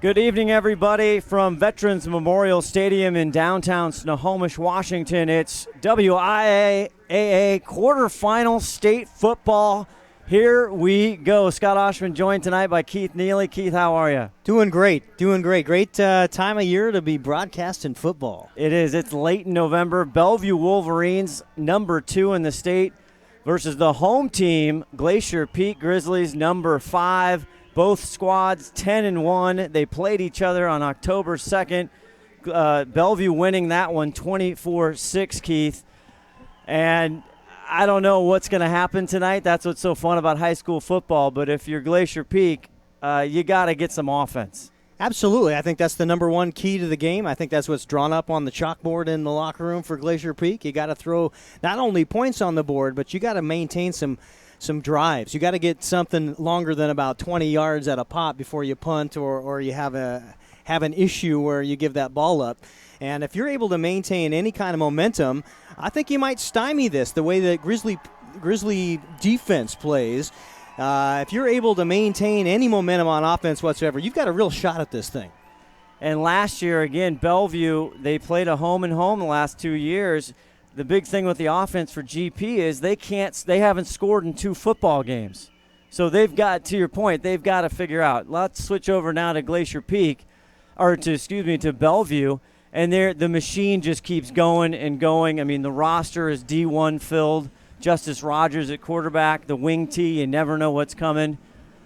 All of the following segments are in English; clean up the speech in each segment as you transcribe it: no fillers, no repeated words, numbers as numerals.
Good evening, everybody, from Veterans Memorial Stadium in downtown Snohomish, Washington. It's WIAA quarterfinal state football. Here we go. Scott Oshman joined tonight by Keith Neely. Keith, how are you? Doing great. Great time of year to be broadcasting football. It is. It's late in November. Bellevue Wolverines, number 2 in the state, versus the home team, Glacier Peak Grizzlies, number 5. Both squads 10-1. They played each other on October 2nd. Bellevue winning that one 24-6, Keith. And I don't know what's going to happen tonight. That's what's so fun about high school football. But if you're Glacier Peak, you got to get some offense. Absolutely. I think that's the number one key to the game. I think that's what's drawn up on the chalkboard in the locker room for Glacier Peak. You got to throw not only points on the board, but you got to maintain some drives. You got to get something longer than about 20 yards at a pop before you punt or you have an issue where you give that ball up. And if you're able to maintain any kind of momentum, I think you might stymie this the way that Grizzly defense plays. If you're able to maintain any momentum on offense whatsoever, you've got a real shot at this thing. And last year, again, Bellevue, they played a home and home the last 2 years. The big thing with the offense for GP is they haven't scored in 2 football games. So they've got, to your point, they've got to figure out. Let's switch over now to Glacier Peak, to Bellevue, and the machine just keeps going and going. I mean, the roster is D1 filled. Justice Rogers at quarterback, the wing T, you never know what's coming.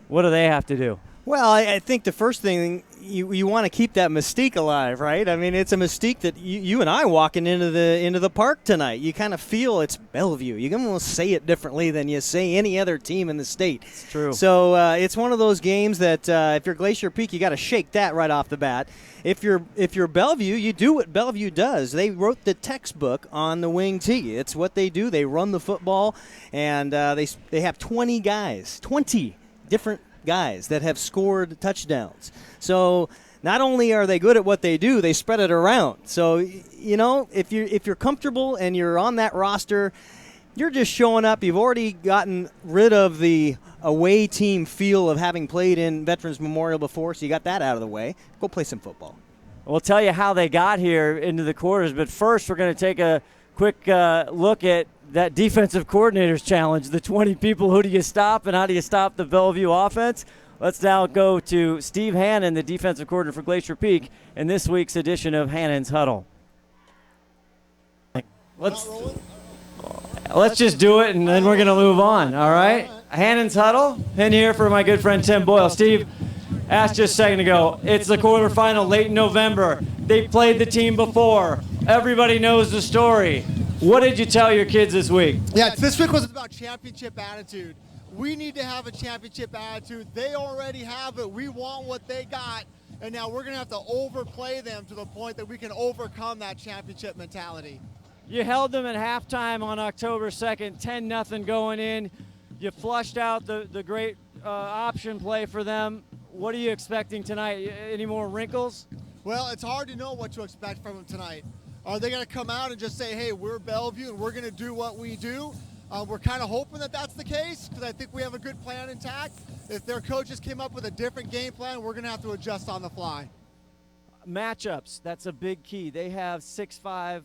What do they have to do? Well, I think the first thing, you want to keep that mystique alive, right? I mean, it's a mystique that you and I walking into the park tonight. You kind of feel it's Bellevue. You can almost say it differently than you say any other team in the state. It's true. So it's one of those games that if you're Glacier Peak, you got to shake that right off the bat. If you're Bellevue, you do what Bellevue does. They wrote the textbook on the wing T. It's what they do. They run the football, and they have 20 different guys that have scored touchdowns. So not only are they good at what they do, they spread it around. So, if you're comfortable and you're on that roster, you're just showing up. You've already gotten rid of the away team feel of having played in Veterans Memorial before, so you got that out of the way. Go play some football. We'll tell you how they got here into the quarters, but first we're going to take a quick look at that defensive coordinators challenge, the 20 people. Who do you stop and how do you stop the Bellevue offense? Let's now go to Steve Hannon, the defensive coordinator for Glacier Peak, in this week's edition of Hannon's Huddle. Let's just do it, and then we're going to move on, all right? Hannon's Huddle, in here for my good friend Tim Boyle. Steve asked just a second ago, it's the quarterfinal late in November. They played the team before. Everybody knows the story. What did you tell your kids this week? Yeah, this week was about championship attitude. We need to have a championship attitude. They already have it. We want what they got, and now we're going to have to overplay them to the point that we can overcome that championship mentality. You held them at halftime on October 2nd, 10-0 going in. You flushed out the great option play for them. What are you expecting tonight? Any more wrinkles? Well, it's hard to know what to expect from them tonight. Are they going to come out and just say, hey, we're Bellevue and we're going to do what we do? We're kind of hoping that that's the case because I think we have a good plan intact. If their coaches came up with a different game plan, we're going to have to adjust on the fly. Matchups, that's a big key. They have 6'5",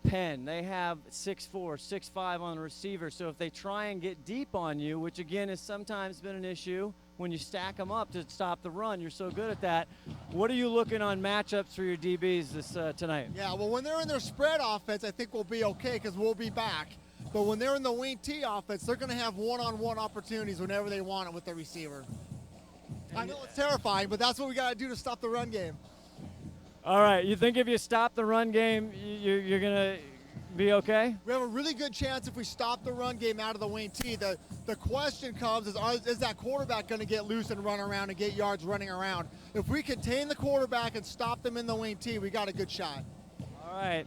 Penn. They have 6'4", 6'5" on the receiver. So if they try and get deep on you, which again has sometimes been an issue when you stack them up to stop the run, you're so good at that. What are you looking on matchups for your DBs this tonight? Yeah, well, when they're in their spread offense, I think we'll be okay because we'll be back. But when they're in the wing T offense, they're going to have one-on-one opportunities whenever they want it with the receiver. I know it's terrifying, but that's what we got to do to stop the run game. All right, you think if you stop the run game, you're going to be okay? We have a really good chance if we stop the run game out of the wing T. The question comes is that quarterback going to get loose and run around and get yards running around? If we contain the quarterback and stop them in the wing T, we got a good shot. All right.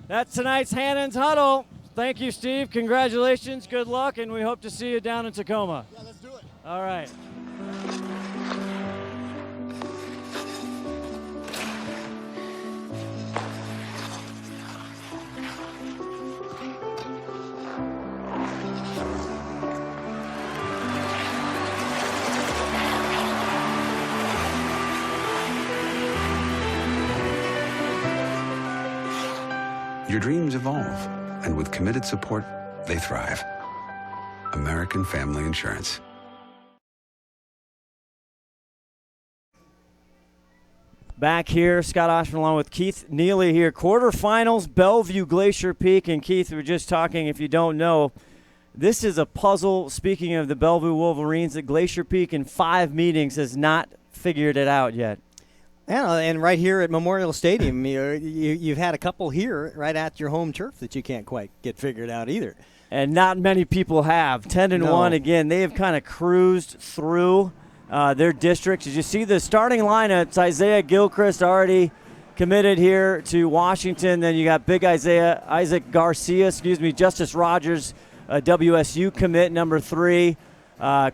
That's tonight's Hannon's Huddle. Thank you, Steve. Congratulations. Good luck, and we hope to see you down in Tacoma. Yeah, let's do it. All right. Your dreams evolve, and with committed support, they thrive. American Family Insurance. Back here, Scott Oshman along with Keith Neely here. Quarterfinals, Bellevue, Glacier Peak. And Keith, we were just talking, if you don't know, this is a puzzle, speaking of the Bellevue Wolverines, that Glacier Peak in 5 meetings has not figured it out yet. Yeah, and right here at Memorial Stadium, you've had a couple here right at your home turf that you can't quite get figured out either. And not many people have. 10-1 again. They have kind of cruised through their districts. As you see the starting lineup, it's Isaiah Gilchrist already committed here to Washington. Then you got big Isaac Garcia, Justice Rogers, WSU commit, number 3.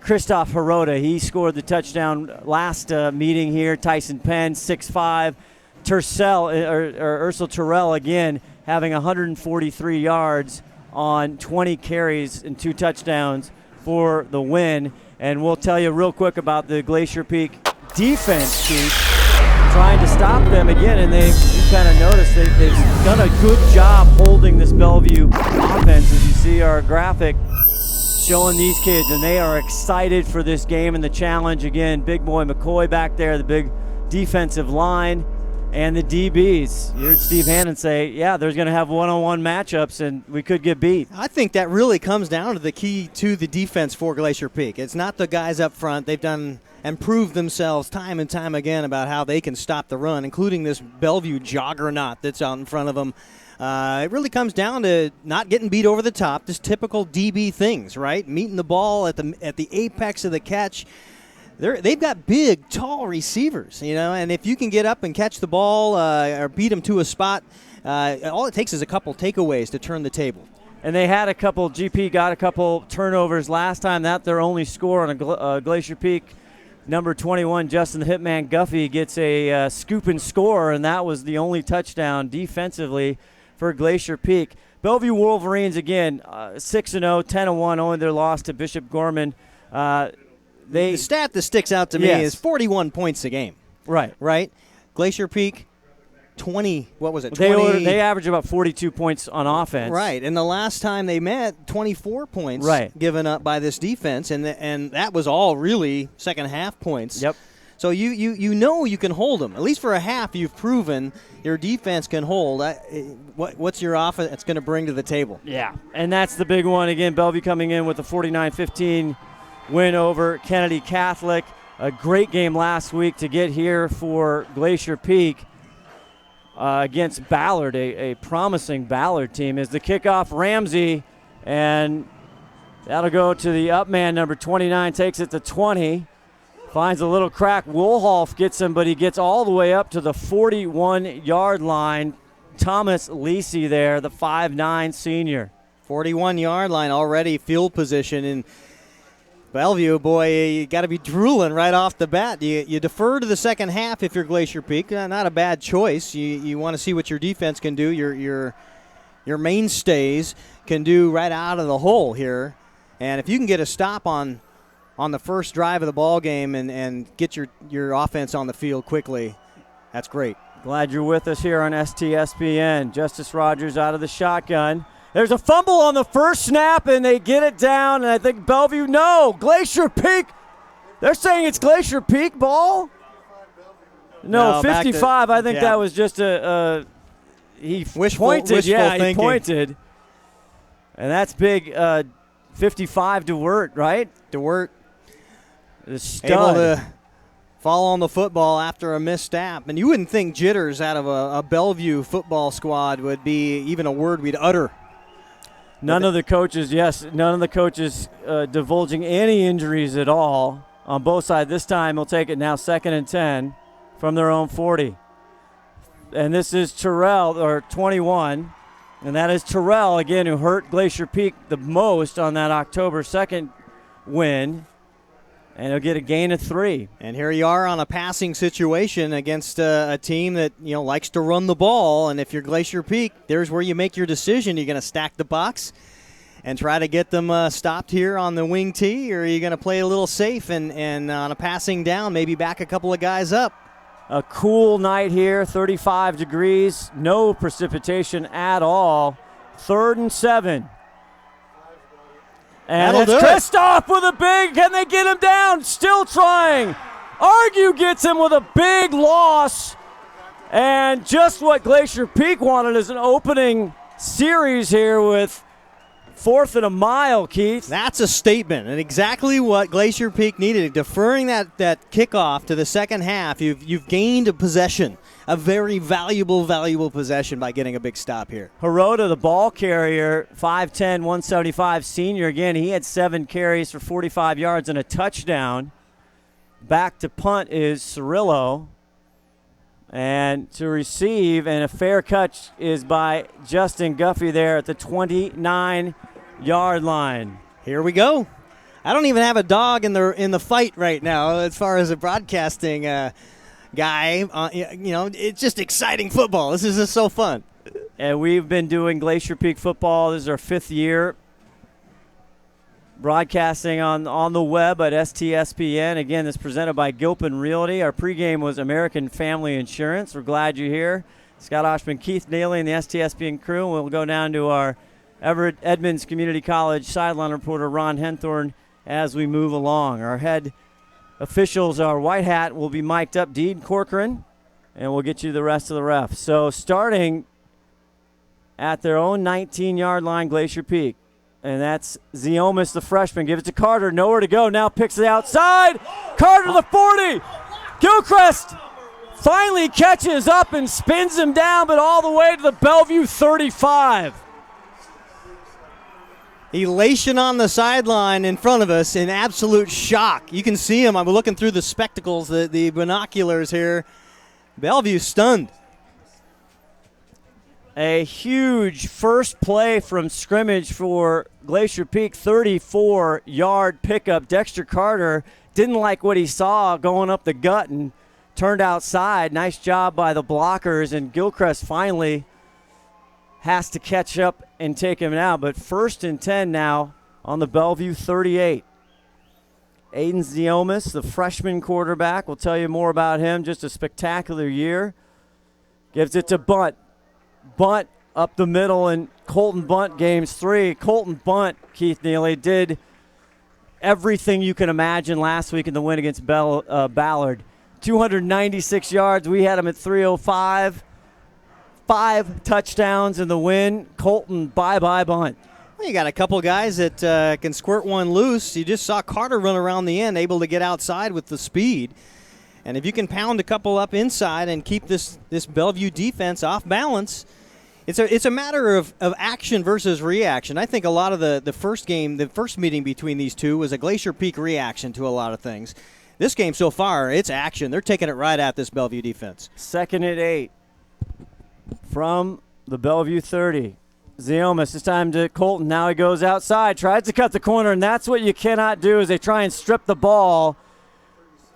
Christoph Hirota, he scored the touchdown last meeting here. Tyson Penn, 6'5". Ursel Terrell again having 143 yards on 20 carries and 2 touchdowns for the win. And we'll tell you real quick about the Glacier Peak defense, Keith, trying to stop them again. And you kind of noticed they've done a good job holding this Bellevue offense. As you see our graphic showing these kids, and they are excited for this game and the challenge. Again, big boy McCoy back there, the big defensive line, and the DBs. You heard Steve Hannon say, yeah, there's going to have one-on-one matchups, and we could get beat. I think that really comes down to the key to the defense for Glacier Peak. It's not the guys up front. They've done and proved themselves time and time again about how they can stop the run, including this Bellevue juggernaut that's out in front of them. It really comes down to not getting beat over the top, just typical DB things, right? Meeting the ball at the apex of the catch. They've got big, tall receivers, and if you can get up and catch the ball or beat them to a spot, all it takes is a couple takeaways to turn the table. And they had GP got a couple turnovers last time. That their only score on a Glacier Peak. Number 21, Justin the Hitman Guffey, gets a scoop and score, and that was the only touchdown defensively for Glacier Peak. Bellevue Wolverines, again, 6-0, 10-1, only their loss to Bishop Gorman. The stat that sticks out to me is 41 points a game. Right? Glacier Peak, 20, what was it? 20. They average about 42 points on offense. Right, and the last time they met, 24 points given up by this defense, and that was all really second half points. Yep. So you know you can hold them. At least for a half, you've proven your defense can hold. What's your offense going to bring to the table? Yeah, and that's the big one. Again, Bellevue coming in with a 49-15 win over Kennedy Catholic. A great game last week to get here for Glacier Peak against Ballard, a promising Ballard team. As the kickoff, Ramsey, and that'll go to the up man, number 29, takes it to 20. Finds a little crack. Woolhoff gets him, but he gets all the way up to the 41-yard line. Thomas Lisi there, the 5'9 senior. 41-yard line already, field position. And Bellevue, boy, you got to be drooling right off the bat. You defer to the second half if you're Glacier Peak. Not a bad choice. You want to see what your defense can do. Your mainstays can do right out of the hole here. And if you can get a stop on the first drive of the ball game and get your offense on the field quickly, that's great. Glad you're with us here on STSPN. Justice Rogers out of the shotgun. There's a fumble on the first snap, and they get it down, and I think Bellevue, no, Glacier Peak. They're saying it's Glacier Peak ball? No, 55. I think that was just he pointed. Yeah, he pointed. And that's big. 55 DeWert, right? DeWert. The stud. Able to fall on the football after a missed snap. And you wouldn't think jitters out of a Bellevue football squad would be even a word we'd utter. None of the coaches divulging any injuries at all on both sides. This time we'll take it now 2nd and 10 from their own 40. And this is Terrell, or 21. And that is Terrell, again, who hurt Glacier Peak the most on that October 2nd win. And he'll get a gain of 3. And here you are on a passing situation against a team that likes to run the ball. And if you're Glacier Peak, there's where you make your decision. You're going to stack the box and try to get them stopped here on the wing tee, or are you going to play a little safe and on a passing down, maybe back a couple of guys up? A cool night here, 35 degrees, no precipitation at all. 3rd and 7. And That'll it's do it. Kristoff with a big, can they get him down? Still trying. Argue gets him with a big loss. And just what Glacier Peak wanted is an opening series here with 4th and a mile, Keith. That's a statement, and exactly what Glacier Peak needed. Deferring that kickoff to the second half, you've gained a possession, a very valuable possession by getting a big stop here. Hirota, the ball carrier, 5'10", 175 senior. Again, he had 7 carries for 45 yards and a touchdown. Back to punt is Cirillo. And to receive, and a fair catch is by Justin Guffey there at the 29-yard line. Here we go. I don't even have a dog in the fight right now as far as a broadcasting guy. It's just exciting football. This is just so fun. And we've been doing Glacier Peak football. This is our 5th year broadcasting on the web at STSPN. Again, this is presented by Gilpin Realty. Our pregame was American Family Insurance. We're glad you're here. Scott Oshman, Keith Nailey, and the STSPN crew. And we'll go down to our Everett Edmonds Community College sideline reporter Ron Henthorn as we move along. Our head officials, our white hat, will be mic'd up, Dean Corcoran, and we'll get you the rest of the refs. So starting at their own 19-yard line, Glacier Peak. And that's Ziomas, the freshman. Give it to Carter. Nowhere to go. Now picks it outside. Carter to the 40. Gilchrist finally catches up and spins him down, but all the way to the Bellevue 35. Elation on the sideline in front of us in absolute shock. You can see him. I'm looking through the spectacles, the binoculars here. Bellevue stunned. A huge first play from scrimmage for Glacier Peak, 34-yard pickup. Dexter Carter didn't like what he saw going up the gut and turned outside. Nice job by the blockers, and Gilchrist finally has to catch up and take him out. But 1st and 10 now on the Bellevue 38. Aiden Ziomas, the freshman quarterback. We'll tell you more about him. Just a spectacular year. Gives it to Bunt. Bunt up the middle, and Colton Bunt games 3. Colton Bunt, Keith Neely, did everything you can imagine last week in the win against Ballard. 296 yards. We had him at 305. 5 touchdowns in the win. Colton, bye-bye Bunt. Well, you got a couple guys that can squirt one loose. You just saw Carter run around the end, able to get outside with the speed. And if you can pound a couple up inside and keep this Bellevue defense off balance, it's a matter of action versus reaction. I think a lot of the first meeting between these two was a Glacier Peak reaction to a lot of things. This game so far, it's action. They're taking it right at this Bellevue defense. 2nd and 8 from the Bellevue 30. Ziomas, this time to Colton. Now he goes outside, tries to cut the corner, and that's what you cannot do is they try and strip the ball.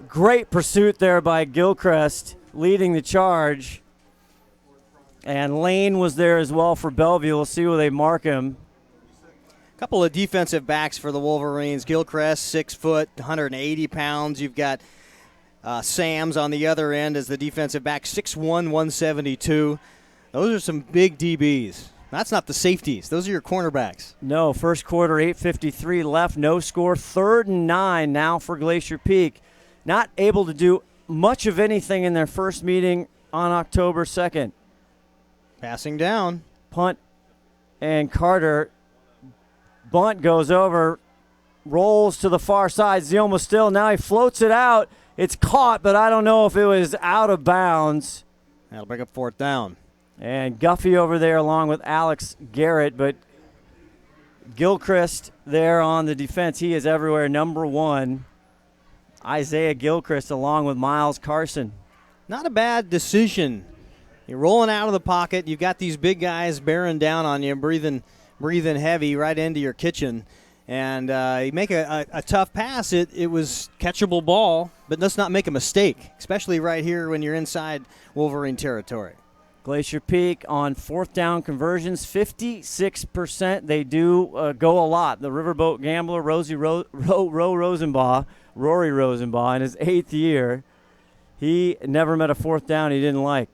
Great pursuit there by Gilchrist, leading the charge. And Lane was there as well for Bellevue. We'll see where they mark him. A couple of defensive backs for the Wolverines. Gilchrist, 6 foot, 180 pounds. You've got Sams on the other end as the defensive back, 6'1", 172. Those are some big DBs. That's not the safeties. Those are your cornerbacks. No, first quarter, 8:53 left, no score. 3rd and 9 now for Glacier Peak. Not able to do much of anything in their first meeting on October 2nd. Passing down. Punt and Carter. Bunt goes over, rolls to the far side. Zioma still. Now he floats it out. It's caught, but I don't know if it was out of bounds. That'll bring up 4th down. And Guffey over there along with Alex Garrett, but Gilchrist there on the defense. He is everywhere, number 1. Isaiah Gilchrist along with Miles Carson. Not a bad decision. You're rolling out of the pocket. You've got these big guys bearing down on you, breathing heavy right into your kitchen. And you make a tough pass. It was catchable ball, but let's not make a mistake, especially right here when you're inside Wolverine territory. Glacier Peak on 4th down conversions, 56%. They do go a lot. The Riverboat Gambler, Rory Rosenbaugh, in his 8th year. He never met a fourth down he didn't like.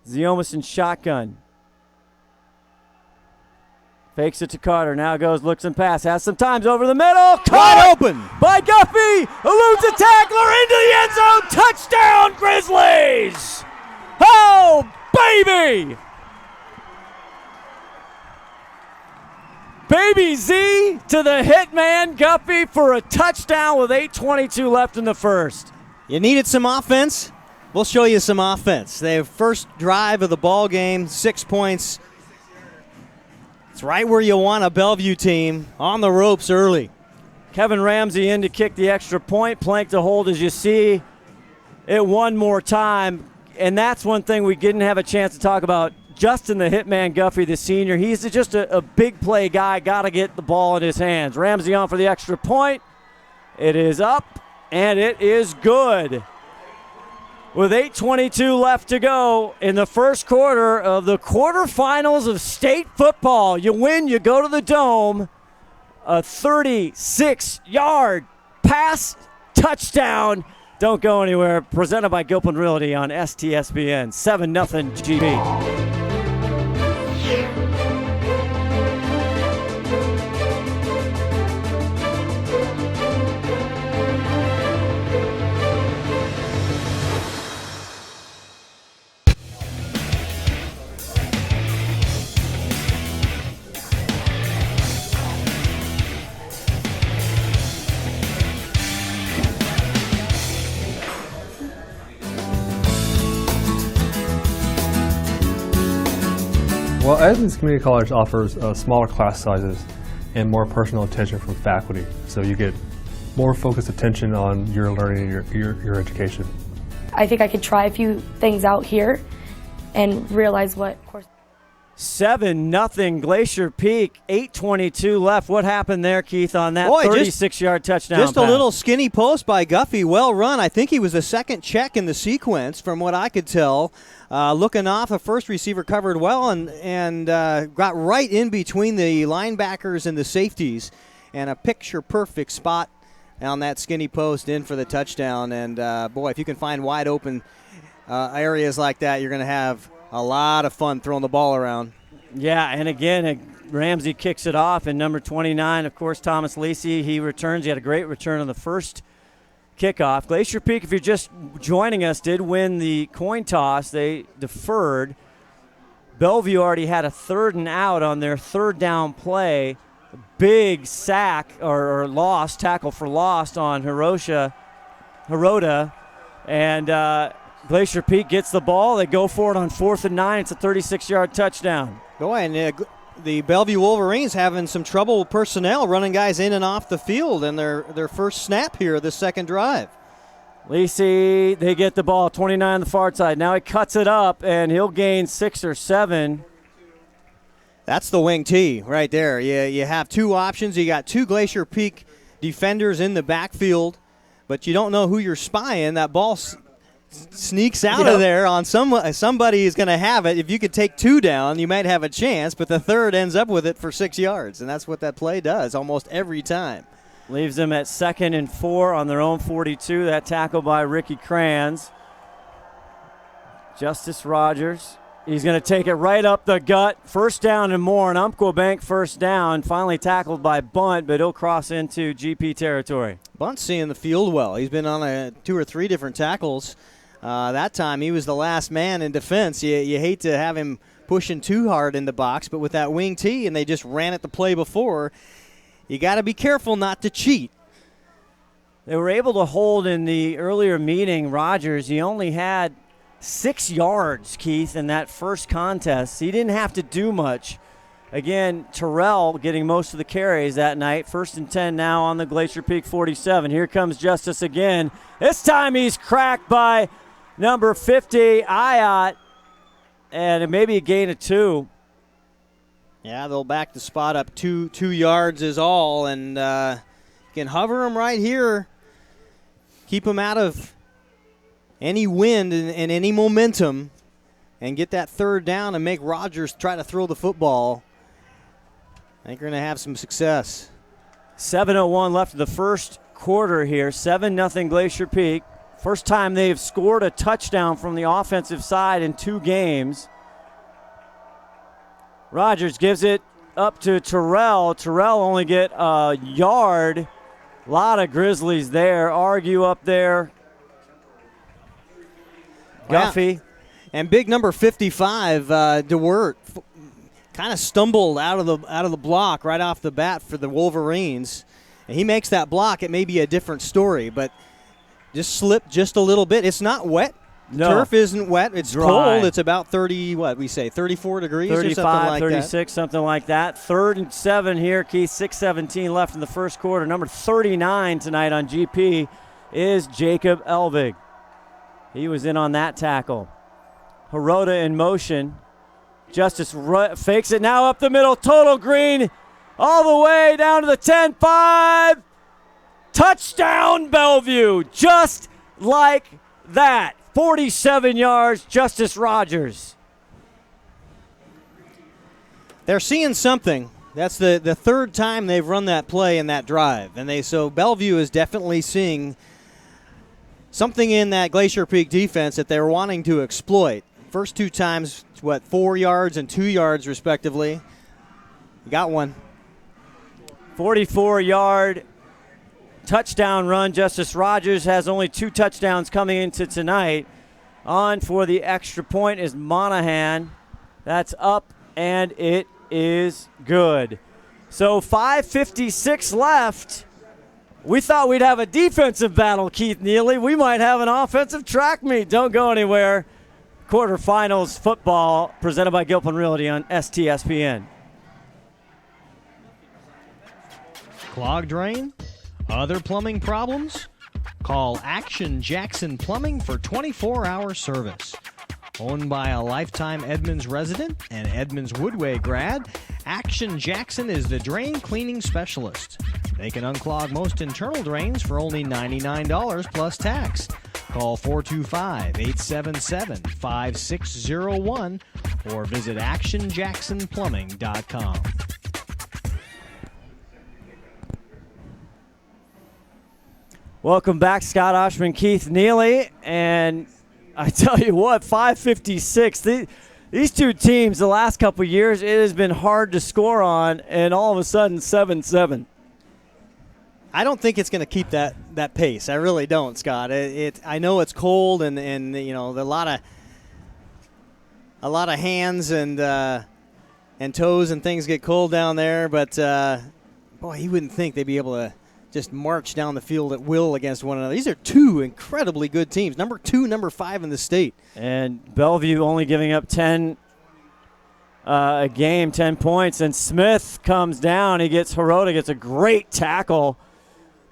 Ziomas in shotgun. Fakes it to Carter. Now goes, looks and pass. Has some times over the middle. Wide open by Guffey. Eludes a tackler into the end zone. Touchdown, Grizzlies. Oh, baby. Baby Z to the hitman Guffey for a touchdown with 8:22 left in the first. You needed some offense? We'll show you some offense. They have first drive of the ball game, 6 points. It's right where you want a Bellevue team, on the ropes early. Kevin Ramsey in to kick the extra point. Plank to hold as you see it one more time. And that's one thing we didn't have a chance to talk about. Justin the Hitman Guffey, the senior, he's just a big play guy. Got to get the ball in his hands. Ramsey on for the extra point. It is up, and it is good. With 8:22 left to go in the first quarter of the quarterfinals of state football. You win, you go to the Dome. A 36-yard pass touchdown. Don't go anywhere. Presented by Gilpin Realty on STSPN. 7-0 GB. Well, Edmonds Community College offers smaller class sizes and more personal attention from faculty, so you get more focused attention on your learning and your education. I think I could try a few things out here and realize what course. 7-0 Glacier Peak, 8:22 left. What happened there, Keith, on that 36-yard touchdown Just pass? a little skinny post by Guffey, well run. I think he was the second check in the sequence from what I could tell. Looking off, the first receiver covered well and got right in between the linebackers and the safeties, and a picture-perfect spot on that skinny post in for the touchdown. And, boy, if you can find wide open areas like that, you're going to have a lot of fun throwing the ball around. Yeah, and again, Ramsey kicks it off, and number 29, of course, Thomas Lacey, he returns. He had a great return on the first kickoff. Glacier Peak, if you're just joining us, did win the coin toss. They deferred. Bellevue already had a 3rd and out on their 3rd down play. Big sack or loss, tackle for loss on Hirota, and Glacier Peak gets the ball. They go for it on 4th and 9. It's a 36-yard touchdown. Boy, and the Bellevue Wolverines having some trouble with personnel, running guys in and off the field in their first snap here, the second drive. Lacey, they get the ball, 29 on the far side. Now he cuts it up, and he'll gain 6 or 7. That's the wing T right there. You have two options. You got two Glacier Peak defenders in the backfield, but you don't know who you're spying. That ball sneaks out of there on somebody is going to have it. If you could take 2 down, you might have a chance, but the third ends up with it for 6 yards, and that's what that play does almost every time. Leaves them at 2nd and 4 on their own 42. That tackle by Ricky Kranz. Justice Rogers. He's going to take it right up the gut. First down and more, and Umpqua Bank first down. Finally tackled by Bunt, but he'll cross into GP territory. Bunt's seeing the field well. He's been on 2 or 3 different tackles. That time he was the last man in defense. You hate to have him pushing too hard in the box, but with that wing T, and they just ran it the play before, you got to be careful not to cheat. They were able to hold in the earlier meeting Rogers. He only had 6 yards, Keith, in that first contest. He didn't have to do much. Again, Terrell getting most of the carries that night. 1st and 10 now on the Glacier Peak 47. Here comes Justice again. This time he's cracked by number 50, Ayat, and maybe a gain of 2. Yeah, they'll back the spot up 2 yards is all, and you can hover him right here. Keep him out of any wind and any momentum, and get that 3rd down and make Rogers try to throw the football. I think we're going to have some success. 7:01 left of the first quarter here. 7-0 Glacier Peak. First time they've scored a touchdown from the offensive side in 2 games. Rogers gives it up to Terrell. Terrell only get a yard. A lot of Grizzlies there. Argue up there. Guffey. Yeah. And big number 55, DeWert, kind of stumbled out of the block right off the bat for the Wolverines. And he makes that block. It may be a different story, but just slipped just a little bit. It's not wet. No. Turf isn't wet. It's Dry. cold. It's about 34 degrees 35, or something like 36, something like that. 3rd and 7 here, Keith. 6:17 left in the first quarter. Number 39 tonight on GP is Jacob Elvig. He was in on that tackle. Hirota in motion. Justice fakes it now up the middle. Total green all the way down to the 10-5. Touchdown, Bellevue. Just like that. 47 yards, Justice Rogers. They're seeing something. That's the 3rd time they've run that play in that drive. So Bellevue is definitely seeing something in that Glacier Peak defense that they're wanting to exploit. First 2 times, 4 yards and 2 yards respectively. You got one. 44-yard touchdown run. Justice Rogers has only 2 touchdowns coming into tonight. On for the extra point is Monahan. That's up, and it is good. So 5:56 left. We thought we'd have a defensive battle, Keith Neely. We might have an offensive track meet. Don't go anywhere. Quarterfinals football presented by Gilpin Realty on STSPN. Clogged drain? Other plumbing problems? Call Action Jackson Plumbing for 24-hour service. Owned by a lifetime Edmonds resident and Edmonds Woodway grad, Action Jackson is the drain cleaning specialist. They can unclog most internal drains for only $99 plus tax. Call 425-877-5601 or visit actionjacksonplumbing.com. Welcome back, Scott Oshman, Keith Neely, and I tell you what, 5:56. These 2 teams, the last couple of years, it has been hard to score on, and all of a sudden, 7-7. I don't think it's going to keep that pace. I really don't, Scott. I know it's cold and you know a lot of hands and toes and things get cold down there. But boy, you wouldn't think they'd be able to just march down the field at will against one another. These are 2 incredibly good teams. Number 2, number 5 in the state. And Bellevue only giving up 10 a game, 10 points. And Smith comes down. Hirota gets a great tackle.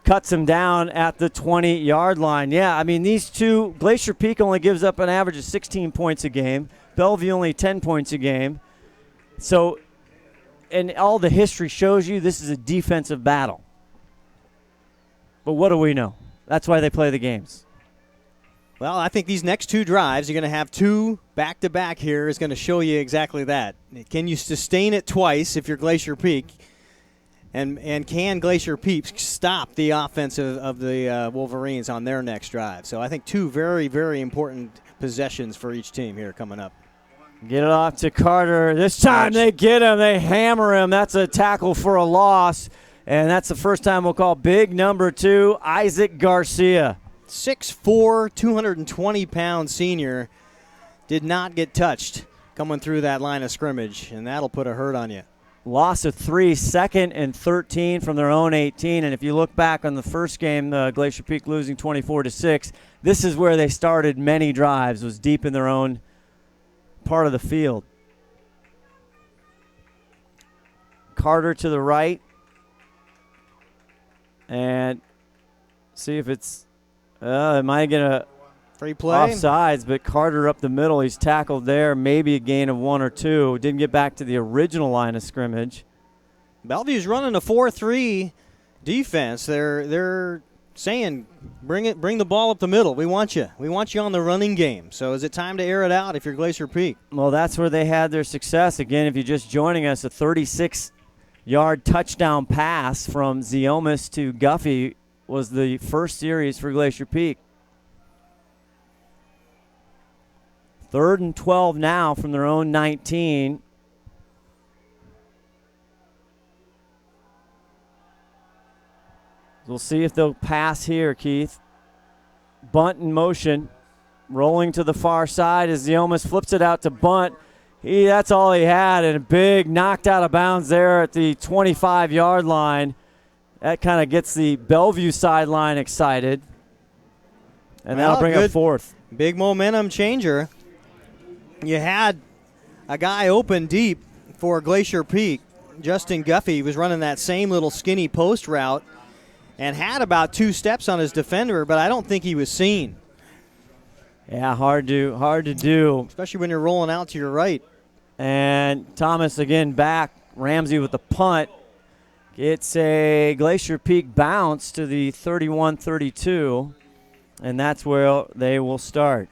Cuts him down at the 20-yard line. Yeah, I mean, these 2, Glacier Peak only gives up an average of 16 points a game. Bellevue only 10 points a game. So, and all the history shows you this is a defensive battle. But what do we know? That's why they play the games. Well, I think these next 2 drives, you're going to have 2 back-to-back here, is going to show you exactly that. Can you sustain it twice if you're Glacier Peak? And can Glacier Peak stop the offense of the Wolverines on their next drive? So I think 2 very, very important possessions for each team here coming up. Get it off to Carter. This time they get him. They hammer him. That's a tackle for a loss. And that's the first time we'll call big number 2, Isaac Garcia. 6'4", 220-pound senior did not get touched coming through that line of scrimmage, and that'll put a hurt on you. Loss of 3, 2nd and 13 from their own 18. And if you look back on the first game, Glacier Peak losing 24-6, this is where they started many drives, was deep in their own part of the field. Carter to the right. And see if it's it might get a free play. Offsides, but Carter up the middle. He's tackled there. Maybe a gain of 1 or 2. Didn't get back to the original line of scrimmage. Bellevue's running a 4-3 defense. They're saying, bring the ball up the middle. We want you. We want you on the running game. So is it time to air it out if you're Glacier Peak? Well, that's where they had their success. Again, if you're just joining us, a 36-yard touchdown pass from Ziomas to Guffey was the first series for Glacier Peak. 3rd and 12 now from their own 19. We'll see if they'll pass here, Keith. Bunt in motion. Rolling to the far side as he almost flips it out to bunt. That's all he had, and a big knocked out of bounds there at the 25-yard line. That kind of gets the Bellevue sideline excited. And that'll bring up 4th. Big momentum changer. You had a guy open deep for Glacier Peak. Justin Guffey was running that same little skinny post route and had about 2 steps on his defender, but I don't think he was seen. Yeah, hard to do. Especially when you're rolling out to your right. And Thomas again back. Ramsey with the punt. It's a Glacier Peak bounce to the 31-32, and that's where they will start.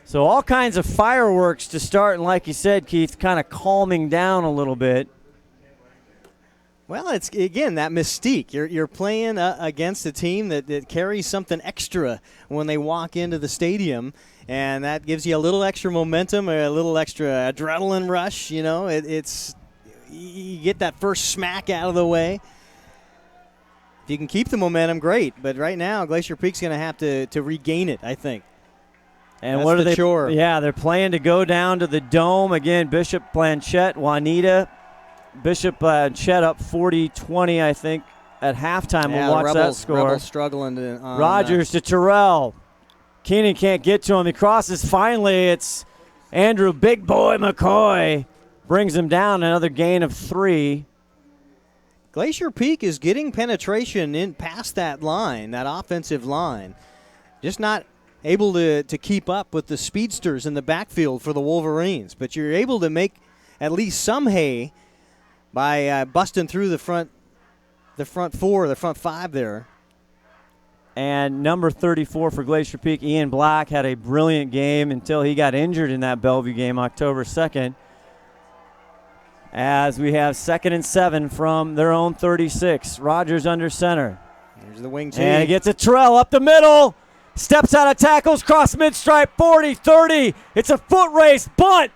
So all kinds of fireworks to start, and like you said, Keith, kind of calming down a little bit. Well, it's, again, that mystique. You're playing against a team that carries something extra when they walk into the stadium, and that gives you a little extra momentum, a little extra adrenaline rush. You know, you get that first smack out of the way. If you can keep the momentum, great. But right now, Glacier Peak's going to have to regain it, I think. And That's what are the they? chore. Yeah, they're playing to go down to the Dome again. Bishop, Blanchette, Juanita. Bishop Blanchette up 40-20, I think, at halftime. Yeah, We'll watch that score. Rebels struggling on Rogers to Terrell. Keenan can't get to him. He crosses. Finally, it's Andrew Big Boy McCoy. Brings him down, another gain of 3. Glacier Peak is getting penetration in past that line, that offensive line. Just not able to keep up with the speedsters in the backfield for the Wolverines. But you're able to make at least some hay by busting through the front 5 there. And number 34 for Glacier Peak, Ian Black, had a brilliant game until he got injured in that Bellevue game October 2nd. As we have 2nd and 7 from their own 36. Rogers under center. There's the wing tee. And he gets a Terrell up the middle. Steps out of tackles, cross mid-stripe, 40, 30. It's a foot race, bunt.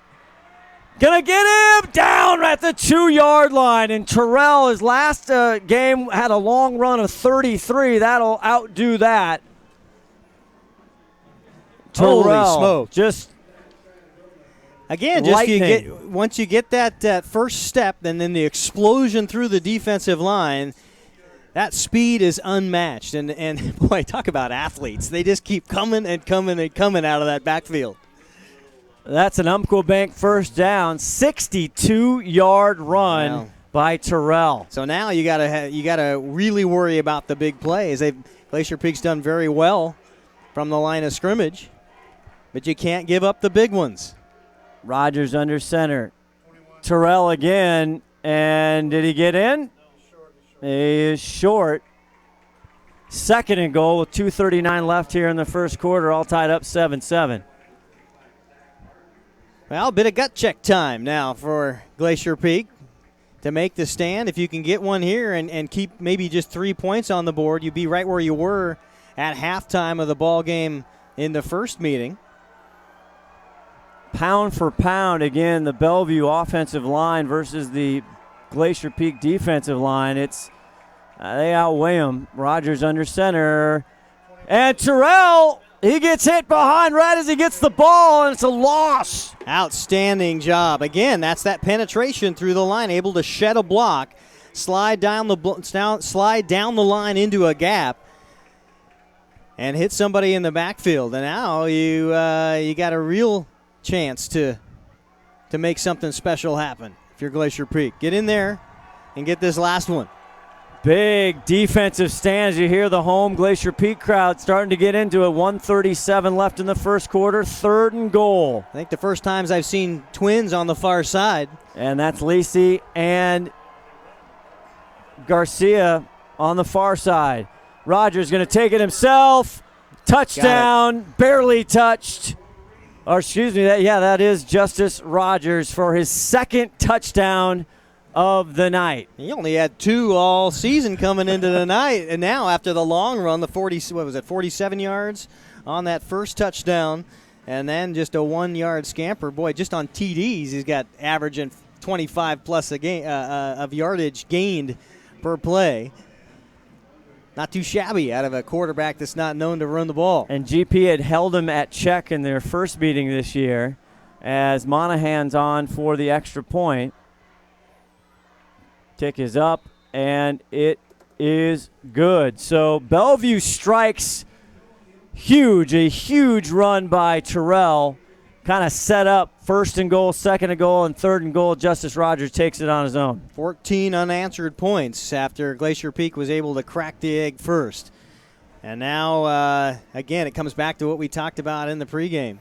Gonna get him down at the 2-yard line. And Terrell, his last game, had a long run of 33. That'll outdo that. Holy Terrell, smoke. just Again, once you get that first step and then the explosion through the defensive line, that speed is unmatched. And boy, talk about athletes. They just keep coming and coming and coming out of that backfield. That's an Umpqua Bank first down, 62-yard run by Terrell. So now you gotta really worry about the big plays. Glacier Peak's done very well from the line of scrimmage, but you can't give up the big ones. Rogers under center. Terrell again, and did he get in? He is short. 2nd and goal with 2:39 left here in the first quarter, all tied up 7-7. Well, a bit of gut check time now for Glacier Peak to make the stand. If you can get one here and keep maybe just 3 points on the board, you'd be right where you were at halftime of the ball game in the first meeting. Pound for pound, again, the Bellevue offensive line versus the Glacier Peak defensive line. They outweigh them. Rogers under center. And Terrell, he gets hit behind right as he gets the ball, and it's a loss. Outstanding job. Again, that's that penetration through the line, able to shed a block, slide down the line into a gap, and hit somebody in the backfield. And now you got a real chance to make something special happen if you're Glacier Peak. Get in there and get this last one. Big defensive stands. You hear the home Glacier Peak crowd starting to get into it. 1:37 left in the first quarter. 3rd and goal. I think the first times I've seen twins on the far side. And that's Lisi and Garcia on the far side. Rogers going to take it himself. Touchdown. Barely touched. Or excuse me, that is Justice Rogers for his 2nd touchdown of the night. He only had 2 all season coming into the night, and now after the long run, the 47 yards on that first touchdown, And then just a 1-yard scamper. Boy, just on TDs, he's got averaging 25 plus a game of yardage gained per play. Not too shabby out of a quarterback that's not known to run the ball. And GP had held him at check in their first meeting this year as Monahan's on for the extra point. Tick is up, and it is good. So Bellevue strikes huge, a huge run by Terrell. Kind of set up first and goal, second and goal, and third and goal. Justice Rogers takes it on his own. 14 unanswered points after Glacier Peak was able to crack the egg first. And now, again, it comes back to what we talked about in the pregame.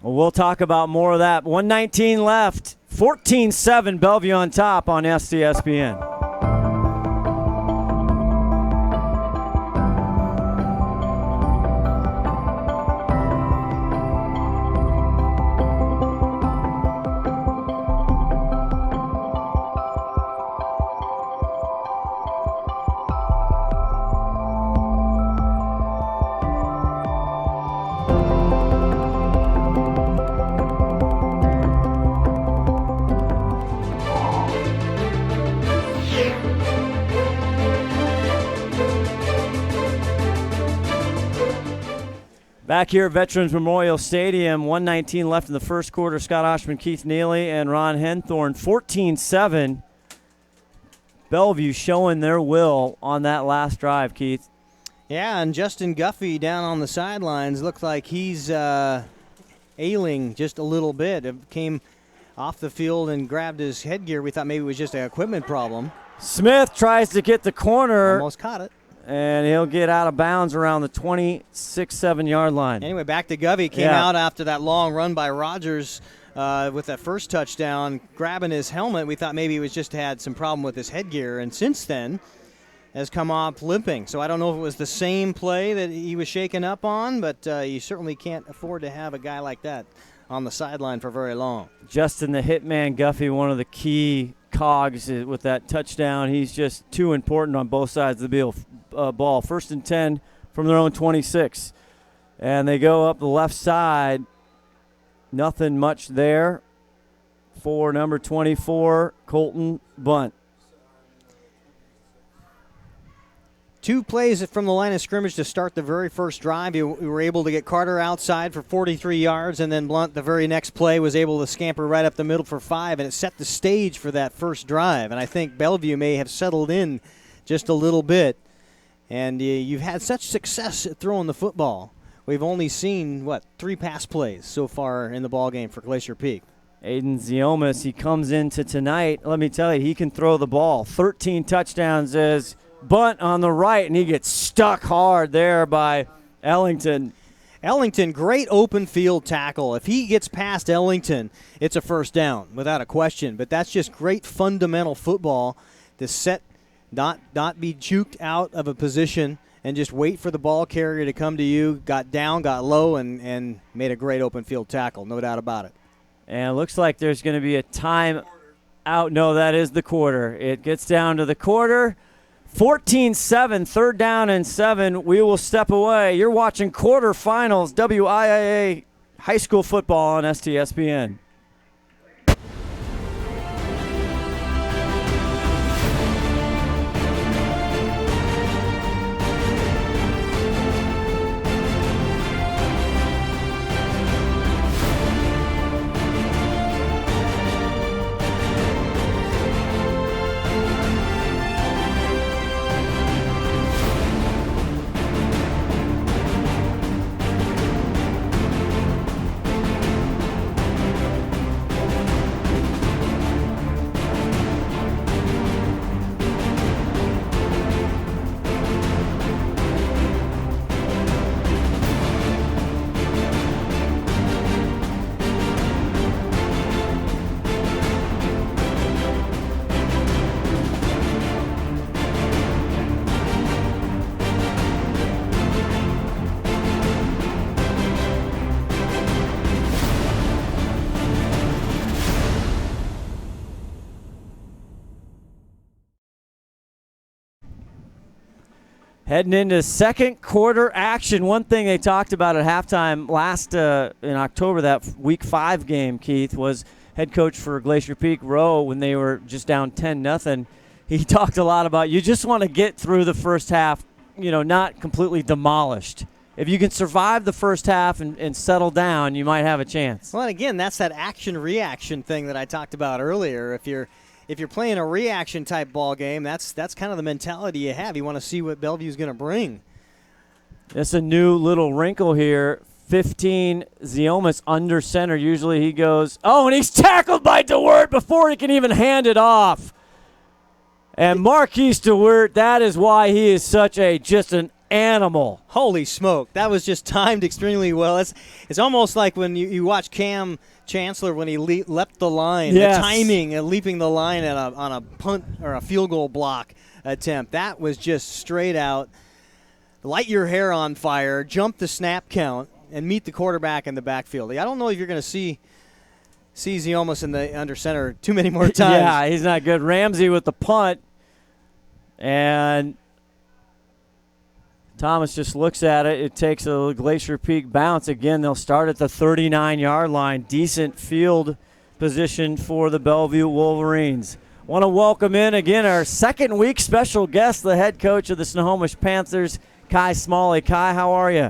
Well, we'll talk about more of that. 1:19 left. 14-7 Bellevue on top on STSPN. Back here at Veterans Memorial Stadium, 1:19 left in the first quarter. Scott Oshman, Keith Neely, and Ron Henthorn. 14-7. Bellevue showing their will on that last drive, Keith. Yeah, and Justin Guffey down on the sidelines looked like he's ailing just a little bit. It came off the field and grabbed his headgear. We thought maybe it was just an equipment problem. Smith tries to get the corner. Almost caught it. And he'll get out of bounds around the 26-7-yard line. Anyway, back to Govey. Came out after that long run by Rogers with that first touchdown, grabbing his helmet. We thought maybe he was just had some problem with his headgear, and since then has come off limping. So I don't know if it was the same play that he was shaken up on, but you certainly can't afford to have a guy like that on the sideline for very long. Justin the Hitman Guffey, one of the key cogs with that touchdown. He's just too important on both sides of the ball. 1st and 10 from their own 26. And they go up the left side. Nothing much there for number 24, Colton Bunt. 2 plays from the line of scrimmage to start the very first drive. We were able to get Carter outside for 43 yards, and then Blunt, the very next play, was able to scamper right up the middle for 5, and it set the stage for that first drive. And I think Bellevue may have settled in just a little bit. And you've had such success at throwing the football. We've only seen, 3 pass plays so far in the ballgame for Glacier Peak. Aiden Ziomas, he comes into tonight. Let me tell you, he can throw the ball. 13 touchdowns as Bunt on the right, and he gets stuck hard there by Ellington. Ellington, great open field tackle. If he gets past Ellington, it's a first down, without a question. But that's just great fundamental football to set, not be juked out of a position and just wait for the ball carrier to come to you. Got down, got low, and made a great open field tackle, no doubt about it. And it looks like there's going to be a time out. No, that is the quarter. It gets down to the quarter. 14-7, 3rd down and 7. We will step away. You're watching quarterfinals WIIA high school football on STSPN. Heading into second quarter action. One thing they talked about at halftime last in October, that Week 5 game, Keith, was head coach for Glacier Peak, Rowe, when they were just down 10-0. He talked a lot about you just want to get through the first half, not completely demolished. If you can survive the first half and settle down, you might have a chance. Well, and again, that's that action-reaction thing that I talked about earlier. If you're playing a reaction-type ball game, that's kind of the mentality you have. You want to see what Bellevue's going to bring. It's a new little wrinkle here. 15, Ziomas under center. Usually he goes, and he's tackled by DeWert before he can even hand it off. And Marquise DeWert, that is why he is just an animal. Holy smoke. That was just timed extremely well. It's almost like when you watch Cam Chancellor when he leapt the line. Yes. The timing and leaping the line on a punt or a field goal block attempt. That was just straight out. Light your hair on fire, jump the snap count, and meet the quarterback in the backfield. I don't know if you're going to see Ziomas in the under center too many more times. Yeah, he's not good. Ramsey with the punt. And Thomas just looks at it. It takes a Glacier Peak bounce. Again, they'll start at the 39-yard line. Decent field position for the Bellevue Wolverines. Want to welcome in again our second week special guest, the head coach of the Snohomish Panthers, Kai Smalley. Kai, how are you?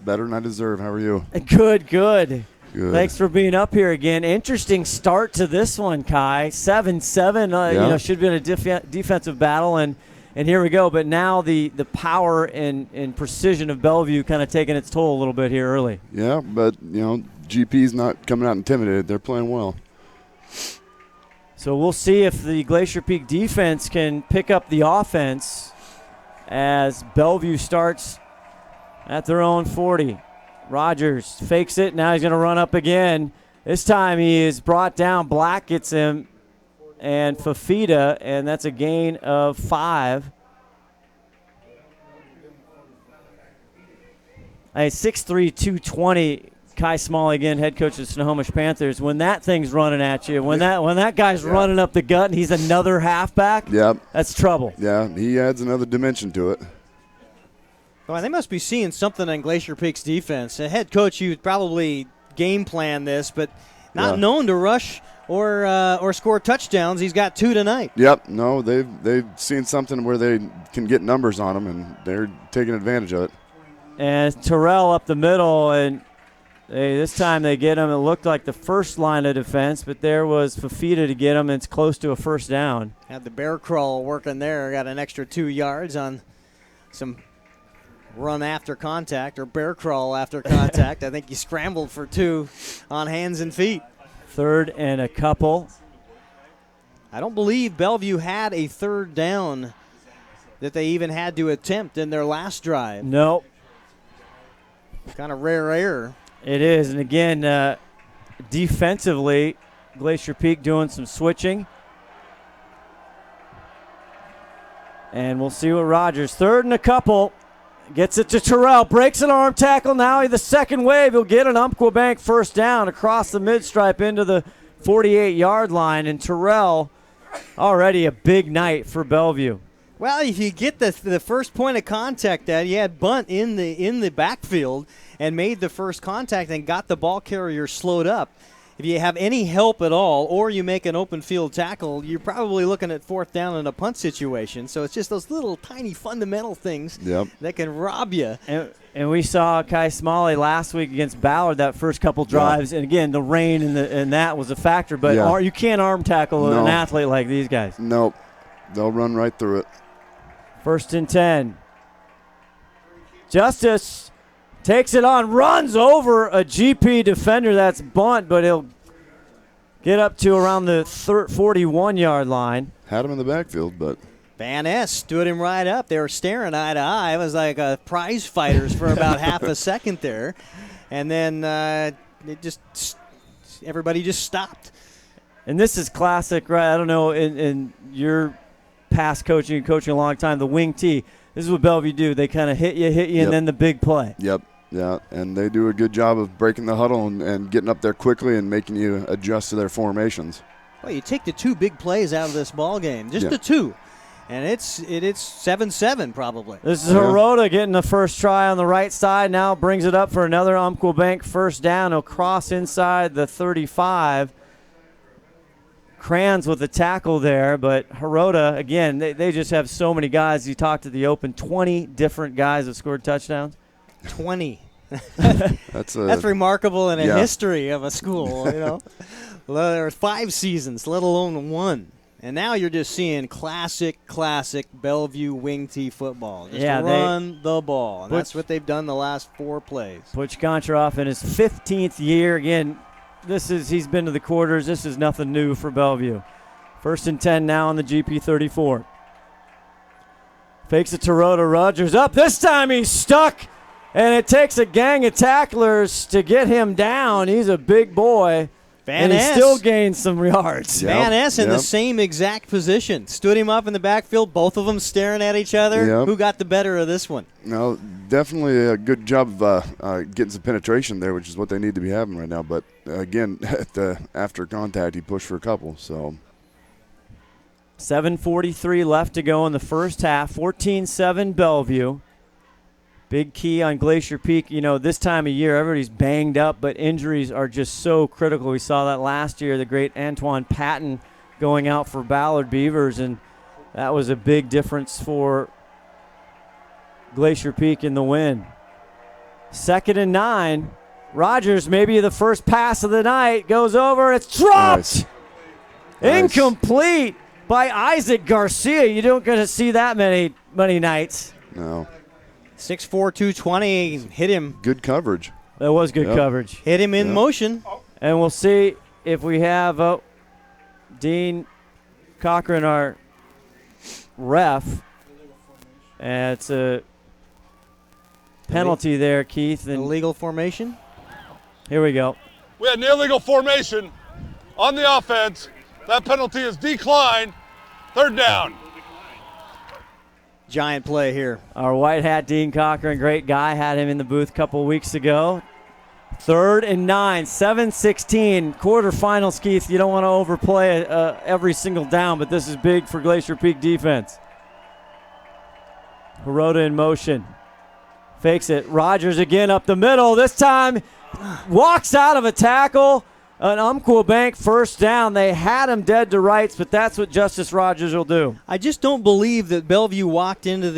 Better than I deserve. How are you? Good. Thanks for being up here again. Interesting start to this one, Kai. 7-7. Should have been a defensive battle, and here we go. But now the power and precision of Bellevue kind of taking its toll a little bit here early. Yeah, but GP's not coming out intimidated. They're playing well. So we'll see if the Glacier Peak defense can pick up the offense as Bellevue starts at their own 40. Rogers fakes it. Now he's going to run up again. This time he is brought down. Black gets him and Fafita, and that's a gain of 5. 6'3", 220. Kai Smalley again, head coach of the Snohomish Panthers. When that thing's running at you, when that guy's running up the gut and he's another halfback, that's trouble. Yeah, he adds another dimension to it. Well, they must be seeing something on Glacier Peak's defense. A head coach, you would probably game plan this, but not known to rush or score touchdowns. He's got 2 tonight. Yep. No, they've seen something where they can get numbers on them, and they're taking advantage of it. And Terrell up the middle, and this time they get him. It looked like the first line of defense, but there was Fafita to get him, and it's close to a first down. Had the bear crawl working there. Got an extra 2 yards on some run after contact or bear crawl after contact. I think he scrambled for 2 on hands and feet. 3rd and a couple. I don't believe Bellevue had a 3rd down that they even had to attempt in their last drive. Nope. Kind of rare error. It is. And again, defensively, Glacier Peak doing some switching. And we'll see what Rogers. 3rd and a couple. Gets it to Terrell, breaks an arm tackle. Now the second wave. He'll get an Umpqua Bank first down across the mid-stripe into the 48-yard line. And Terrell, already a big night for Bellevue. Well, if you get the first point of contact, he had bunt in the backfield and made the first contact and got the ball carrier slowed up. If you have any help at all, or you make an open field tackle, you're probably looking at 4th down in a punt situation. So it's just those little tiny fundamental things that can rob you. And we saw Kai Smalley last week against Ballard that first couple drives. And again, the rain and that was a factor. But you can't arm tackle an athlete like these guys. Nope. They'll run right through it. 1st and 10. Justice takes it on, runs over a GP defender. That's bunt, but he'll get up to around the 41-yard line. Had him in the backfield, but Van Ness stood him right up. They were staring eye to eye. It was like prize fighters for about half a second there. And then everybody just stopped. And this is classic, right? I don't know, in your past coaching a long time, the wing tee. This is what Bellevue do. They kind of hit you, and then the big play. Yep. Yeah, and they do a good job of breaking the huddle and getting up there quickly and making you adjust to their formations. Well, you take the 2 big plays out of this ball game, just the 2. And it's 7-7 probably. This is Hirota getting the first try on the right side. Now brings it up for another Umpqua Bank first down. He'll cross inside the 35. Crans with the tackle there, but Hirota, again, they just have so many guys. You talked to the open, 20 different guys that scored touchdowns. 20. That's remarkable in a history of a school, you know. There were 5 seasons, let alone 1. And now you're just seeing classic Bellevue wing tee football. Just run the ball. And that's what they've done the last 4 plays. Butch Goncharov in his 15th year. Again, he's been to the quarters. This is nothing new for Bellevue. 1st and 10 now on the GP 34. Fakes it to Rogers up. This time he's stuck. And it takes a gang of tacklers to get him down. He's a big boy. And he still gains some yards. Van Ness in the same exact position. Stood him up in the backfield, both of them staring at each other. Who got the better of this one? No, definitely a good job of getting some penetration there, which is what they need to be having right now. But, again, after contact, he pushed for a couple. So 7:43 left to go in the first half. 14-7 Bellevue. Big key on Glacier Peak. You know, this time of year, everybody's banged up, but injuries are just so critical. We saw that last year, the great Antoine Patton going out for Ballard Beavers, and that was a big difference for Glacier Peak in the win. 2nd and 9. Rogers, maybe the first pass of the night, goes over. It's dropped. Nice. Incomplete by Isaac Garcia. You don't get to see that many nights. No. 6'4", 220, hit him. Good coverage. That was good coverage. Hit him in motion. And we'll see if we have Dean Cochran, our ref. And it's a penalty there, Keith. And illegal formation. Here we go. We had an illegal formation on the offense. That penalty is declined. 3rd down. Giant play here. Our white hat, Dean Cochran, great guy. Had him in the booth a couple weeks ago. 3rd and 9, 7:16. Quarterfinals, Keith. You don't want to overplay every single down, but this is big for Glacier Peak defense. Hirota in motion. Fakes it. Rogers again up the middle. This time walks out of a tackle. An Umpqua Bank first down. They had him dead to rights, but that's what Justice Rogers will do. I just don't believe that Bellevue walked into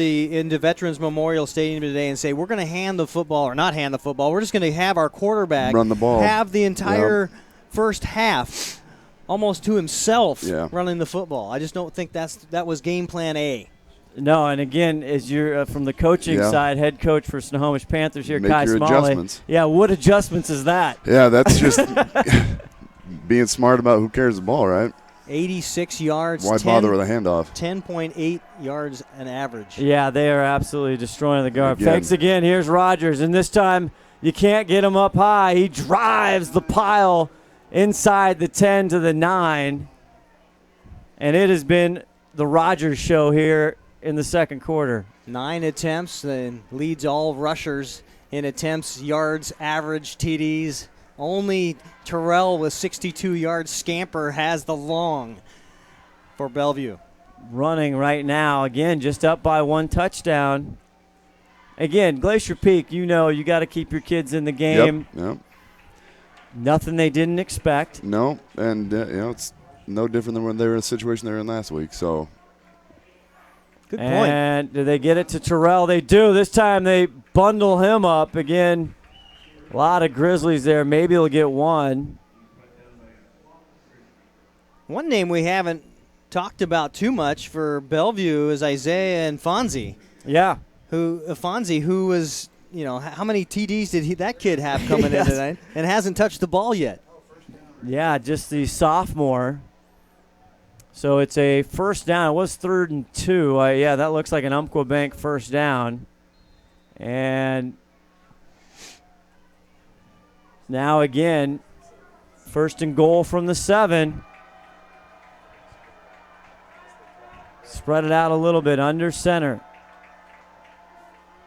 Veterans Memorial Stadium today and say, we're going to hand the football, or not hand the football, we're just going to have our quarterback run the ball, have the entire first half almost to himself running the football. I just don't think that was game plan A. No, and again, as you're from the coaching side, head coach for Snohomish Panthers here, Make Kai your Smalley. Adjustments. Yeah, what adjustments is that? Yeah, that's just being smart about who carries the ball, right? 86 yards. Why bother with a handoff? 10.8 yards an average. Yeah, they are absolutely destroying the guard. Fakes again. Here's Rogers, and this time you can't get him up high. He drives the pile inside the 10 to the 9, and it has been the Rogers show here in the second quarter. 9 attempts, and leads all rushers in attempts, yards, average, TDs. Only Terrell with 62-yard scamper has the long for Bellevue. Running right now, again, just up by 1 touchdown. Again, Glacier Peak, you know you got to keep your kids in the game. Yep. Nothing they didn't expect. No, and it's no different than when they were in a situation they were in last week, so. Good point. And do they get it to Terrell? They do. This time they bundle him up. Again, a lot of Grizzlies there. Maybe he'll get one. One name we haven't talked about too much for Bellevue is Isaiah and Fonzie. Yeah. Fonzie, who was, how many TDs did that kid have coming in tonight and hasn't touched the ball yet? Yeah, just the sophomore. So it's a first down. It was 3rd and 2. That looks like an Umpqua Bank first down. And now again, 1st and goal from the 7. Spread it out a little bit under center.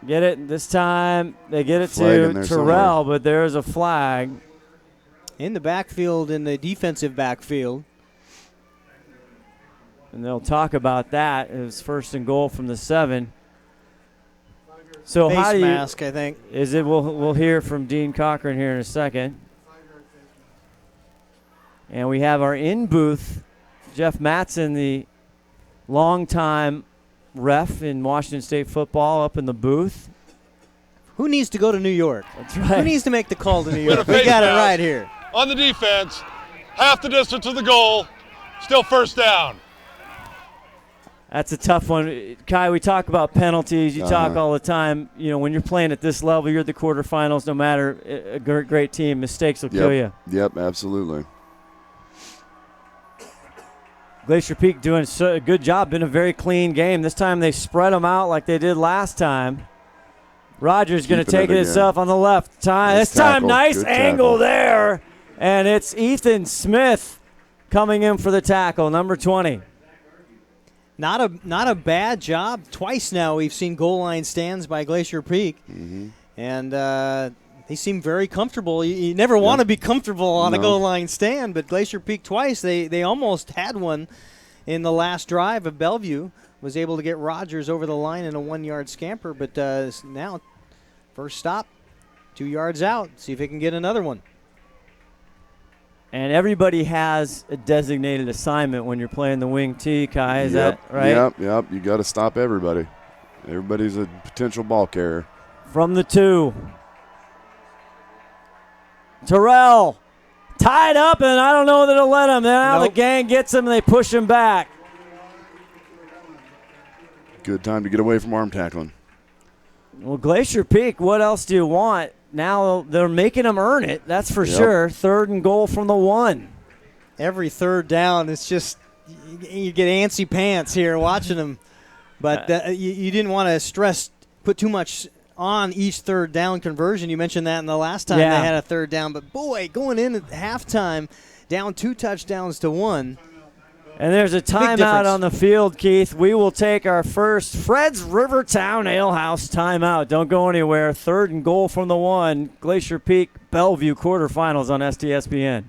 Get it this time. They get it to Terrell, but there's a flag. In the backfield, in the defensive backfield. And they'll talk about that. It was 1st and goal from the 7. So Face how do you, mask, I think. is it? We'll hear from Dean Cochran here in a second. And we have our in-booth, Jeff Mattson, the longtime ref in Washington State football, up in the booth. Who needs to go to New York? That's right. Who needs to make the call to New York? With a We got it face right mask here. On the defense, half the distance of the goal, still 1st down. That's a tough one. Kai, we talk about penalties. You talk all the time. You know, when you're playing at this level, you're at the quarterfinals, no matter a great team, mistakes will kill you. Yep, absolutely. Glacier Peak doing a good job. Been a very clean game. This time they spread them out like they did last time. Rogers going to take it himself on the left. This time, nice Good angle tackle there. And it's Ethan Smith coming in for the tackle, number 20. Not a bad job. Twice now we've seen goal line stands by Glacier Peak. And they seem very comfortable. You never want to be comfortable on a goal line stand, but Glacier Peak twice, they almost had one in the last drive of Bellevue. Was able to get Rogers over the line in a 1-yard scamper, but now first stop, 2 yards out. See if he can get another one. And everybody has a designated assignment when you're playing the wing T, Kai. Is that right? Yep. You got to stop everybody. Everybody's a potential ball carrier. From the 2. Terrell tied up, and I don't know that it'll let him. Now the gang gets him, and they push him back. Good time to get away from arm tackling. Well, Glacier Peak, what else do you want? Now they're making them earn it, that's for sure. 3rd and goal from the 1. Every 3rd down, it's just you get antsy pants here watching them. But you didn't want to put too much on each 3rd down conversion. You mentioned that in the last time they had a 3rd down. But, boy, going in at halftime, down 2 touchdowns to 1. And there's a timeout on the field, Keith. We will take our first Fred's Rivertown Ale House timeout. Don't go anywhere. 3rd and goal from the 1. Glacier Peak, Bellevue quarterfinals on STSPN.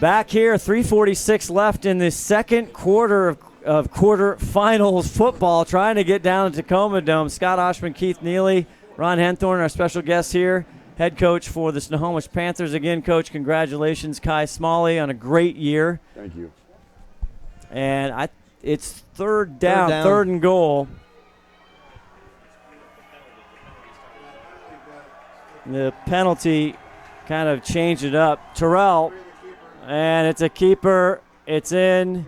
Back here, 3:46 left in the second quarter of quarterfinals football, trying to get down to Tacoma Dome. Scott Oshman, Keith Neely, Ron Henthorn, our special guest here, head coach for the Snohomish Panthers. Again, Coach, congratulations, Kai Smalley, on a great year. Thank you. And it's third down, 3rd and goal. The penalty kind of changed it up. Terrell. And it's a keeper. It's in.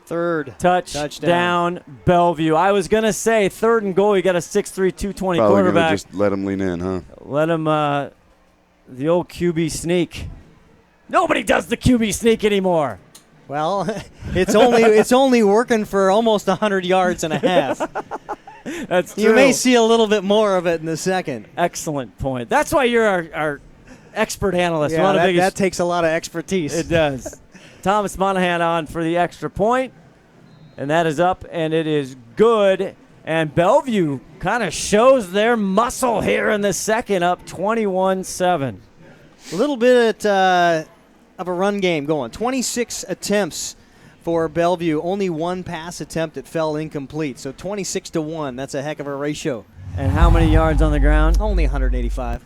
3rd. Touchdown, Bellevue. I was going to say 3rd and goal. You got a 6'3", 220 Probably quarterback. Just let him lean in, huh? Let him, the old QB sneak. Nobody does the QB sneak anymore. Well, it's only working for almost 100 yards and a half. That's true. You may see a little bit more of it in the second. Excellent point. That's why you're our expert analyst. Yeah, that takes a lot of expertise. It does. Thomas Monahan on for the extra point, and that is up, and it is good. And Bellevue kind of shows their muscle here in the second, up 21-7. A little bit of a run game going. 26 attempts for Bellevue. Only 1 pass attempt that fell incomplete. So 26-1. That's a heck of a ratio. And how many yards on the ground? Only 185.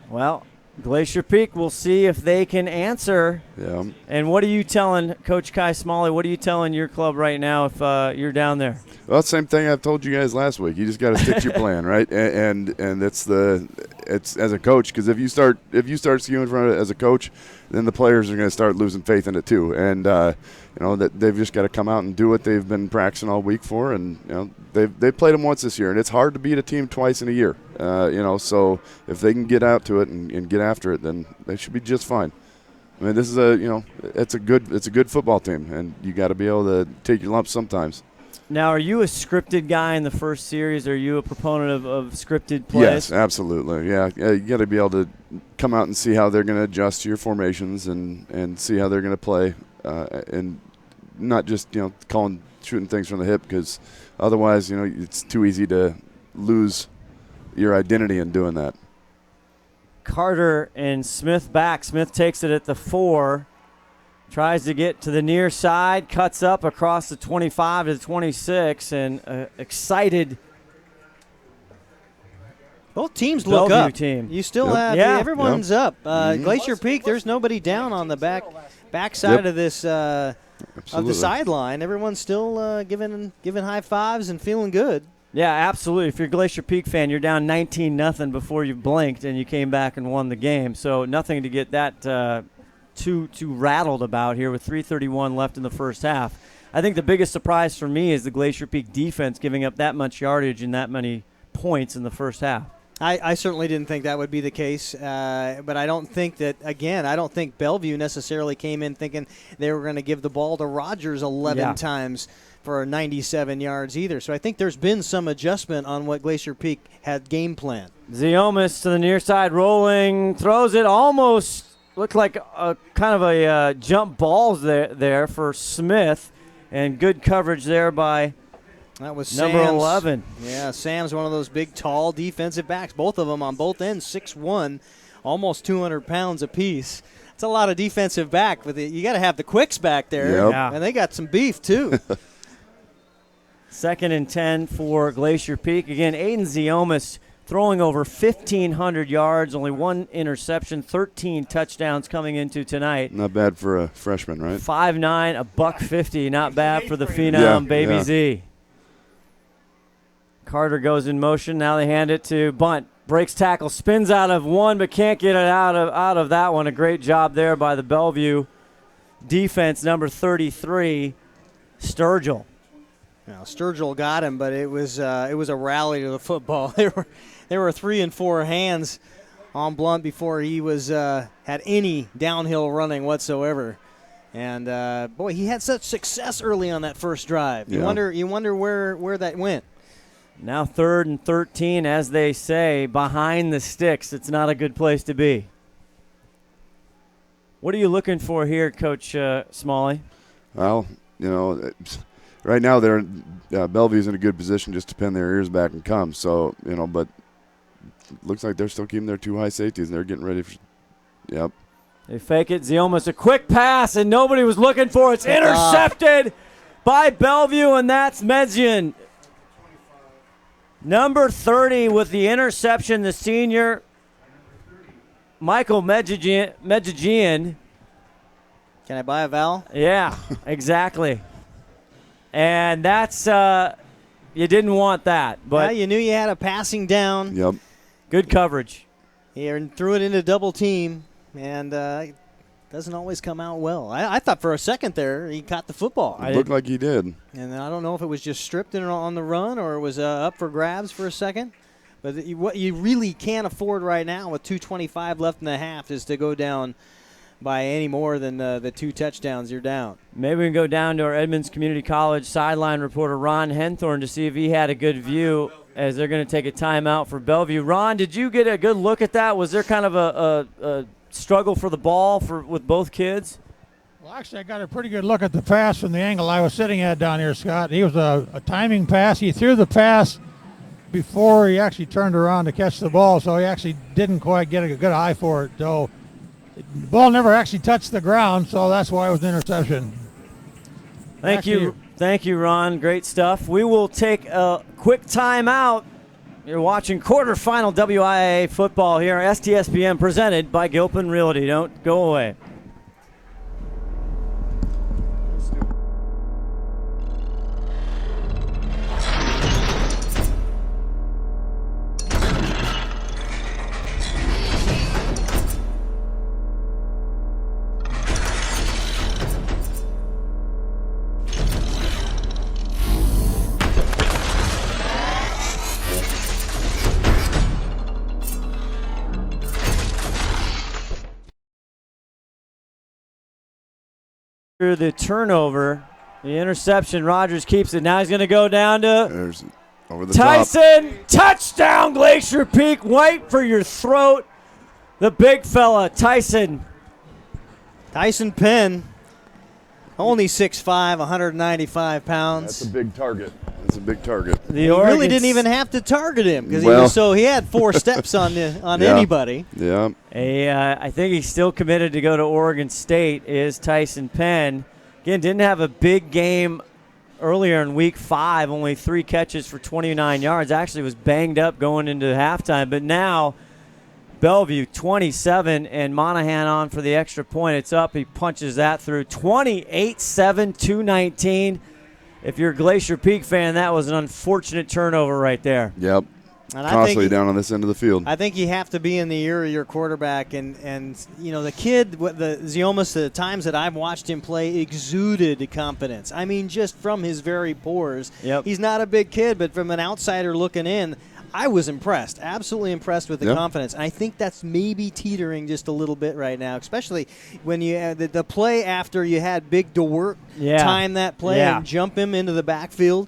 Well, Glacier Peak, we'll see if they can answer. Yeah. And what are you telling Coach Kai Smalley? What are you telling your club right now if you're down there? Well, same thing I've told you guys last week. You just got to stick to your plan, right? And that's it's as a coach, because if you start skewing from it as a coach, then the players are going to start losing faith in it too. And that they've just got to come out and do what they've been practicing all week for. And they've played them once this year, and it's hard to beat a team twice in a year. So if they can get out to it and get after it, then they should be just fine. I mean, this is it's a good football team, and you got to be able to take your lumps sometimes. Now, are you a scripted guy in the first series? Are you a proponent of scripted plays? Yes, absolutely. Yeah, you got to be able to come out and see how they're going to adjust to your formations and see how they're going to play, and not just shooting things from the hip, because otherwise it's too easy to lose your identity in doing that. Carter and Smith back. Smith takes it at the 4. Tries to get to the near side, cuts up across the 25 to the 26, and excited. Both teams look Bellevue up. Team. You still have everyone's up. Glacier Peak, there's nobody down on the backside of this of the sideline. Everyone's still giving high fives and feeling good. Yeah, absolutely. If you're a Glacier Peak fan, you're down 19-0 before you blinked, and you came back and won the game. So nothing to get that too rattled about here with 3:31 left in the first half. I think the biggest surprise for me is the Glacier Peak defense giving up that much yardage and that many points in the first half. I certainly didn't think that would be the case, but I don't think that, again, I don't think Bellevue necessarily came in thinking they were going to give the ball to Rogers 11 times for 97 yards either. So I think there's been some adjustment on what Glacier Peak had game planned. Ziomas to the near side, rolling, throws it, almost looked like a kind of a jump balls there for Smith, and good coverage there by that was number Sam's, 11. Yeah, Sam's one of those big, tall defensive backs. Both of them on both ends, 6'1", almost 200 pounds apiece. That's a lot of defensive back, but you got to have the quicks back there, and they got some beef too. 2nd and 10 for Glacier Peak. Again, Aiden Ziomas throwing over 1,500 yards, only 1 interception, 13 touchdowns coming into tonight. Not bad for a freshman, right? 5'9", $150, not bad for the phenom, Baby Z. Carter goes in motion. Now they hand it to Bunt. Breaks tackle, spins out of one, but can't get it out of that one. A great job there by the Bellevue defense, number 33, Sturgill. Now, Sturgill got him, but it was a rally to the football. There were 3 and 4 hands on Blunt before he was had any downhill running whatsoever. And boy, he had such success early on that first drive. You wonder where that went. Now 3rd and 13, as they say, behind the sticks. It's not a good place to be. What are you looking for here, Coach Smalley? Well, right now Bellevue's in a good position just to pin their ears back and come. So, but looks like they're still keeping their 2 high safeties, and they're getting ready for. Yep. They fake it. Ziomas, a quick pass, and nobody was looking for it. It's intercepted by Bellevue, and that's Medjian. Number 30 with the interception, the senior, Michael Medjian. Can I buy a vowel? Yeah, exactly. And that's, you didn't want that. But you knew you had a passing down. Yep. Good coverage. He threw it into double team, and it doesn't always come out well. I thought for a second there he caught the football. It looked like he did. And I don't know if it was just stripped on the run or it was up for grabs for a second. But what you really can't afford right now with 2:25 left in the half is to go down by any more than the 2 touchdowns you're down. Maybe we can go down to our Edmonds Community College sideline reporter Ron Henthorn to see if he had a good view as they're going to take a timeout for Bellevue. Ron, did you get a good look at that? Was there kind of a struggle for the ball with both kids? Well, actually, I got a pretty good look at the pass from the angle I was sitting at down here, Scott. He was a timing pass. He threw the pass before he actually turned around to catch the ball, so he actually didn't quite get a good eye for it. So the ball never actually touched the ground, so that's why it was an interception. Thank you, Ron. Great stuff. We will take a quick timeout. You're watching quarterfinal WIAA football here, STSPN, presented by Gilpin Realty. Don't go away. the turnover, the interception, Rogers keeps it. Now he's going to go down to There's over the Tyson. Touchdown, Glacier Peak. White for your throat. The big fella, Tyson. Tyson Penn, only 6'5", 195 pounds. That's a big target. That's a big target. He really didn't even have to target him because he had 4 steps on anybody. Yeah. I think he's still committed to go to Oregon State, is Tyson Penn. Again, didn't have a big game earlier in week 5, only 3 catches for 29 yards. Actually was banged up going into halftime, but now Bellevue 27 and Monahan on for the extra point. It's up. He punches that through 28-7, 219. If you're a Glacier Peak fan, that was an unfortunate turnover right there. Yep. And Constantly down on this end of the field. I think you have to be in the ear of your quarterback. And you know, the kid, the Ziomas, the times that I've watched him play, exuded confidence. I mean, just from his very pores. Yep. He's not a big kid, but from an outsider looking in, I was impressed, absolutely impressed with the confidence. And I think that's maybe teetering just a little bit right now, especially when you had the play after you had Big DeWert time that play and jump him into the backfield.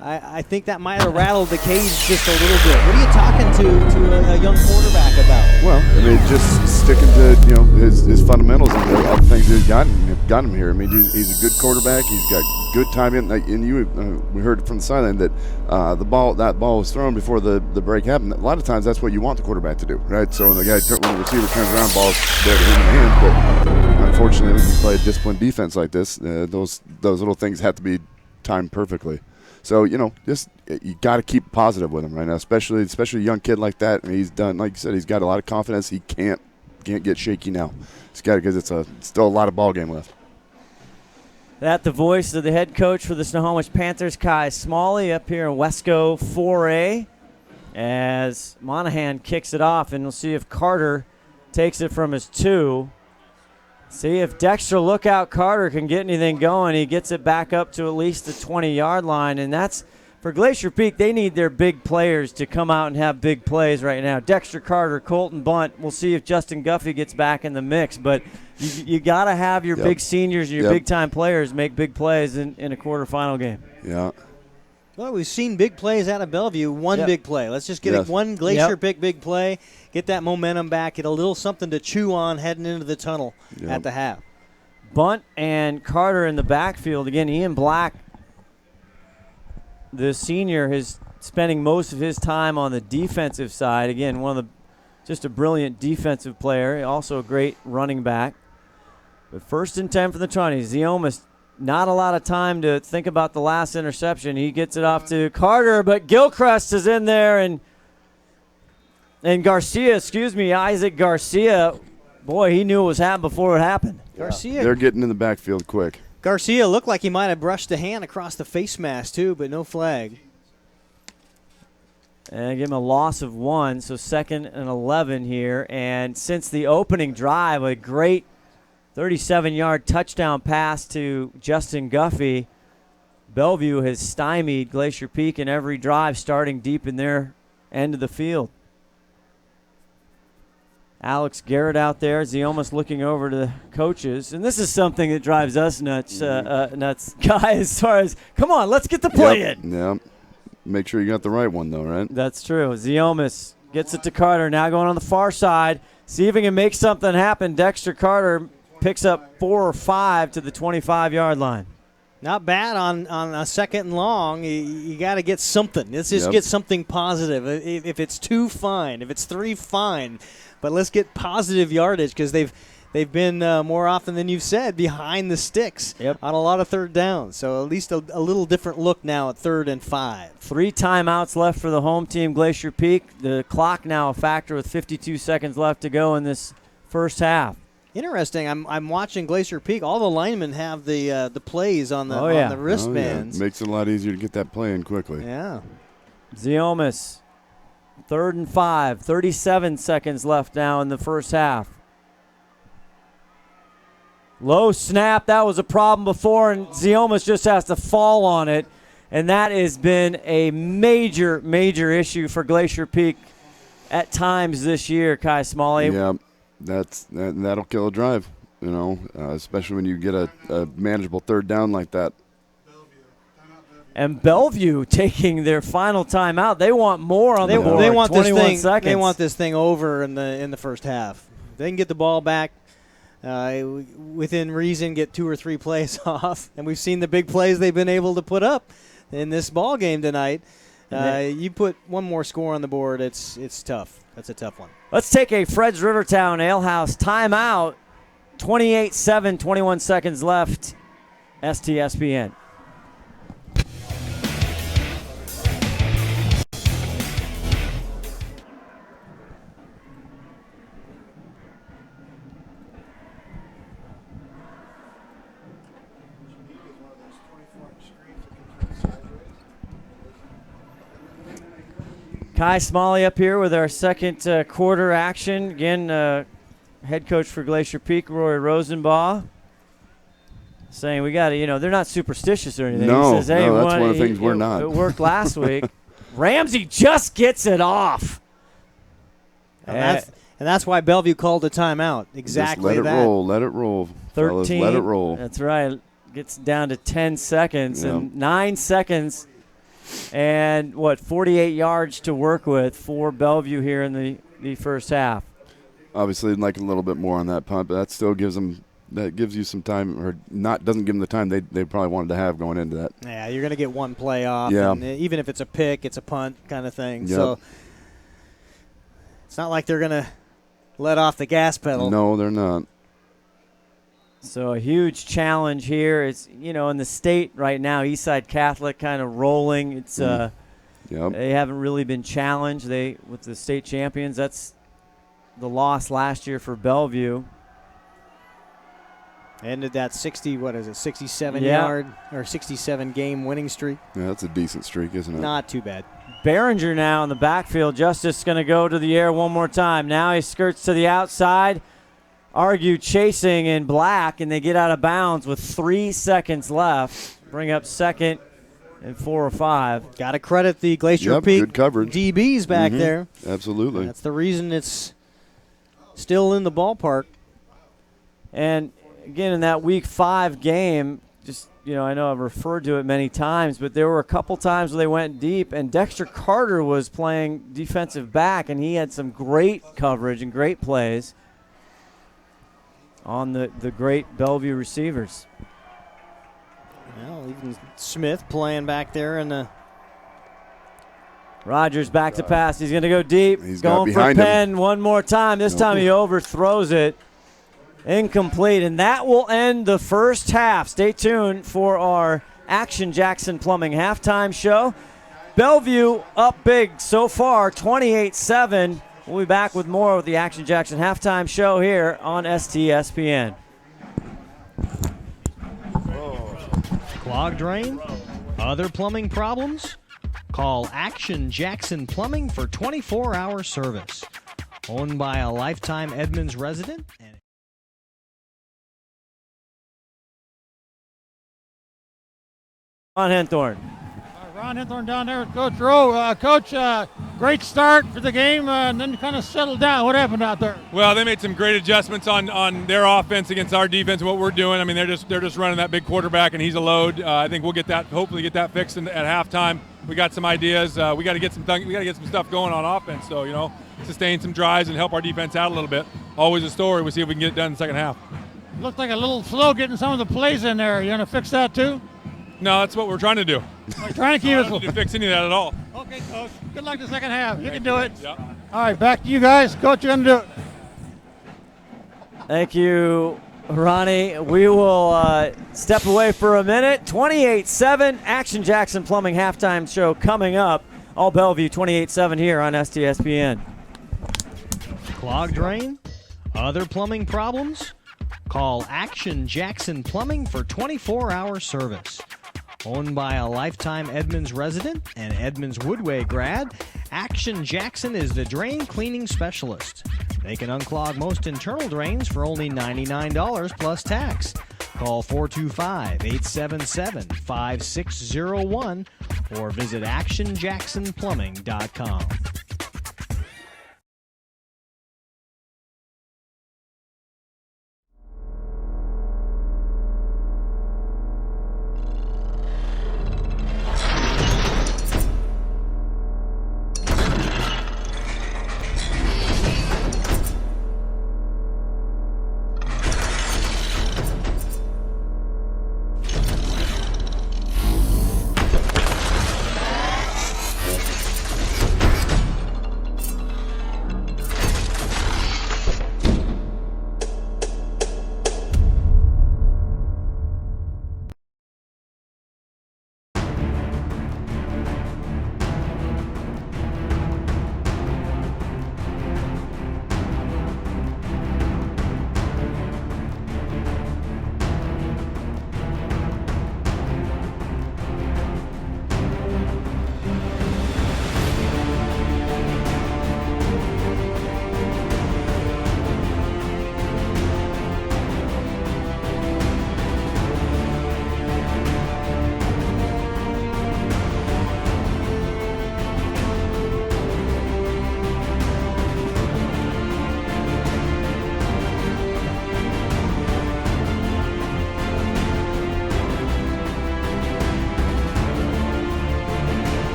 I think that might have rattled the cage just a little bit. What are you talking to a young quarterback about? Well, I mean, just sticking to his fundamentals and all the things that have gotten him here. I mean, he's a good quarterback. He's got good timing. And we heard from the sideline that that ball was thrown before the break happened. A lot of times, that's what you want the quarterback to do, right? So when the receiver turns around, ball's there to him in the hands. But unfortunately, when you play a disciplined defense like this, those little things have to be timed perfectly. So, you got to keep positive with him right now, especially a young kid like that. I mean, he's done, like you said, he's got a lot of confidence. He can't get shaky now. He's got because it's still a lot of ball game left. That the voice of the head coach for the Snohomish Panthers, Kai Smalley, up here in Wesco 4A, as Monahan kicks it off, and we'll see if Carter takes it from his 2. See if Dexter Lookout Carter can get anything going. He gets it back up to at least the 20-yard line, and that's for Glacier Peak. They need their big players to come out and have big plays right now. Dexter Carter, Colton Bunt. We'll see if Justin Guffey gets back in the mix, but you got to have your big seniors and your big-time players make big plays in a quarterfinal game. Yeah. Well, we've seen big plays out of Bellevue. One big play. Let's just get one Glacier Peak big play, get that momentum back, get a little something to chew on heading into the tunnel at the half. Bunt and Carter in the backfield. Again, Ian Black, the senior, is spending most of his time on the defensive side. Again, just a brilliant defensive player, also a great running back. But 1st and 10 for the Tronies. Ziomas, not a lot of time to think about the last interception. He gets it off to Carter, but Gilchrist is in there, and Garcia, Isaac Garcia, boy, he knew what was happening before it happened. Garcia. They're getting in the backfield quick. Garcia looked like he might have brushed a hand across the face mask too, but no flag. And give him a loss of 1, so 2nd and 11 here. And since the opening drive, a great 37-yard touchdown pass to Justin Guffey, Bellevue has stymied Glacier Peak in every drive, starting deep in their end of the field. Alex Garrett out there. Ziomas looking over to the coaches. And this is something that drives us nuts, Guy, as far as, come on, let's get the play in. Yeah. Make sure you got the right one, though, right? That's true. Ziomas gets it to Carter. Now going on the far side. See if he can make something happen. Dexter Carter picks up 4 or 5 to the 25-yard line. Not bad on a 2nd and long. You got to get something. Let's just get something positive. If it's 2, fine. If it's 3, fine. But let's get positive yardage because they've been more often than you've said behind the sticks on a lot of 3rd downs. So at least a little different look now at 3rd and 5. 3 timeouts left for the home team, Glacier Peak. The clock now a factor with 52 seconds left to go in this first half. Interesting. I'm watching Glacier Peak. All the linemen have the plays on the wristbands. Makes it a lot easier to get that play in quickly. Yeah. Ziomas, 3rd and 5. 37 seconds left now in the first half. Low snap. That was a problem before, and Ziomas just has to fall on it. And that has been a major, major issue for Glacier Peak at times this year, Kai Smalley. Yeah. That'll kill a drive. especially when you get a manageable third down like that. And Bellevue taking their final timeout. They want more on the board. They want 21 this thing. seconds. They want this thing over in the first half. They can get the ball back within reason, get 2 or 3 plays off, and we've seen the big plays they've been able to put up in this ball game tonight. You put one more score on the board, it's tough. That's a tough one. Let's take a Fred's Rivertown Alehouse timeout. 28-7, 21 seconds left. STSPN. Kai Smalley up here with our second quarter action. Again, head coach for Glacier Peak, Roy Rosenbaugh, saying we got to, they're not superstitious or anything. No, he says, hey, that's one of the things we're not. It worked last week. Ramsey just gets it off. And that's why Bellevue called a timeout. Exactly Just that. Let it roll. 13. Fellas, let it roll. That's right. Gets down to 10 seconds and 9 seconds. And 48 yards to work with for Bellevue here in the first half. Obviously, I'd like a little bit more on that punt, but that still gives you some time, or doesn't give them the time they probably wanted to have going into that. Yeah, you're going to get one play off. Yeah. And even if it's a pick, it's a punt kind of thing. Yep. So it's not like they're going to let off the gas pedal. No, they're not. So a huge challenge here. It's, in the state right now, Eastside Catholic kind of rolling. It's they haven't really been challenged. With the state champions, that's the loss last year for Bellevue. Ended that 67 yard or 67 game winning streak. Yeah, that's a decent streak, isn't it? Not too bad. Behringer now in the backfield. Justice going to go to the air one more time. Now he skirts to the outside. Argue chasing in black, and they get out of bounds with 3 seconds left. Bring up second and 4 or 5. Got to credit the Glacier Peak good coverage. DBs back there. Absolutely. That's the reason it's still in the ballpark. And again, in that Week 5 game, I know I've referred to it many times, but there were a couple times where they went deep, and Dexter Carter was playing defensive back, and he had some great coverage and great plays on the great Bellevue receivers. Well, even Smith playing back there in the. Rogers back to pass. He's going to go deep. He's going for Penn one more time. This time he overthrows it. Incomplete. And that will end the first half. Stay tuned for our Action Jackson Plumbing halftime show. Bellevue up big so far, 28-7. We'll be back with more of the Action Jackson halftime show here on STSPN. Clogged drain? Other plumbing problems? Call Action Jackson Plumbing for 24-hour service. Owned by a lifetime Edmonds resident. Ron Henthorn. Ron Henthorn down there with Coach Rowe. Coach, great start for the game, and then kind of settled down. What happened out there? Well, they made some great adjustments on their offense against our defense and what we're doing. I mean, they're just running that big quarterback, and he's a load. I think we'll hopefully get that fixed at halftime. We got some ideas. We got to get some stuff going on offense. So sustain some drives and help our defense out a little bit. Always a story. We'll see if we can get it done in the second half. Looked like a little slow getting some of the plays in there. You going to fix that too? No, that's what we're trying to do. We're trying to keep us. I don't need to fix any of that at all. Okay, Coach. Good luck the second half. You can do it. Yeah. All right, back to you guys. Coach, you're going to do it. Thank you, Ronnie. We will step away for a minute. 28-7, Action Jackson Plumbing halftime show coming up. All Bellevue 28-7 here on STSPN. Clogged drain? Other plumbing problems? Call Action Jackson Plumbing for 24-hour service. Owned by a lifetime Edmonds resident and Edmonds Woodway grad, Action Jackson is the drain cleaning specialist. They can unclog most internal drains for only $99 plus tax. Call 425-877-5601 or visit actionjacksonplumbing.com.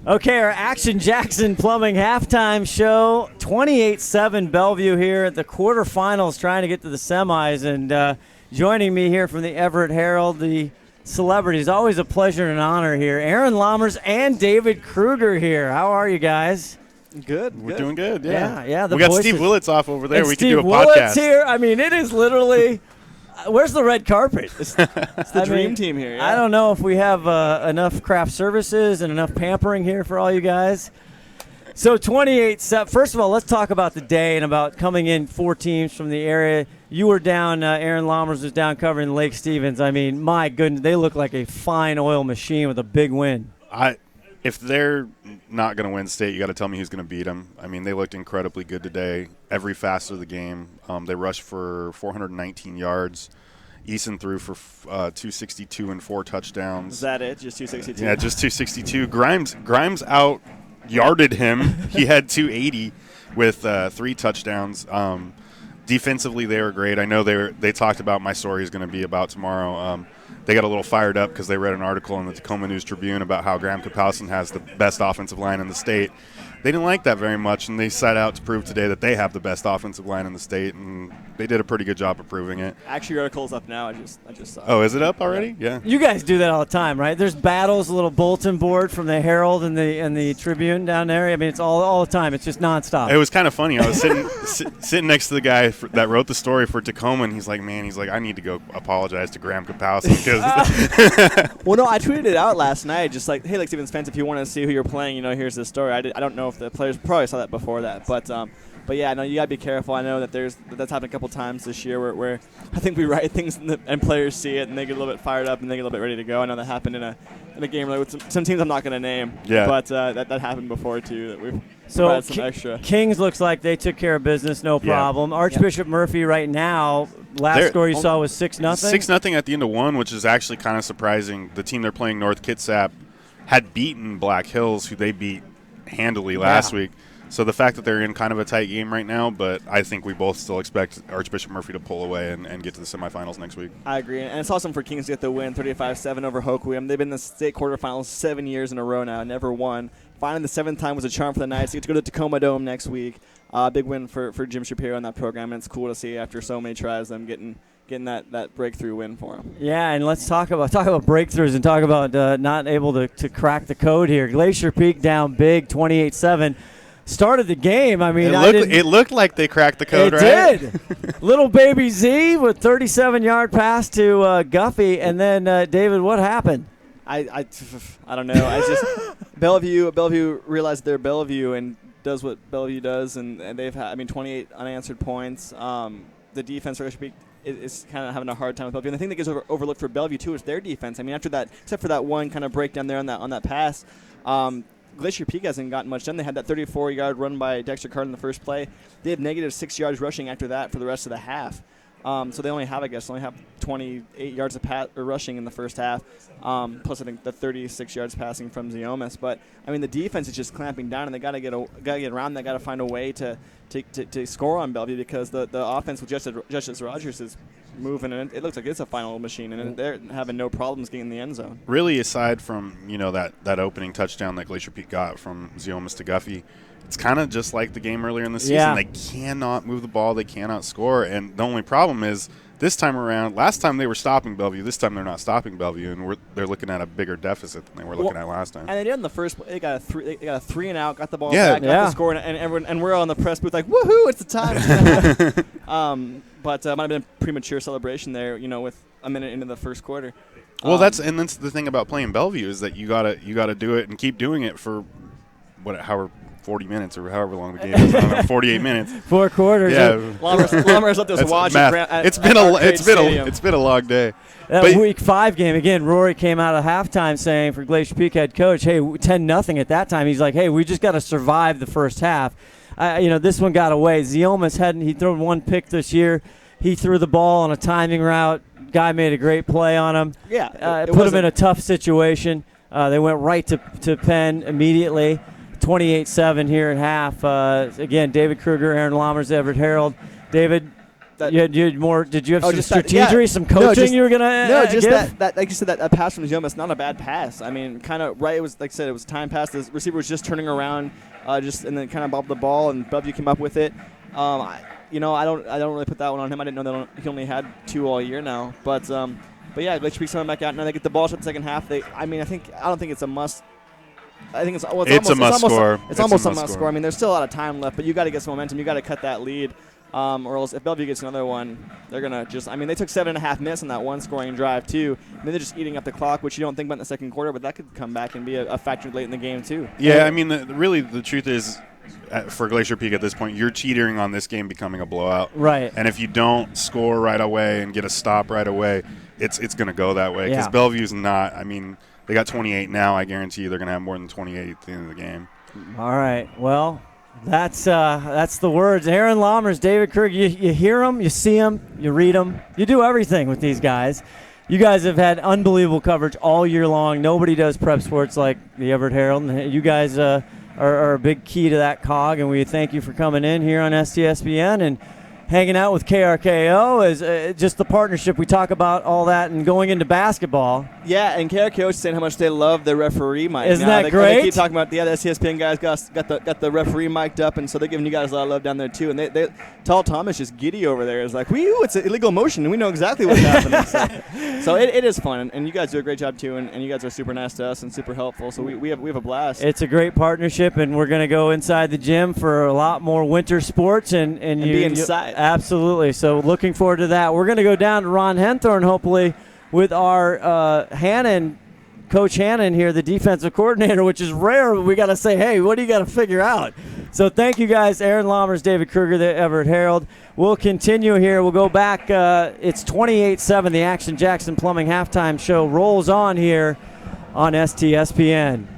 Okay, our Action Jackson Plumbing halftime show, 28-7 Bellevue here at the quarterfinals, trying to get to the semis. And joining me here from the Everett Herald, the celebrities, always a pleasure and an honor here. Aaron Lammers and David Kruger here. How are you guys? Good. We're doing good, yeah. Yeah. We got Steve Willits off over there. And We Steve can do a Willits podcast. here. I mean, it is literally... Where's the red carpet? It's the dream team here. Yeah. I don't know if we have enough craft services and enough pampering here for all you guys. So 28-7. First of all, let's talk about the day and about coming in 4 teams from the area. You were down, Aaron Lammers was down covering Lake Stevens. I mean, my goodness, they look like a fine oil machine with a big win. If they're not going to win state, you got to tell me who's going to beat them. I mean, they looked incredibly good today. Every facet of the game. They rushed for 419 yards. Eason threw for 262 and 4 touchdowns. Is that it? Just 262? Yeah, just 262. Grimes out-yarded him. He had 280 with 3 touchdowns. Defensively, they were great. I know they talked about my story is going to be about tomorrow. They got a little fired up because they read an article in the Tacoma News-Tribune about how Graham Kapowson has the best offensive line in the state. They didn't like that very much, and they set out to prove today that they have the best offensive line in the state, and they did a pretty good job of proving it. Actually, your article's up now. I just saw it. Oh, is it up already? Yeah. You guys do that all the time, right? There's battles, a little bulletin board from the Herald and the Tribune down there. I mean, it's all the time. It's just nonstop. It was kind of funny. I was sitting next to the guy that wrote the story for Tacoma, and he's like, I need to go apologize to Graham Kapowson. Well, no, I tweeted it out last night, just like, hey, Lake Stevens fans, if you want to see who you're playing, here's the story. I don't know if the players probably saw that before that, but yeah, no, you gotta be careful. I know that that's happened a couple times this year where I think we write things and players see it and they get a little bit fired up and they get a little bit ready to go. I know that happened in a game with some teams I'm not gonna name. Yeah. But that happened before too. That we've so some extra. Kings looks like they took care of business, no problem. Archbishop Murphy right now. Last score you saw was 6-0. 6-0 at the end of one, which is actually kind of surprising. The team they're playing, North Kitsap, had beaten Black Hills, who they beat handily last week. So the fact that they're in kind of a tight game right now, but I think we both still expect Archbishop Murphy to pull away and get to the semifinals next week. I agree, and it's awesome for Kings to get the win, 35-7 over Hoquiam. They've been in the state quarterfinals 7 years in a row now, never won. Finally, the 7th time was a charm for the Knights. They get to go to the Tacoma Dome next week. Big win for Jim Shapiro in that program, and it's cool to see after so many tries them getting that breakthrough win for them. Yeah, and let's talk about breakthroughs and talk about not able to crack the code here. Glacier Peak down big, 28-7. Started the game. I mean, it looked like they cracked the code, right? It did. Little baby Z with 37-yard pass to Guffey, and then David, what happened? I don't know. I just Bellevue realized they're Bellevue and does what Bellevue does, and they've had 28 unanswered points. The defense for Glacier Peak is kind of having a hard time with Bellevue. And the thing that gets overlooked for Bellevue too is their defense. I mean, after that, except for that one kind of breakdown there on that pass. Glacier Peak hasn't gotten much done. They had that 34-yard run by Dexter Carter in the first play. They have negative 6 yards rushing after that for the rest of the half. So they only have 28 yards of rushing in the first half, plus I think the 36 yards passing from Ziomas. But I mean, the defense is just clamping down, and they got to get around. They got to find a way to score on Bellevue because the offense with Justice Rogers is moving, and it looks like it's a final machine, and they're having no problems getting in the end zone. Really, aside from that opening touchdown that Glacier Peak got from Ziomas to Guffey, it's kind of just like the game earlier in the season. Yeah. They cannot move the ball. They cannot score. And the only problem is this time around, last time they were stopping Bellevue. This time they're not stopping Bellevue, and they're looking at a bigger deficit than they were looking at last time. And they did in the first play. They got a 3-and-out, got the ball back, got the score, and we're on the press booth like, woohoo, it's the time. But it might have been a premature celebration there, with a minute into the first quarter. Well, that's the thing about playing Bellevue is that you gotta do it and keep doing it for however 40 minutes or however long the game is. I don't know, 48 minutes. 4 quarters. Yeah. Lammers let us watch it's been a long day. That Week 5 game, again, Rory came out of halftime saying for Glacier Peak head coach, hey, 10-0 at that time. He's like, hey, we just got to survive the first half. this one got away. Ziomas he threw one pick this year. He threw the ball on a timing route. Guy made a great play on him. Yeah, put him in a tough situation. They went right to Penn immediately. 28-7 here at half. Again, David Kruger, Aaron Lammers, Everett Harold. David, you had more. Did you have some strategy, some coaching you were gonna just give? that like you said, that pass from Ziomas, not a bad pass. I mean, kind of right. It was like I said, it was a time pass. The receiver was just turning around, and then kind of bobbed the ball, and Bellevue came up with it. I don't really put that one on him. I didn't know that he only had 2 all year now. But yeah, Glacier Peak's coming back out now. They get the ball shot the second half. I don't think it's a must. I think it's a must score. It's almost a must score. I mean, there's still a lot of time left, but you got to get some momentum. You got to cut that lead, or else if Bellevue gets another one, they're gonna just. I mean, they took 7.5 minutes on that one scoring drive too. I mean, they're just eating up the clock, which you don't think about in the second quarter, but that could come back and be a factor late in the game too. Yeah, I mean, really, the truth is, for Glacier Peak at this point, you're teetering on this game becoming a blowout. Right. And if you don't score right away and get a stop right away, it's going to go that way. Because Bellevue's not. I mean, they got 28 now. I guarantee you they're going to have more than 28 at the end of the game. All right. Well, that's the words. Aaron Lammers, David Krug, you hear them, you see them, you read them. You do everything with these guys. You guys have had unbelievable coverage all year long. Nobody does prep sports like the Everett Herald. And you guys are a big key to that cog, and we thank you for coming in here on STSPN and hanging out with KRKO is just the partnership. We talk about all that and going into basketball. Yeah, and KRKO is saying how much they love the referee mic. Isn't that great? They keep talking about the STSPN guys got the referee mic'd up, and so they're giving you guys a lot of love down there too. And they Tall Thomas just giddy over there is like, whee, it's illegal motion, and we know exactly what's happening. So it is fun, and you guys do a great job too, and you guys are super nice to us and super helpful. So we have a blast. It's a great partnership, and we're going to go inside the gym for a lot more winter sports and be inside. Absolutely. So looking forward to that. We're going to go down to Ron Henthorn, hopefully, with our Coach Hannon here, the defensive coordinator, which is rare. We got to say, hey, what do you got to figure out? So thank you guys, Aaron Lammers, David Kruger, the Everett Herald. We'll continue here. We'll go back. It's 28-7. The Action Jackson Plumbing halftime show rolls on here on STSPN.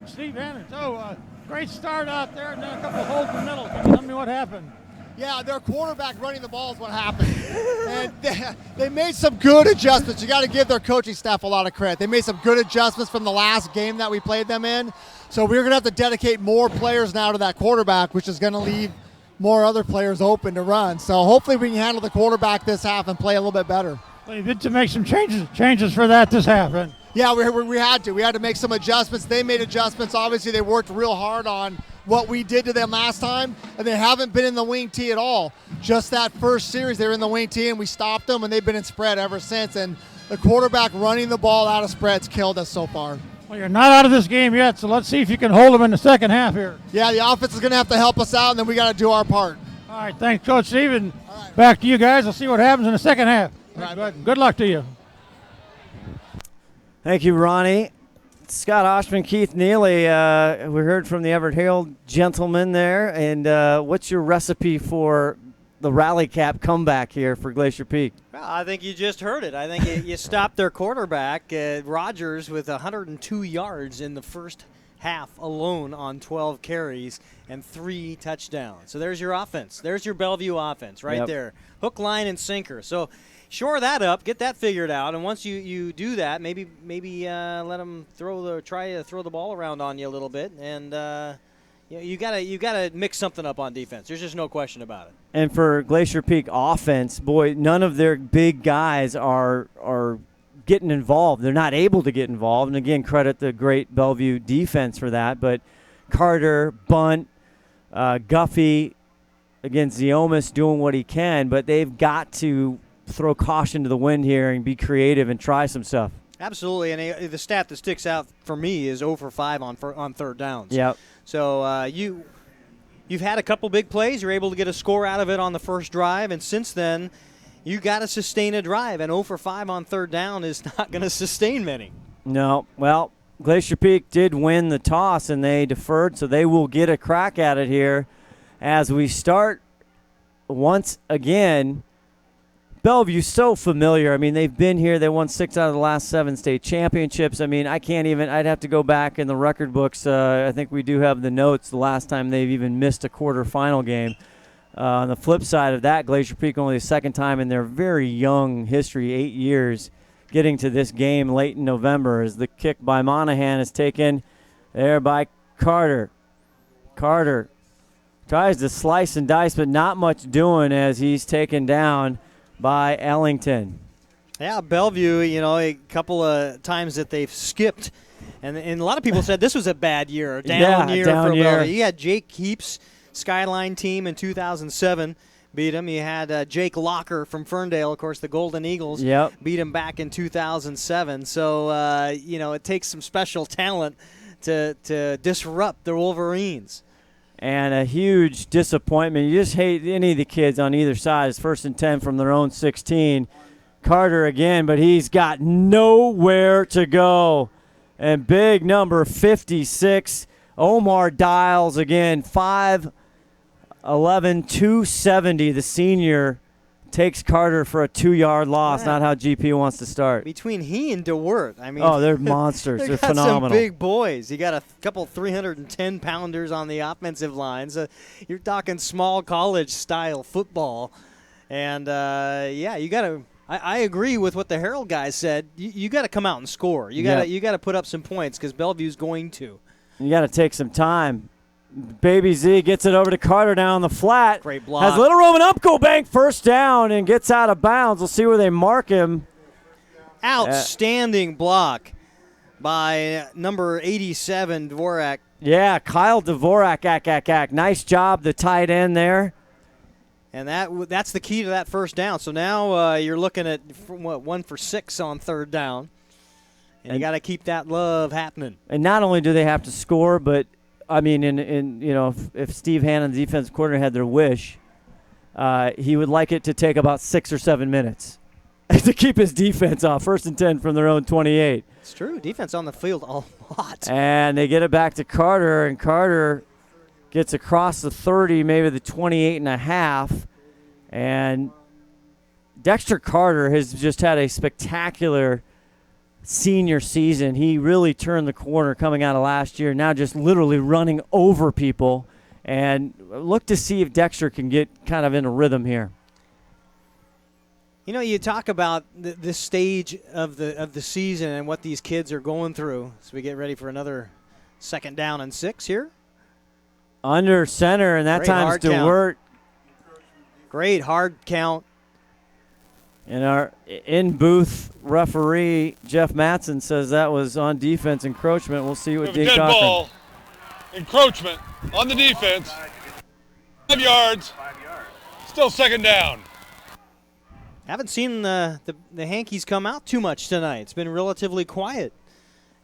Steve Hannon, great start out there and then a couple of holes in the middle. Can you tell me what happened? Yeah, their quarterback running the ball is what happened. And they made some good adjustments. You got to give their coaching staff a lot of credit. They made some good adjustments from the last game that we played them in. So we're going to have to dedicate more players now to that quarterback, which is going to leave more other players open to run. So hopefully we can handle the quarterback this half and play a little bit better. Well, you did to make some changes for that this half, right? Yeah, we had to. We had to make some adjustments. They made adjustments. Obviously, they worked real hard on what we did to them last time, and they haven't been in the wing tee at all. Just that first series, they were in the wing tee, and we stopped them, and they've been in spread ever since. And the quarterback running the ball out of spreads killed us so far. Well, you're not out of this game yet, so let's see if you can hold them in the second half here. Yeah, the offense is going to have to help us out, and then we got to do our part. All right, thanks, Coach Steven. Right. Back to you guys. We'll see what happens in the second half. All right, good luck to you. Thank you, Ronnie. Scott Oshman, Keith Neely, we heard from the Everett Herald gentleman there. And what's your recipe for the rally cap comeback here for Glacier Peak? Well, I think you just heard it. I think you stopped their quarterback, Rogers, with 102 yards in the first half alone on 12 carries and 3 touchdowns. So there's your offense. There's your Bellevue offense right there. Hook, line, and sinker. So shore that up, get that figured out, and once you do that, maybe let them try to throw the ball around on you a little bit, and you gotta mix something up on defense. There's just no question about it. And for Glacier Peak offense, boy, none of their big guys are getting involved. They're not able to get involved. And again, credit the great Bellevue defense for that. But Carter, Bunt, Guffey, again, Ziomas doing what he can, but they've got to throw caution to the wind here and be creative and try some stuff. Absolutely, and the stat that sticks out for me is 0 for 5 on third downs. Yep. So you've had a couple big plays. You're able to get a score out of it on the first drive, and since then, you got to sustain a drive, and 0 for 5 on third down is not going to sustain many. No. Well, Glacier Peak did win the toss, and they deferred, so they will get a crack at it here as we start once again. Bellevue's so familiar. I mean, they've been here. They won 6 out of the last 7 state championships. I mean, I'd have to go back in the record books. I think we do have the notes the last time they've even missed a quarterfinal game. On the flip side of that, Glacier Peak only the second time in their very young history, 8 years, getting to this game late in November, as the kick by Monahan is taken there by Carter. Carter tries to slice and dice, but not much doing as he's taken down by Ellington. Yeah, Bellevue, a couple of times that they've skipped. And a lot of people said this was a bad year, down year for Bellevue. You had Jake Heap's Skyline team in 2007 beat him. You had Jake Locker from Ferndale, of course, the Golden Eagles, beat him back in 2007. So, it takes some special talent to disrupt the Wolverines. And a huge disappointment. You just hate any of the kids on either side. It's 1st and 10 from their own 16. Carter again, but he's got nowhere to go. And big number 56, Omar Dials again, 5'11", 270. The senior takes Carter for a 2-yard loss. Not how GP wants to start. Between he and DeWert, they're monsters. They're got phenomenal. Some big boys. You got a couple 310-pounders on the offensive line. So you're talking small college-style football. And, you got to – I agree with what the Herald guys said. You got to come out and score. You got to put up some points because Bellevue's going to. You got to take some time. Baby Z gets it over to Carter down the flat. Great block. Has Little Roman Upco bank first down and gets out of bounds. We'll see where they mark him. Outstanding block by number 87, Dvorak. Yeah, Kyle Dvorak. Nice job, the tight end there. And that's the key to that first down. So now you're looking at 1 for 6 on third down. And you got to keep that love happening. And not only do they have to score, but I mean, if Steve Hannon, the defensive coordinator, had their wish, he would like it to take about 6 or 7 minutes to keep his defense off. 1st and 10 from their own 28. It's true. Defense on the field a lot. And they get it back to Carter, and Carter gets across the 30, maybe the 28.5. And Dexter Carter has just had a spectacular senior season. He really turned the corner coming out of last year, now just literally running over people. And look to see if Dexter can get kind of in a rhythm here. You talk about this stage of the season and what these kids are going through. So we get ready for another 2nd down and 6 here. Under center, and that time's DeWert. Great hard count. And our in-booth referee, Jeff Matson, says that was on defense encroachment. We'll see what Dean Cochran. Ball, encroachment on the defense. 5 yards. Still 2nd down. Haven't seen the Hankies come out too much tonight. It's been relatively quiet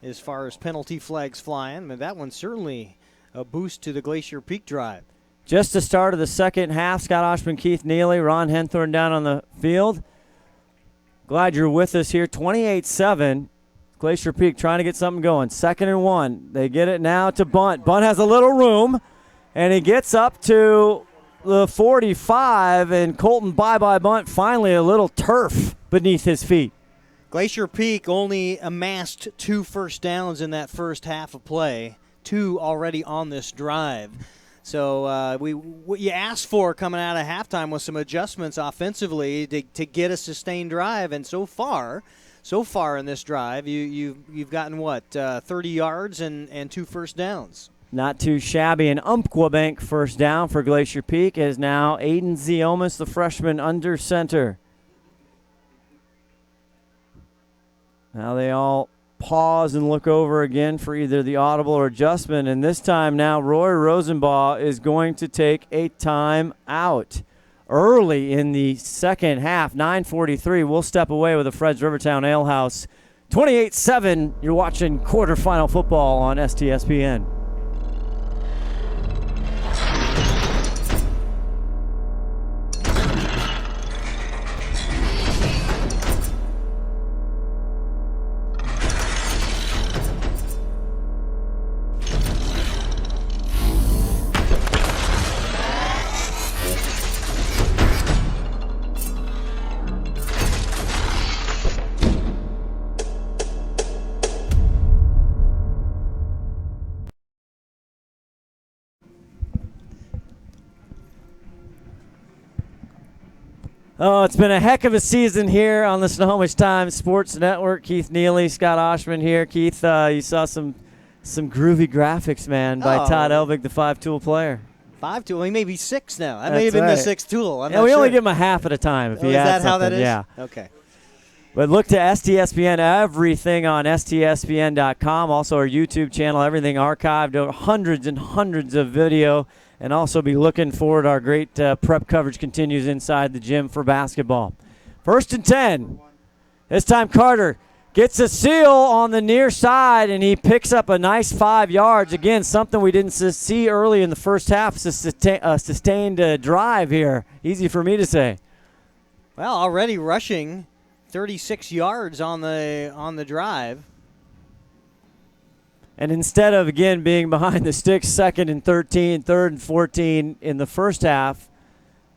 as far as penalty flags flying. But that one's certainly a boost to the Glacier Peak drive. Just the start of the second half, Scott Oshman, Keith Neely, Ron Henthorn down on the field. Glad you're with us here. 28-7. Glacier Peak trying to get something going. 2nd and 1. They get it now to Bunt. Bunt has a little room, and he gets up to the 45, and Colton Bye-Bye Bunt finally a little turf beneath his feet. Glacier Peak only amassed 2 first downs in that first half of play, 2 already on this drive. So what you asked for coming out of halftime was some adjustments offensively to get a sustained drive, and so far in this drive, you've gotten 30 yards and 2 first downs. Not too shabby. An Umpqua first down for Glacier Peak is now Aiden Ziomas, the freshman, under center. Now they all pause and look over again for either the audible or adjustment, and this time now Roy Rosenbaugh is going to take a time out early in the second half. 9:43. We'll step away with the Fred's Rivertown Ale House. 28-7. You're watching quarterfinal football on STSPN. Oh, it's been a heck of a season here on the Snohomish Times Sports Network. Keith Neely, Scott Oshman here. Keith, you saw some groovy graphics, man, by Todd Elvig, the 5-tool player. 5-tool? He may be 6 now. That may have been the 6th tool. I'm not we sure. only give him a half at a time. If he is that adds how that is? Yeah. Okay. But look to STSPN, everything on STSPN.com. Also our YouTube channel, everything archived, hundreds and hundreds of video. And also be looking forward. Our great prep coverage continues inside the gym for basketball. 1st and 10. This time Carter gets a seal on the near side, and he picks up a nice 5 yards. Again, something we didn't see early in the first half. It's a sustained drive here. Easy for me to say. Well, already rushing 36 yards on the drive. And instead of, again, being behind the sticks, 2nd and 13, 3rd and 14 in the first half,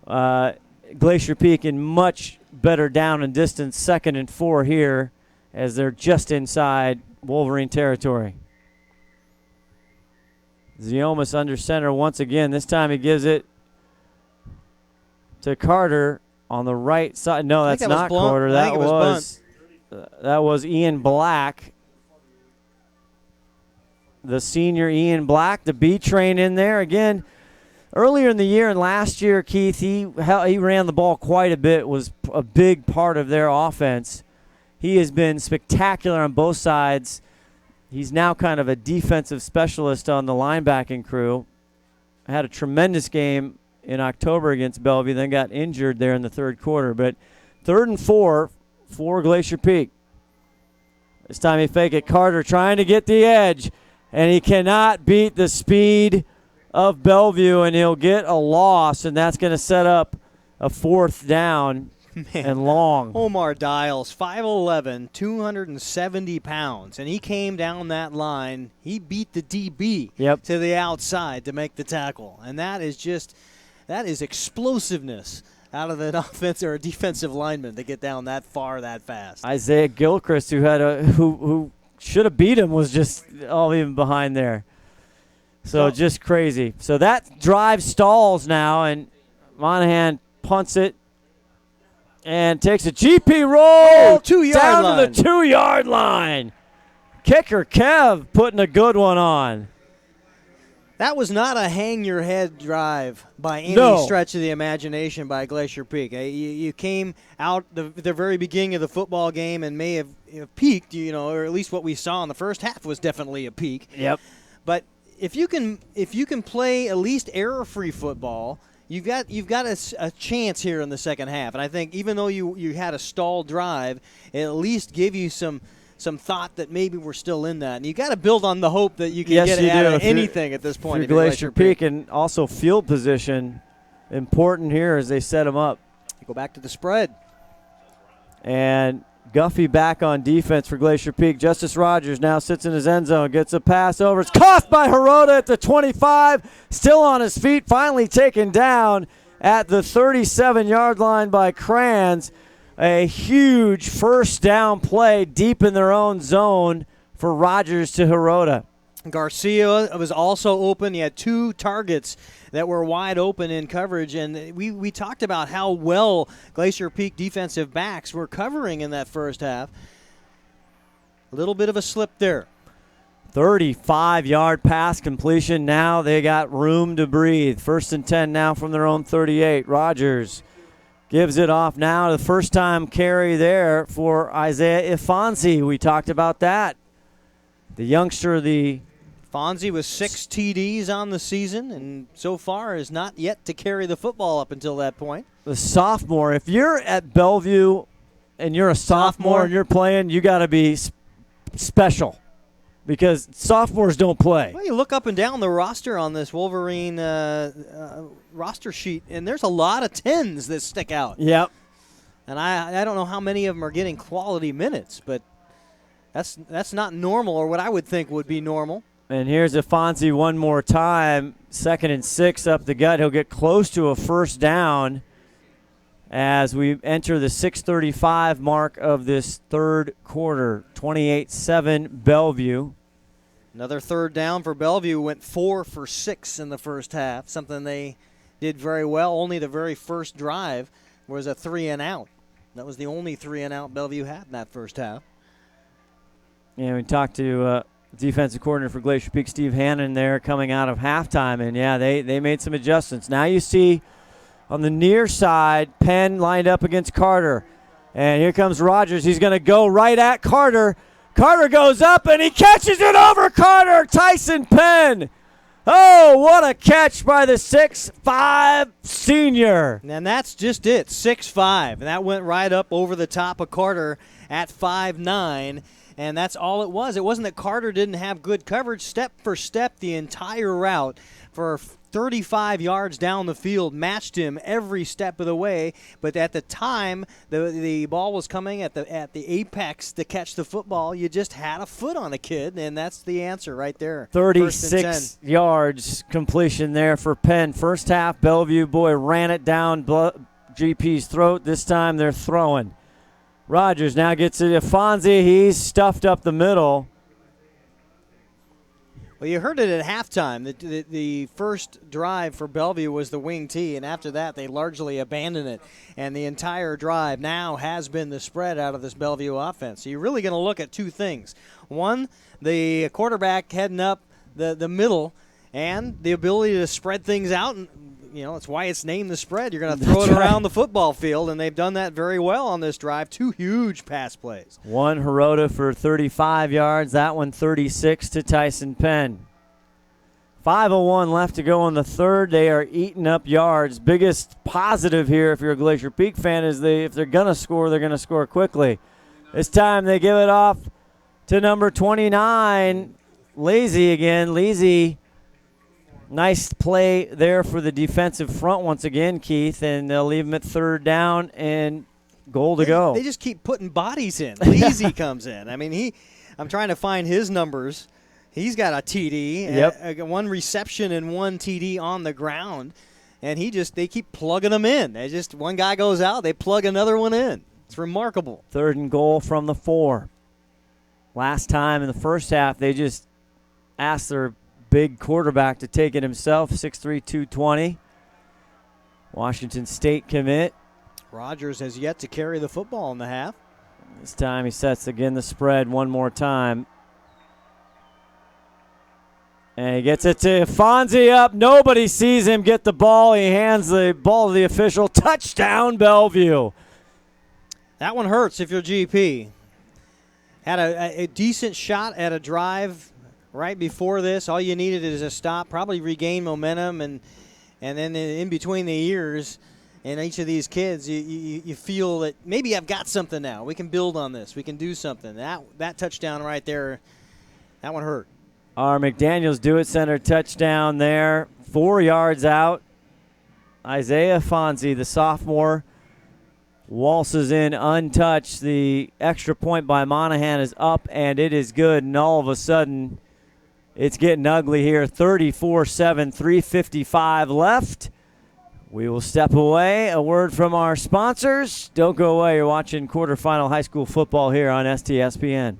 Glacier Peak in much better down and distance, 2nd and 4 here as they're just inside Wolverine territory. Ziomas under center once again. This time he gives it to Carter on the right side. No, that's not Carter. That was Ian Black. The senior Ian Black, the B train in there. Again, earlier in the year and last year, Keith, he ran the ball quite a bit, was a big part of their offense. He has been spectacular on both sides. He's now kind of a defensive specialist on the linebacking crew. Had a tremendous game in October against Bellevue, then got injured there in the 3rd quarter. But 3rd and 4 for Glacier Peak. This time he fake it. Carter trying to get the edge. And he cannot beat the speed of Bellevue, and he'll get a loss, and that's going to set up a 4th down and long. Omar Dials, 5'11", 270 pounds, and he came down that line. He beat the DB to the outside to make the tackle, and that is explosiveness out of an offensive or a defensive lineman to get down that far that fast. Isaiah Gilchrist, who should have beat him, was just even behind there. So just crazy. So that drive stalls now, and Monahan punts it and takes a GP roll 2-yard down line. to the 2-yard line. Kicker Kev putting a good one on. That was not a hang-your-head drive by any stretch of the imagination by Glacier Peak. You came out the very beginning of the football game and may have peaked, or at least what we saw in the first half was definitely a peak. Yep. But if you can play at least error-free football, you've got a chance here in the second half. And I think even though you had a stalled drive, it at least gave you some thought that maybe we're still in that. And you got to build on the hope that you can get out of anything at this point. If you're Glacier Peak, and also field position, important here as they set them up. Go back to the spread. And Guffey back on defense for Glacier Peak. Justice Rogers now sits in his end zone, gets a pass over. It's caught by Hirota at the 25, still on his feet, finally taken down at the 37-yard line by Kranz. A huge first down play deep in their own zone for Rogers to Hirota. Garcia was also open. He had 2 targets that were wide open in coverage, and we talked about how well Glacier Peak defensive backs were covering in that first half. A little bit of a slip there. 35-yard pass completion. Now they got room to breathe. 1st and 10 now from their own 38. Rogers gives it off now. The first time carry there for Isaiah Ifanzi. We talked about that. The youngster, Fonzie with 6 TDs on the season, and so far is not yet to carry the football up until that point. The sophomore. If you're at Bellevue and you're a sophomore and you're playing, you got to be special because sophomores don't play. Well, you look up and down the roster on this Wolverine roster sheet, and there's a lot of 10s that stick out. Yep. And I don't know how many of them are getting quality minutes, but that's not normal, or what I would think would be normal. And here's Afonso one more time. 2nd and 6 up the gut. He'll get close to a first down as we enter the 6:35 mark of this third quarter. 28-7 Bellevue. Another third down for Bellevue. Went 4 for 6 in the first half, something they did very well. Only the very first drive was a 3-and-out. That was the only 3-and-out Bellevue had in that first half. Yeah, we talked to defensive coordinator for Glacier Peak, Steve Hannon, there coming out of halftime, and yeah, they made some adjustments. Now you see on the near side, Penn lined up against Carter, and here comes Rogers. He's going to go right at Carter. Carter goes up, and he catches it over Carter. Tyson Penn. Oh, what a catch by the 6'5 senior. And that's just it, 6'5. And that went right up over the top of Carter at 5'9". And that's all it was. It wasn't that Carter didn't have good coverage. Step for step, the entire route for 35 yards down the field matched him every step of the way. But at the time, the ball was coming at the apex to catch the football. You just had a foot on a kid, and that's the answer right there. 36 yards completion there for Penn. First half, Bellevue boy ran it down GP's throat. This time they're throwing. Rogers now gets it to Fonzie. He's stuffed up the middle. Well, you heard it at halftime. The first drive for Bellevue was the wing tee, and after that they largely abandoned it. And the entire drive now has been the spread out of this Bellevue offense. So you're really going to look at 2 things. One, the quarterback heading up the middle, and the ability to spread things out. And, you know, that's why it's named the spread. You're going to throw it around the football field, and they've done that very well on this drive. 2 huge pass plays. One Hirota for 35 yards. That one 36 to Tyson Penn. 5:01 left to go in the third. They are eating up yards. Biggest positive here, if you're a Glacier Peak fan, is if they're going to score, they're going to score quickly. This time they give it off to number 29, Lazy again. Lazy. Nice play there for the defensive front once again, Keith, and they'll leave him at third down and goal to go. They just keep putting bodies in. Leasy comes in. I mean, I'm trying to find his numbers. He's got a TD, 1 reception and 1 TD on the ground, and they keep plugging them in. One guy goes out, they plug another one in. It's remarkable. 3rd and goal from the 4. Last time in the first half, they just asked their big quarterback to take it himself, 6'3", 220. Washington State commit. Rogers has yet to carry the football in the half. This time he sets again the spread one more time. And he gets it to Fonzie up. Nobody sees him get the ball. He hands the ball to the official. Touchdown, Bellevue. That one hurts if you're GP. Had a decent shot at a drive right before this. All you needed is a stop, probably regain momentum, and then in between the years, and each of these kids, you feel that maybe I've got something now. We can build on this. We can do something. That touchdown right there, that one hurt. Our McDaniels Do-It Center touchdown there, 4 yards out. Isaiah Fonzie, the sophomore, waltzes in untouched. The extra point by Monahan is up, and it is good. And all of a sudden, it's getting ugly here. 34-7, 3:55 left. We will step away. A word from our sponsors. Don't go away. You're watching quarterfinal high school football here on STSPN.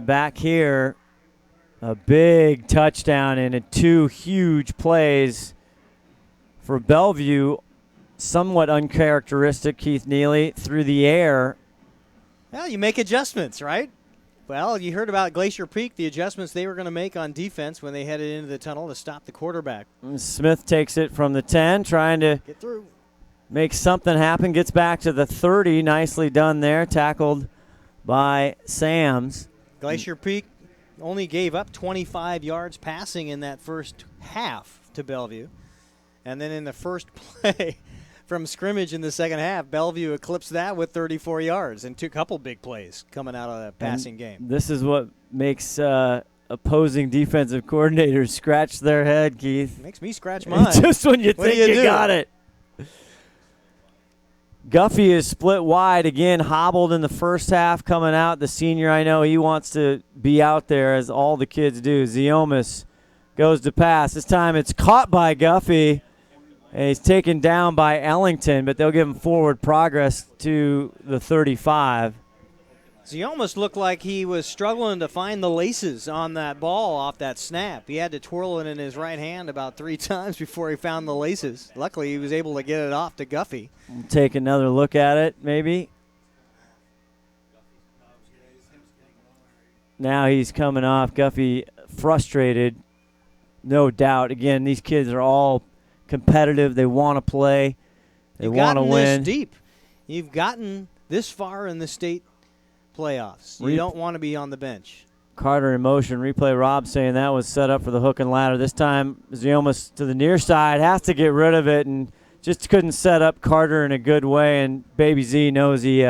Back here, a big touchdown and two huge plays for Bellevue. Somewhat uncharacteristic, Keith Neely, through the air. Well, you make adjustments, right? Well, you heard about Glacier Peak, the adjustments they were going to make on defense when they headed into the tunnel to stop the quarterback. Smith takes it from the 10, trying to get through, make something happen. Gets back to the 30. Nicely done there. Tackled by Sams. Glacier Peak only gave up 25 yards passing in that first half to Bellevue. And then in the first play from scrimmage in the second half, Bellevue eclipsed that with 34 yards and took a couple big plays coming out of that passing game. This is what makes opposing defensive coordinators scratch their head, Keith. Makes me scratch mine. Just when you think you got it. Guffey is split wide again, hobbled in the first half coming out. The senior, I know he wants to be out there, as all the kids do. Ziomas goes to pass. This time it's caught by Guffey, and he's taken down by Ellington, but they'll give him forward progress to the 35. Ziomas looked like he was struggling to find the laces on that ball off that snap. He had to twirl it in his right hand about 3 times before he found the laces. Luckily, he was able to get it off to Guffey. We'll take another look at it, maybe. Now he's coming off. Guffey frustrated, no doubt. Again, these kids are all competitive. They want to play. They want to win. This deep. You've gotten this far in the state playoffs. You don't want to be on the bench. Carter in motion. Replay Rob saying that was set up for the hook and ladder. This time, Ziomas to the near side. Has to get rid of it and just couldn't set up Carter in a good way. And Baby Z knows he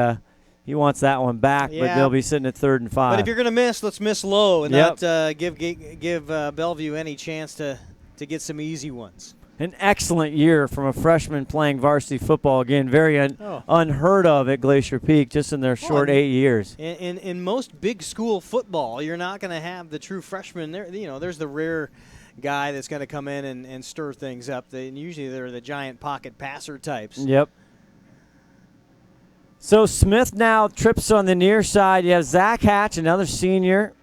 wants that one back, but they'll be sitting at 3rd and 5. But if you're going to miss, let's miss low and not give Bellevue any chance to get some easy ones. An excellent year from a freshman playing varsity football. Again, very unheard of at Glacier Peak just in their short 8 years. In most big school football, you're not going to have the true freshman. There's the rare guy that's going to come in and stir things up. Usually they're the giant pocket passer types. Yep. So Smith now trips on the near side. You have Zach Hatch, another senior.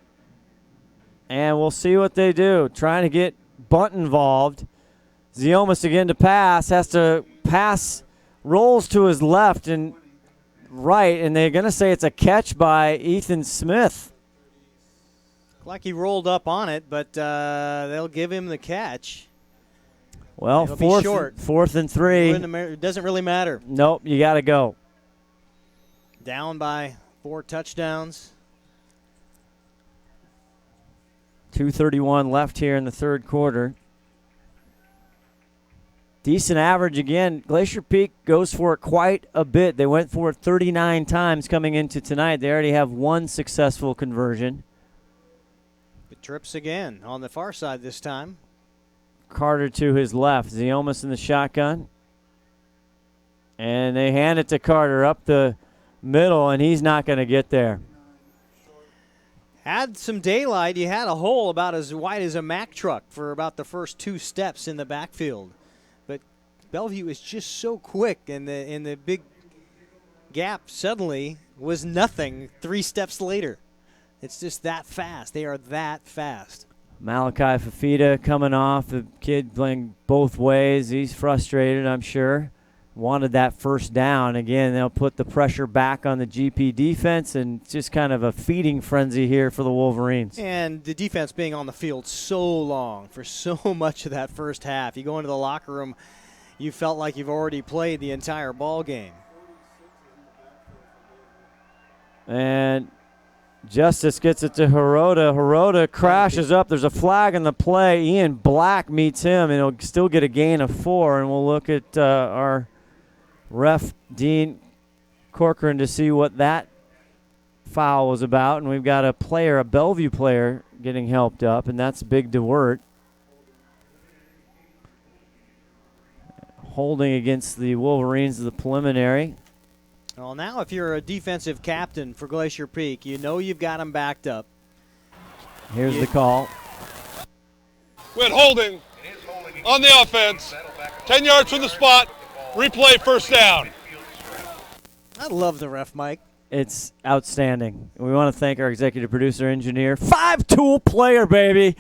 And we'll see what they do. Trying to get Bunt involved. Ziomas again to pass, has to pass, rolls to his left and right, and they're going to say it's a catch by Ethan Smith. Like he rolled up on it, but they'll give him the catch. Well, fourth and 3. It doesn't really matter. Nope, you got to go. Down by 4 touchdowns. 2:31 left here in the third quarter. Decent average again. Glacier Peak goes for it quite a bit. They went for it 39 times coming into tonight. They already have 1 successful conversion. It trips again on the far side this time. Carter to his left. Ziomas in the shotgun. And they hand it to Carter up the middle, and he's not going to get there. Had some daylight. You had a hole about as wide as a Mack truck for about the first 2 steps in the backfield. But Bellevue is just so quick, and in the big gap suddenly was nothing 3 steps later. It's just that fast. They are that fast. Malachi Fafita coming off, the kid playing both ways. He's frustrated, I'm sure. Wanted that first down. Again, they'll put the pressure back on the GP defense, and just kind of a feeding frenzy here for the Wolverines. And the defense being on the field so long for so much of that first half. You go into the locker room, you felt like you've already played the entire ball game. And Justice gets it to Hirota. Hirota crashes up. There's a flag in the play. Ian Black meets him, and he'll still get a gain of 4. And we'll look at our ref, Dean Corcoran, to see what that foul was about. And we've got a player, a Bellevue player, getting helped up, and that's Big DeWert. Holding against the Wolverines is the preliminary. Well, now if you're a defensive captain for Glacier Peak, you know you've got them backed up. Here's the call. With holding on the offense, 10 yards from the spot, replay first down. I love the ref, Mike. It's outstanding. We want to thank our executive producer, engineer, 5-tool player, baby,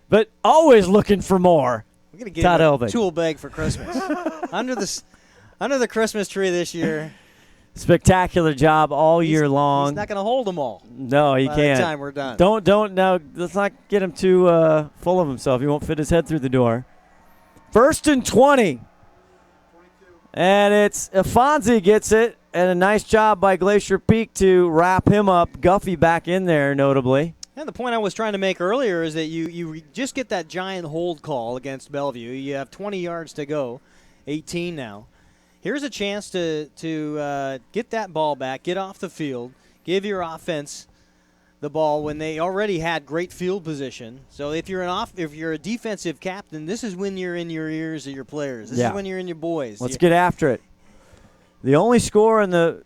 but always looking for more. We're going to get Todd him a Elvig. tool bag for Christmas. under the Christmas tree this year. Spectacular job all year long. He's not going to hold them all. No, he by can't. the time we're done. Don't now. Let's not get him too full of himself. He won't fit his head through the door. 1st and 20, and it's Afonso gets it, and a nice job by Glacier Peak to wrap him up. Guffey back in there, notably. And the point I was trying to make earlier is that you just get that giant hold call against Bellevue. You have 20 yards to go, 18 now. Here's a chance to get that ball back, get off the field, give your offense the ball when they already had great field position. So if you're a defensive captain, this is when you're in your ears of your players. This is when you're in your boys. Let's get after it. The only score in the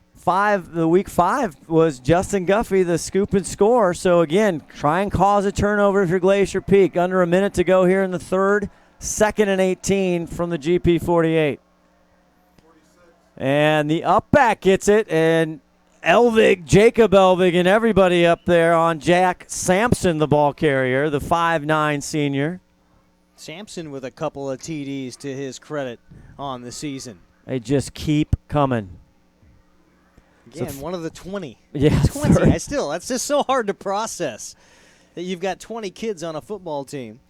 week 5 was Justin Guffey, the scoop and score. So again, try and cause a turnover if you're Glacier Peak. Under a minute to go here in the third. 2nd and 18 from the GP 48. And the up back gets it, and Jacob Elvig, and everybody up there on Jack Sampson, the ball carrier, the 5'9 senior. Sampson with a couple of TDs to his credit on the season. They just keep coming. Again, one of the 20. Yeah, 20. That's just so hard to process that you've got 20 kids on a football team.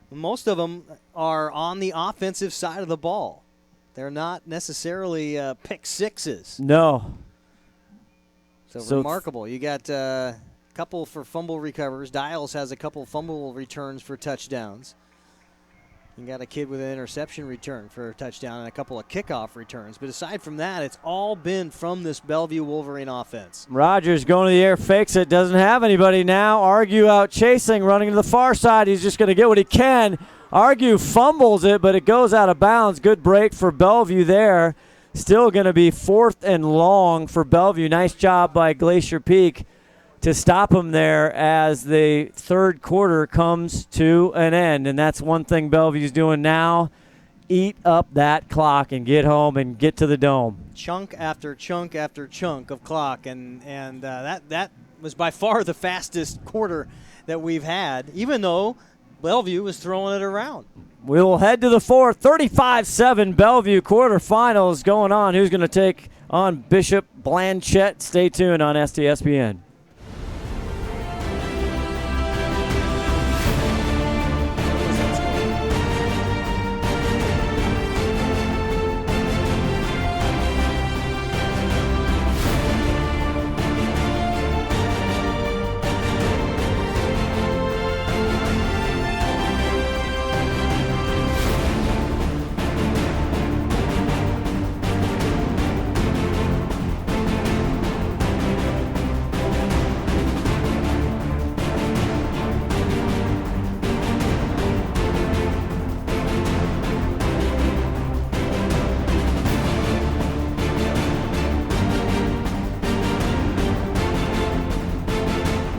Most of them are on the offensive side of the ball. They're not necessarily pick sixes. No. So remarkable. You got a couple for fumble recovers. Dials has a couple fumble returns for touchdowns. You got a kid with an interception return for a touchdown and a couple of kickoff returns. But aside from that, it's all been from this Bellevue Wolverine offense. Rogers going to the air, fakes it, doesn't have anybody now. Argue out chasing, running to the far side. He's just going to get what he can. Argue fumbles it, but it goes out of bounds. Good break for Bellevue there. Still going to be 4th and long for Bellevue. Nice job by Glacier Peak to stop him there as the third quarter comes to an end. And that's one thing Bellevue's doing now. Eat up that clock and get home and get to the dome. Chunk after chunk after chunk of clock, and that was by far the fastest quarter that we've had, even though Bellevue was throwing it around. We'll head to the fourth. 35-7 Bellevue quarterfinals going on. Who's going to take on Bishop Blanchette? Stay tuned on STSPN.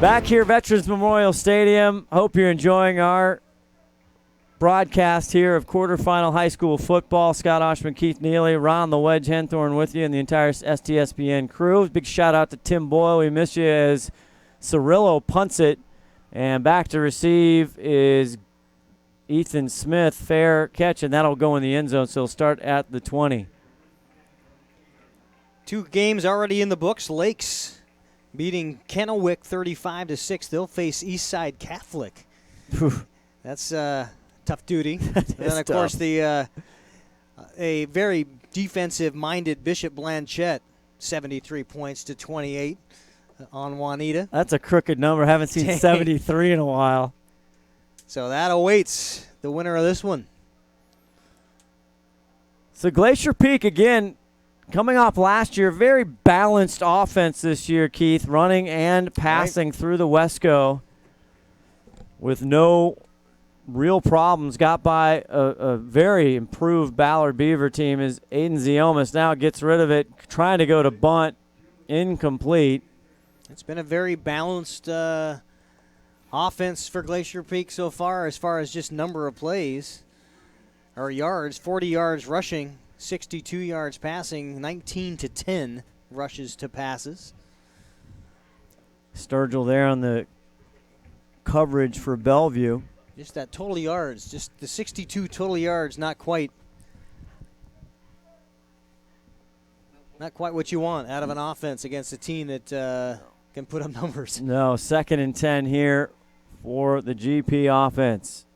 Back here, Veterans Memorial Stadium. Hope you're enjoying our broadcast here of quarterfinal high school football. Scott Oshman, Keith Neely, Ron the Wedge Henthorn with you, and the entire STSPN crew. Big shout out to Tim Boyle. We miss you as Cirillo punts it. And back to receive is Ethan Smith. Fair catch, and that'll go in the end zone, so he'll start at the 20. 2 games already in the books. Lakes beating Kennewick 35-6. They'll face Eastside Catholic. That's tough duty. And then, of course, a very defensive-minded Bishop Blanchette, 73 points to 28 on Juanita. That's a crooked number. Haven't seen 73 in a while. So that awaits the winner of this one. So Glacier Peak, again, coming off last year, very balanced offense this year, Keith, running and passing through the Wesco with no real problems. Got by a very improved Ballard Beaver team as Aiden Ziomas now gets rid of it, trying to go to bunt, incomplete. It's been a very balanced offense for Glacier Peak so far as just number of plays or yards. 40 yards rushing, 62 yards passing, 19-10 rushes to passes. Sturgill there on the coverage for Bellevue. Just that total yards, just the 62 total yards, not quite what you want out of an offense against a team that can put up numbers. No, 2nd and 10 here for the GP offense.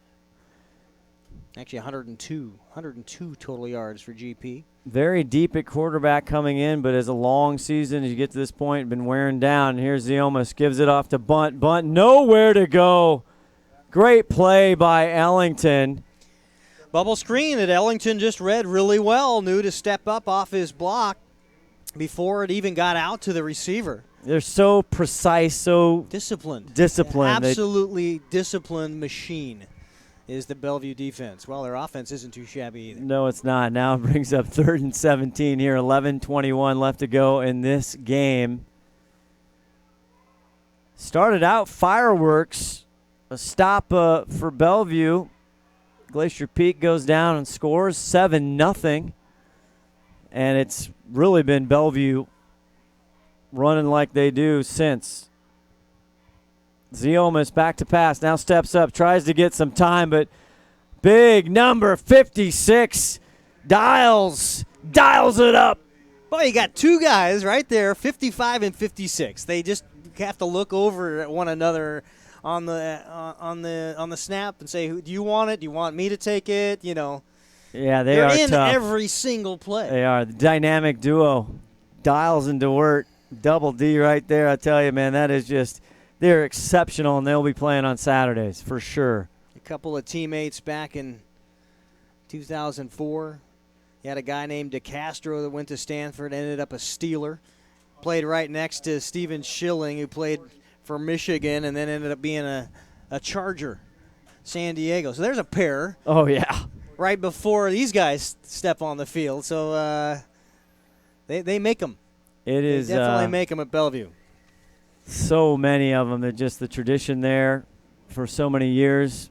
Actually 102 total yards for GP. Very deep at quarterback coming in, but as a long season, as you get to this point, been wearing down. And here's Ziomas, gives it off to Bunt. Bunt, nowhere to go. Great play by Ellington. Bubble screen that Ellington just read really well, knew to step up off his block before it even got out to the receiver. They're so precise, so disciplined. Absolutely disciplined machine is the Bellevue defense. Well, their offense isn't too shabby either. No, it's not. Now it brings up 3rd and 17 here, 11:21 left to go in this game. Started out fireworks, a stop for Bellevue. Glacier Peak goes down and scores 7-0. And it's really been Bellevue running like they do since. Ziomas back to pass, now steps up, tries to get some time, but big number 56 dials it up. Boy, you got 2 guys right there, 55 and 56. They just have to look over at one another on the snap and say, "Do you want it? Do you want me to take it?" You know. Yeah, they're in tough. Every single play. They are the dynamic duo, Dials and DeWert, double D right there. I tell you, man, that is just. They're exceptional, and they'll be playing on Saturdays for sure. A couple of teammates back in 2004. You had a guy named DeCastro that went to Stanford, ended up a Steeler. Played right next to Steven Schilling, who played for Michigan, and then ended up being a Charger, San Diego. So there's a pair. Oh, yeah. Right before these guys step on the field. So they make them. They definitely make them at Bellevue. So many of them. They're just the tradition there for so many years.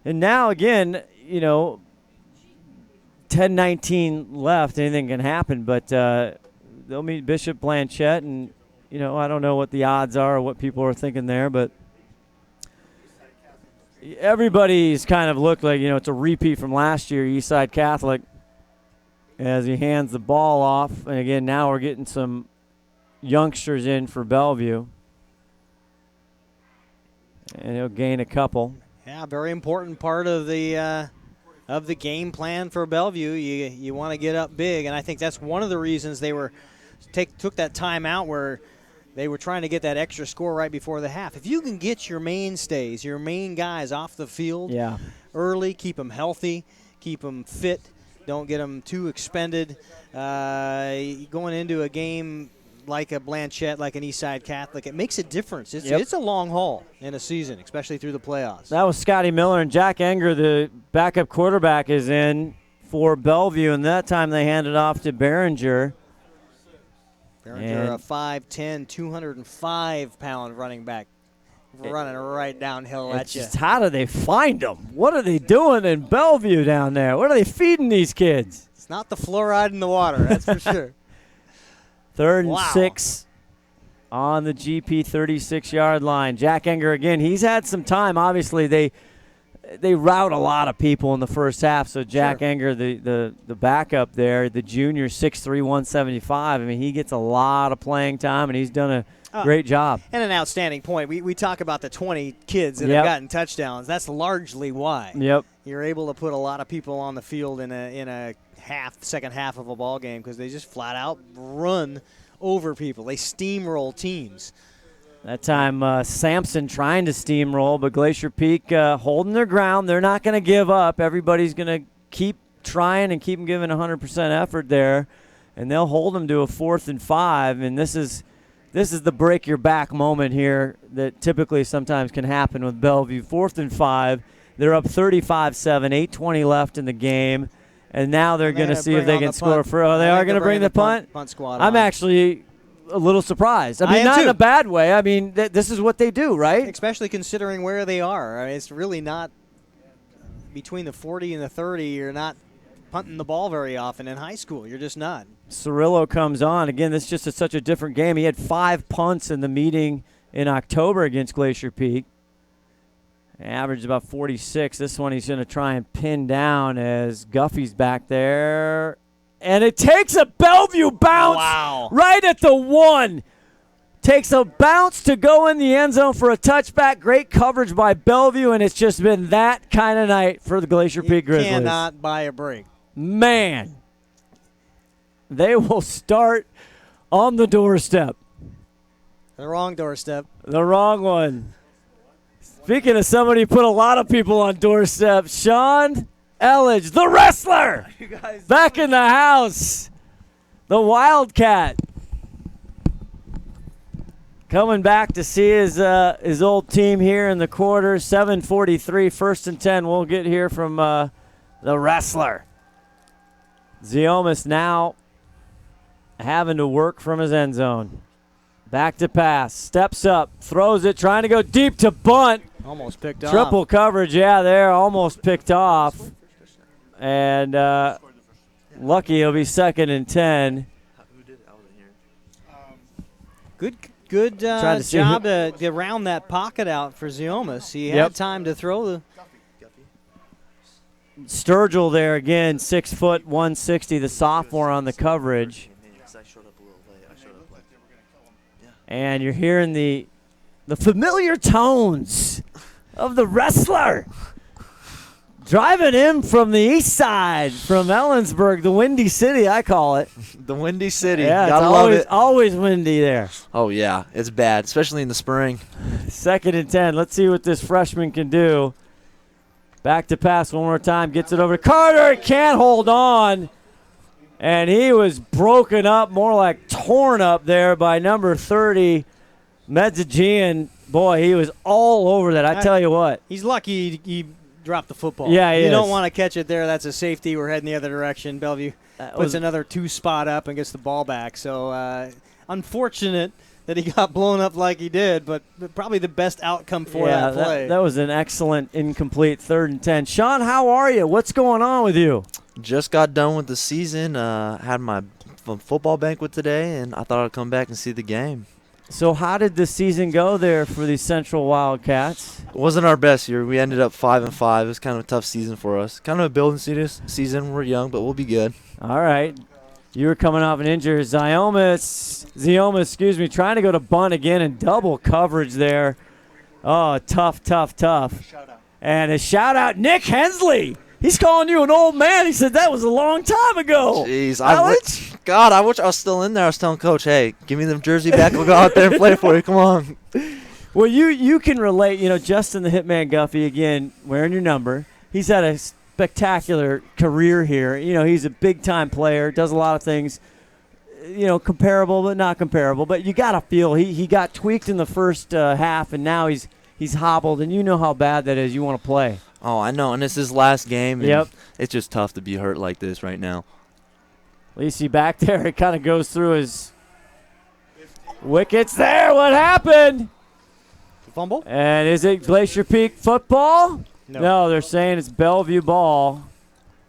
And now, again, 10-19 left. Anything can happen, but they'll meet Bishop Blanchette, and, I don't know what the odds are or what people are thinking there, but everybody's kind of looked like, it's a repeat from last year, Eastside Catholic, as he hands the ball off. And, again, now we're getting some youngsters in for Bellevue, and he'll gain a couple. Yeah, very important part of the game plan for Bellevue. You want to get up big, and I think that's one of the reasons they took that time out where they were trying to get that extra score right before the half. If you can get your mainstays, your main guys off the field early, keep them healthy, keep them fit, don't get them too expended, going into a game like a Blanchette, like an Eastside Catholic, it makes a difference. It's a long haul in a season, especially through the playoffs. That was Scotty Miller, and Jack Enger, the backup quarterback, is in for Bellevue, and that time they handed off to Behringer. Behringer, a 5'10", 205-pound running back. running right downhill at you. Just how do they find them? What are they doing in Bellevue down there? What are they feeding these kids? It's not the fluoride in the water, that's for sure. 3rd and 6 on the GP 36-yard line. Jack Enger again. He's had some time. Obviously, they route a lot of people in the first half. So Jack Enger, the backup there, the junior, 6'3", 175. I mean, he gets a lot of playing time, and he's done a great job. And an outstanding point. We talk about the 20 kids that have gotten touchdowns. That's largely why. Yep. You're able to put a lot of people on the field in a second half of a ball game because they just flat out run over people. They steamroll teams. That time, Sampson trying to steamroll, but Glacier Peak holding their ground. They're not going to give up. Everybody's going to keep trying and keep them giving 100% effort there, and they'll hold them to a 4th and 5. And this is the break your back moment here that typically sometimes can happen with Bellevue. 4th and 5. They're up 35-7, 8:20 left in the game, and now they're going to see if they can score. They are going to bring the punt. Punt squad. I'm actually a little surprised. I mean, not in a bad way. I mean, this is what they do, right? Especially considering where they are. I mean, it's really not between the 40 and the 30. You're not punting the ball very often in high school. You're just not. Cirillo comes on. Again, this is just such a different game. He had 5 punts in the meeting in October against Glacier Peak. Averaged about 46. This one he's going to try and pin down as Guffey's back there. And it takes a Bellevue bounce right at the 1. Takes a bounce to go in the end zone for a touchback. Great coverage by Bellevue, and it's just been that kind of night for the Glacier Peak Grizzlies. Cannot buy a break. Man, they will start on the doorstep. The wrong doorstep. The wrong one. Speaking of somebody who put a lot of people on doorsteps, Sean Elledge, the wrestler, back in the house. The Wildcat. Coming back to see his old team here in the quarter. 7:43, 1st and 10. We'll get here from the wrestler. Ziomas now having to work from his end zone. Back to pass. Steps up. Throws it. Trying to go deep to bunt. Almost picked off. Triple coverage. Yeah, there. Almost picked off. And lucky he'll be 2nd and 10. Good job to round that pocket out for Ziomas. He had time to throw the. Sturgill there again, 6 foot 160, the sophomore on the coverage. And you're hearing the familiar tones of the wrestler. Driving in from the east side, from Ellensburg, the Windy City, I call it. The Windy City. Yeah, Gotta love it. Always windy there. Oh, yeah. It's bad, especially in the spring. 2nd and 10. Let's see what this freshman can do. Back to pass one more time. Gets it over to Carter. Can't hold on. And he was broken up, more like torn up there by number 30, Medzagian. Boy, he was all over that. I tell you what. He's lucky he dropped the football. Yeah, he You is. don't want to catch it there. That's a safety. We're heading the other direction. Bellevue puts another 2 spot up and gets the ball back. So unfortunate that he got blown up like he did, but probably the best outcome for that play. That was an excellent incomplete 3rd and 10. Sean, how are you? What's going on with you? Just got done with the season. Had my football banquet today, and I thought I'd come back and see the game. So how did the season go there for the Central Wildcats? It wasn't our best year. We ended up 5-5. It was kind of a tough season for us. Kind of a building season. We're young, but we'll be good. All right. You were coming off an injury. Zioma, trying to go to bunt again and double coverage there. Oh, tough. And a shout-out, Nick Hensley. He's calling you an old man. He said that was a long time ago. Jeez, I wish I was still in there. I was telling Coach, hey, give me them jersey back. We'll go out there and play for you. Come on. Well, you can relate. Justin the Hitman Guffey, again, wearing your number. He's had a spectacular career here. He's a big-time player, does a lot of things, comparable but not comparable. But you got to feel he got tweaked in the first half, and now he's hobbled, and you know how bad that is. You want to play. Oh, I know, and it's his last game. And Yep. It's just tough to be hurt like this right now. Lacey back there. It kind of goes through his wickets there. What happened? Fumble? And is it Glacier Peak football? No, they're saying it's Bellevue ball.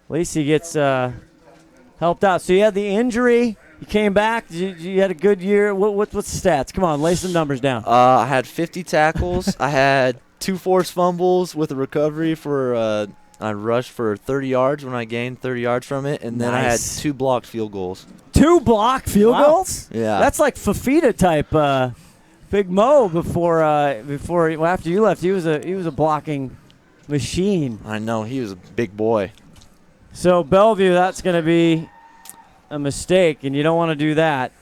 At least he gets helped out. So you had the injury. You came back. You had a good year. What's the stats? Come on, lay some numbers down. I had 50 tackles. I had 2 forced fumbles with a recovery for I rushed for 30 yards when I gained 30 yards from it, and then I had 2 blocked field goals. 2 blocked field goals? Yeah. That's like Fafita type. Big Mo after you left, he was a blocking machine. I know, he was a big boy. So Bellevue, that's going to be a mistake, and you don't want to do that.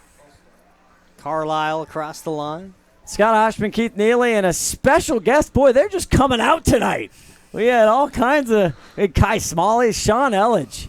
Carlisle across the line. Scott Oshman, Keith Neely, and a special guest. Boy, they're just coming out tonight. We had all kinds of Kai Smalley, Sean Elledge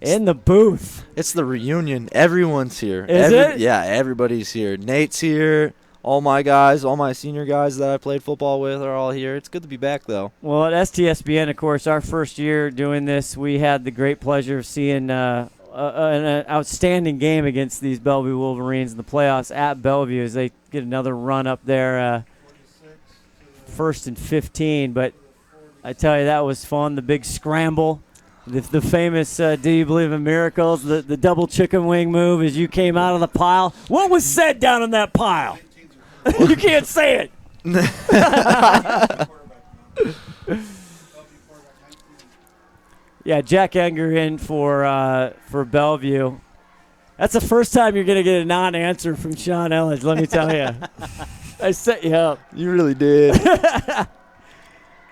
in the booth. It's the reunion. Everyone's here. Is it? Yeah, everybody's here. Nate's here. All my guys, all my senior guys that I played football with are all here. It's good to be back, though. Well, at STSPN, of course, our first year doing this, we had the great pleasure of seeing an outstanding game against these Bellevue Wolverines in the playoffs at Bellevue as they get another run up there, 1st and 15. But I tell you, that was fun. The big scramble, the famous do you believe in miracles, the double chicken wing move as you came out of the pile. What was said down in that pile? You can't say it. Yeah, Jack Enger in for Bellevue. That's the first time you're going to get a non-answer from Sean Elledge, let me tell you. I set you up. You really did.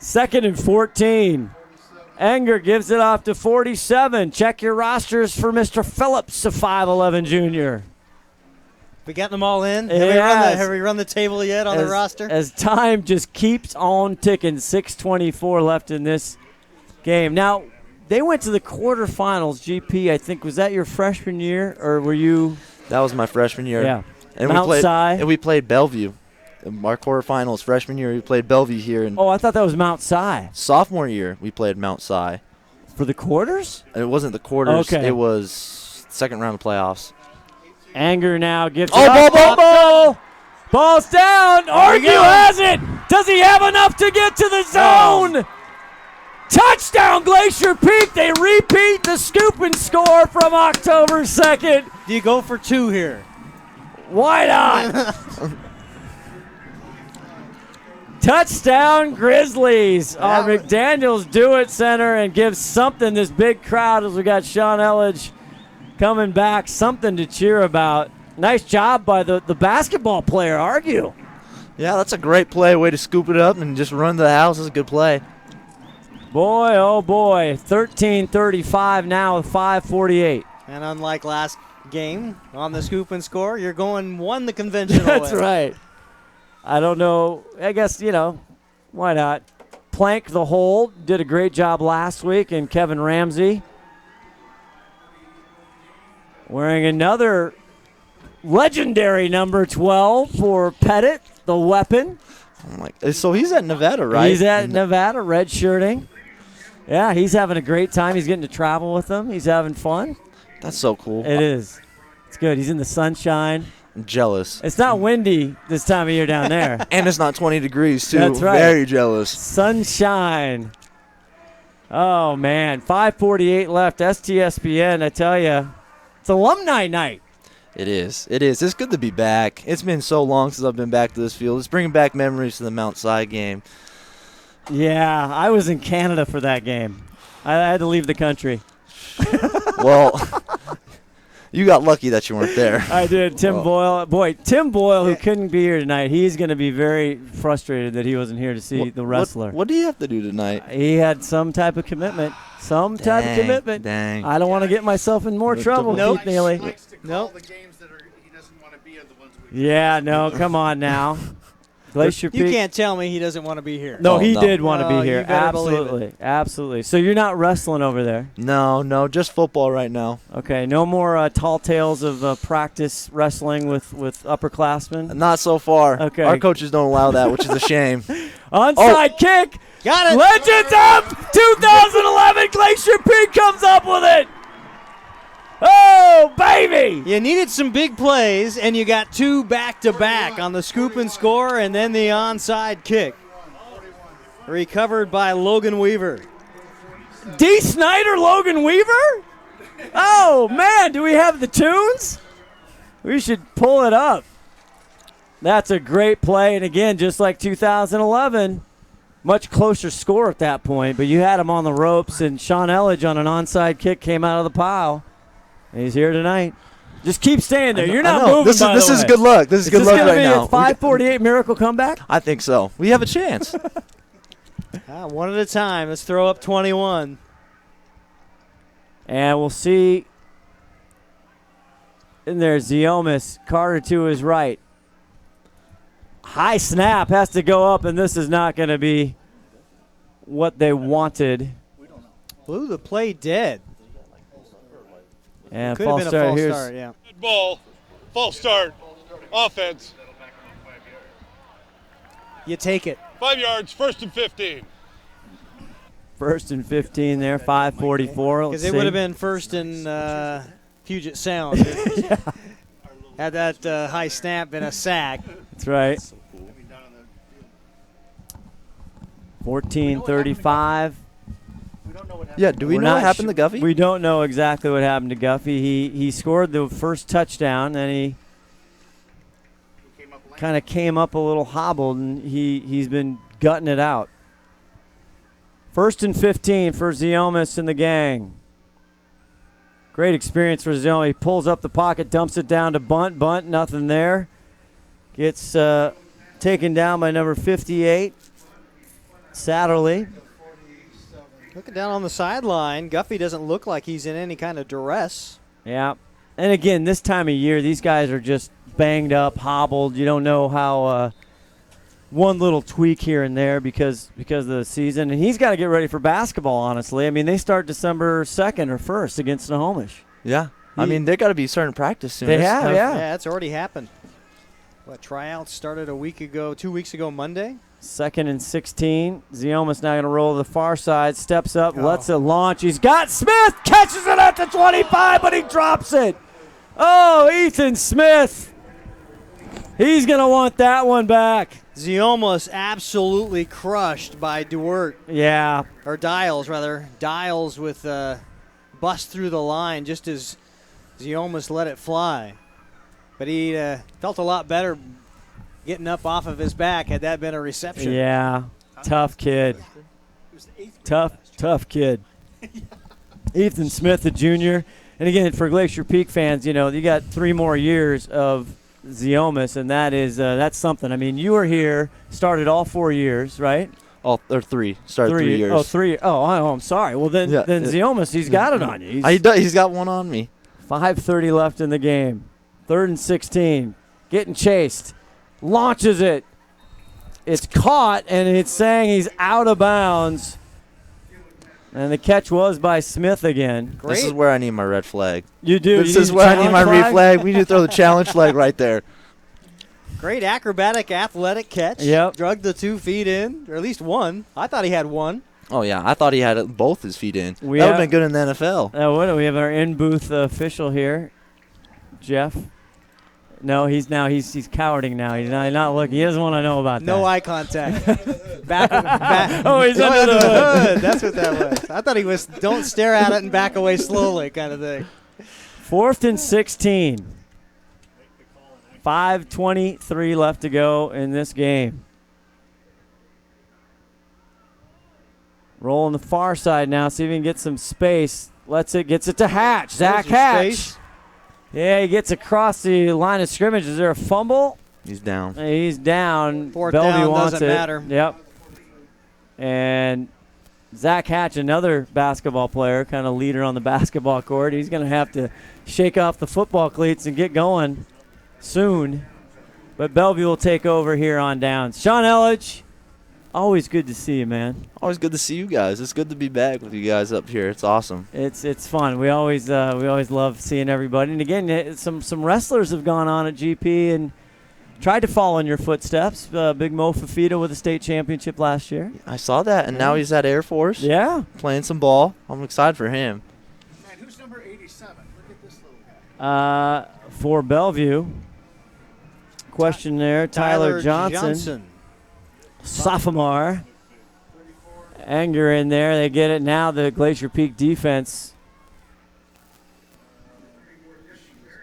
2nd and 14. Enger gives it off to 47. Check your rosters for Mr. Phillips, a 5'11 junior. We got them all in? Yes. Have we run the table yet on the roster? As time just keeps on ticking, 6:24 left in this game. Now, they went to the quarterfinals, GP, I think. Was that your freshman year, or were you? That was my freshman year. Yeah. And Mount Si. And we played Bellevue. In our quarterfinals, freshman year, we played Bellevue here. Oh, I thought that was Mount Si. Sophomore year, we played Mount Si. For the quarters? It wasn't the quarters. Okay. It was second round of playoffs. Anger now gives it up. ball. Ball's down. Argue has it. Does he have enough to get to the zone? Touchdown, Glacier Peak. They repeat the scoop and score from October 2nd. Do you go for 2 here? Why not? Touchdown, Grizzlies. Our McDaniels Do It Center and gives something this big crowd as we got Sean Elledge coming back, something to cheer about. Nice job by the basketball player, Argue. Yeah, that's a great play. Way to scoop it up and just run to the house. That's a good play. Boy, oh boy. 13:35 now with 5:48. And unlike last game on the scoop and score, you're going 1 the conventional That's way. right. I don't know. I guess, why not? Plank the hold. Did a great job last week, and Kevin Ramsey wearing another legendary number 12 for Pettit, the weapon. So he's at Nevada, right? He's at Nevada, redshirting. Yeah, he's having a great time. He's getting to travel with them. He's having fun. That's so cool. It is. It's good. He's in the sunshine. I'm jealous. It's not windy this time of year down there. And it's not 20 degrees, too. That's right. Very jealous. Sunshine. Oh, man. 5:48 left. STSPN, I tell you, it's alumni night. It is. It is. It's good to be back. It's been so long since I've been back to this field. It's bringing back memories to the Mount Si game. Yeah, I was in Canada for that game. I had to leave the country. Well, you got lucky that you weren't there. I did. Tim Boyle. Boy, Tim Boyle, who couldn't be here tonight, he's going to be very frustrated that he wasn't here to see the wrestler. What do you have to do tonight? He had some type of commitment. Dang. I don't want to get myself in more trouble, Keith Neely. Nope. Yeah, no, come on now. Glacier Peak. You can't tell me he doesn't want to be here. No, he did want to be here. You better believe Absolutely. it. Absolutely. So you're not wrestling over there? No, just football right now. Okay, no more tall tales of practice wrestling with upperclassmen? Not so far. Okay. Our coaches don't allow that, which is a shame. Onside kick. Got it. Legends up. 2011. Glacier Peak comes up with it. Oh, baby! You needed some big plays, and you got 2 back-to-back on the scoop and score and then the onside kick. Recovered by Logan Weaver. D. Snyder, Logan Weaver? Oh, man, do we have the tunes? We should pull it up. That's a great play, and again, just like 2011, much closer score at that point, but you had him on the ropes, and Sean Elledge on an onside kick came out of the pile. He's here tonight. Just keep staying there. You're not moving, This is good luck. This is good luck right now. Is this going to be a 5:48 miracle comeback? I think so. We have a chance. One at a time. Let's throw up 21. And we'll see. And there's Ziomas. Carter to his right. High snap has to go up, and this is not going to be what they wanted. Blew the play dead. And could have been a false start, yeah. Good ball, false start, offense. You take it. 5 yards, 1st and 15. 1st and 15 there, 5:44. Because it would have been 1st and Puget Sound. Yeah. Had that high snap been a sack. That's right. 14:35. Yeah, do we know what happened to Guffey? We don't know exactly what happened to Guffey. He scored the first touchdown, then he kind of came up a little hobbled, and he's been gutting it out. 1st and 15 for Ziomas and the gang. Great experience for Ziomas. He pulls up the pocket, dumps it down to Bunt. Bunt, nothing there. Gets taken down by number 58, Satterley. Looking down on the sideline, Guffey doesn't look like he's in any kind of duress. Yeah. And again, this time of year, these guys are just banged up, hobbled. You don't know how one little tweak here and there because of the season. And he's got to get ready for basketball, honestly. I mean, they start December 2nd or 1st against Snohomish. Yeah. I mean, they got to be starting practice soon. They have, yeah. Yeah, it's already happened. Tryouts started 2 weeks ago Monday. 2nd and 16. Ziomas now going to roll to the far side. Steps up, lets it launch. He's got Smith. Catches it at the 25, but he drops it. Oh, Ethan Smith. He's going to want that one back. Ziomas absolutely crushed by Duert. Yeah. Or Dials, rather. Dials with bust through the line just as Ziomas let it fly. But he felt a lot better getting up off of his back had that been a reception. Yeah, tough kid. Tough kid. Ethan Smith, the junior. And again, for Glacier Peak fans, you know, you got 3 more years of Ziomas, and that's something. I mean, you were here, started all 4 years, right? Or 3. Started 3 years. Oh, 3. Oh, I'm sorry. Well, then Ziomas, he's got it on you. He's got one on me. 5:30 left in the game. 3rd and 16. Getting chased. Launches it. It's caught, and it's saying he's out of bounds. And the catch was by Smith again. Great. This is where I need my red flag. You do. This is where I need my red flag. We need to throw the challenge flag right there. Great acrobatic, athletic catch. Yep. Drug the 2 feet in, or at least one. I thought he had one. Oh, yeah. I thought he had both his feet in. That would have been good in the NFL. We have our in-booth official here, Jeff. No, he's cowarding now. He's not looking. He doesn't want to know about that. No eye contact. back. Oh, he's under the hood. That's what that was. I thought he was don't stare at it and back away slowly kind of thing. 4th and 16. 5:23 left to go in this game. Rolling the far side now, see if he can get some space. Gets it to Hatch. Zach Hatch. Space. Yeah, he gets across the line of scrimmage. Is there a fumble? He's down. He's down. 4th Bellevue down wants doesn't it. matter. Yep. And Zach Hatch, another basketball player, kind of leader on the basketball court. He's going to have to shake off the football cleats and get going soon. But Bellevue will take over here on downs. Sean Elledge, always good to see you, man. Always good to see you guys. It's good to be back with you guys up here. It's awesome. It's fun. We always love seeing everybody. And again, some wrestlers have gone on at GP and tried to follow in your footsteps. Big Mo Fafita with a state championship last year. I saw that, and now he's at Air Force. Yeah, playing some ball. I'm excited for him. Man, who's number 87? Look at this. For Bellevue. Question there, Tyler Johnson. Sophomore. Anger in there. They get it now, the Glacier Peak defense.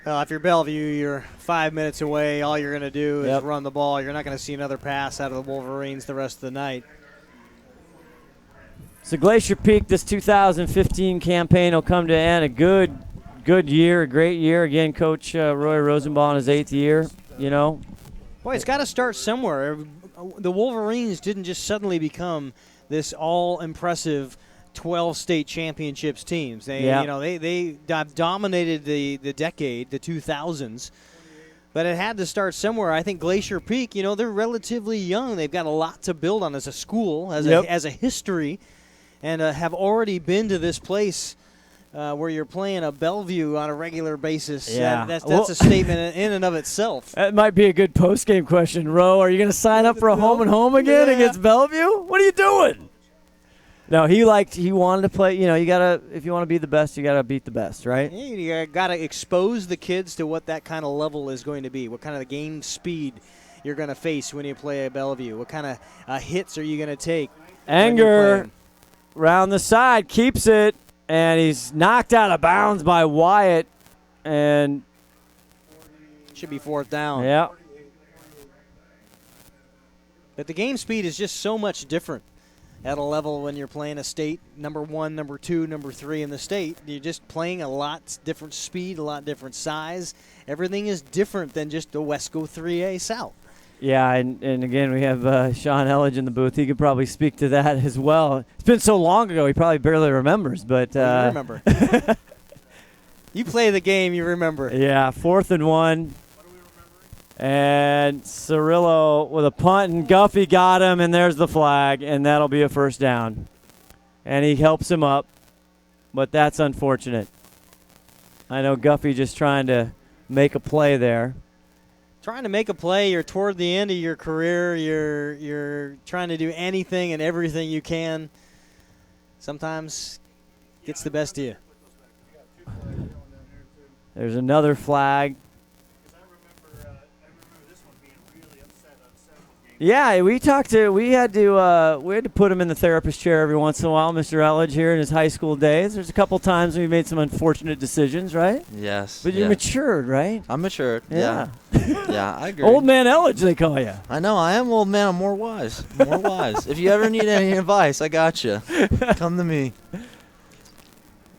Well, if you're Bellevue, you're 5 minutes away. All you're going to do is run the ball. You're not going to see another pass out of the Wolverines the rest of the night. So Glacier Peak, this 2015 campaign will come to an end. A good year, a great year. Again, Coach Roy Rosenbaum in his 8th year, you know. Boy, it's got to start somewhere. The Wolverines didn't just suddenly become this all-impressive 12 state championships teams. They dominated the decade, the 2000s. But it had to start somewhere. I think Glacier Peak, you know, they're relatively young. They've got a lot to build on as a school, as a history, and have already been to this place where you're playing a Bellevue on a regular basis. Yeah. That's a statement in and of itself. That might be a good post-game question, Ro. Are you going to sign up for a home and home again against Bellevue? What are you doing? No, he wanted to play. You know, if you want to be the best, you gotta beat the best, right? Yeah, you gotta expose the kids to what that kind of level is going to be. What kind of game speed you're gonna face when you play at Bellevue. What kind of hits are you gonna take? Anger round the side, keeps it, and he's knocked out of bounds by Wyatt, and should be 4th down. Yeah. But the game speed is just so much different at a level when you're playing a state, number 1, number 2, number 3 in the state. You're just playing a lot different speed, a lot different size. Everything is different than just the Wesco 3A South. Yeah, and again, we have Sean Elledge in the booth. He could probably speak to that as well. It's been so long ago, he probably barely remembers. But you remember. You play the game, you remember. Yeah, 4th and 1. And Cirillo with a punt, and Guffey got him, and there's the flag, and that'll be a 1st down. And he helps him up, but that's unfortunate. I know Guffey just trying to make a play there. Trying to make a play, you're toward the end of your career, you're trying to do anything and everything you can. Sometimes gets the best of you. There's another flag. Yeah, we had to put him in the therapist chair every once in a while, Mr. Elledge here in his high school days. There's a couple times we made some unfortunate decisions, right? Yes. But you matured, right? I'm matured. Yeah. Yeah, I agree. Old man Elledge, they call you. I know, I am old man. I'm more wise. More wise. If you ever need any advice, I got you. Come to me.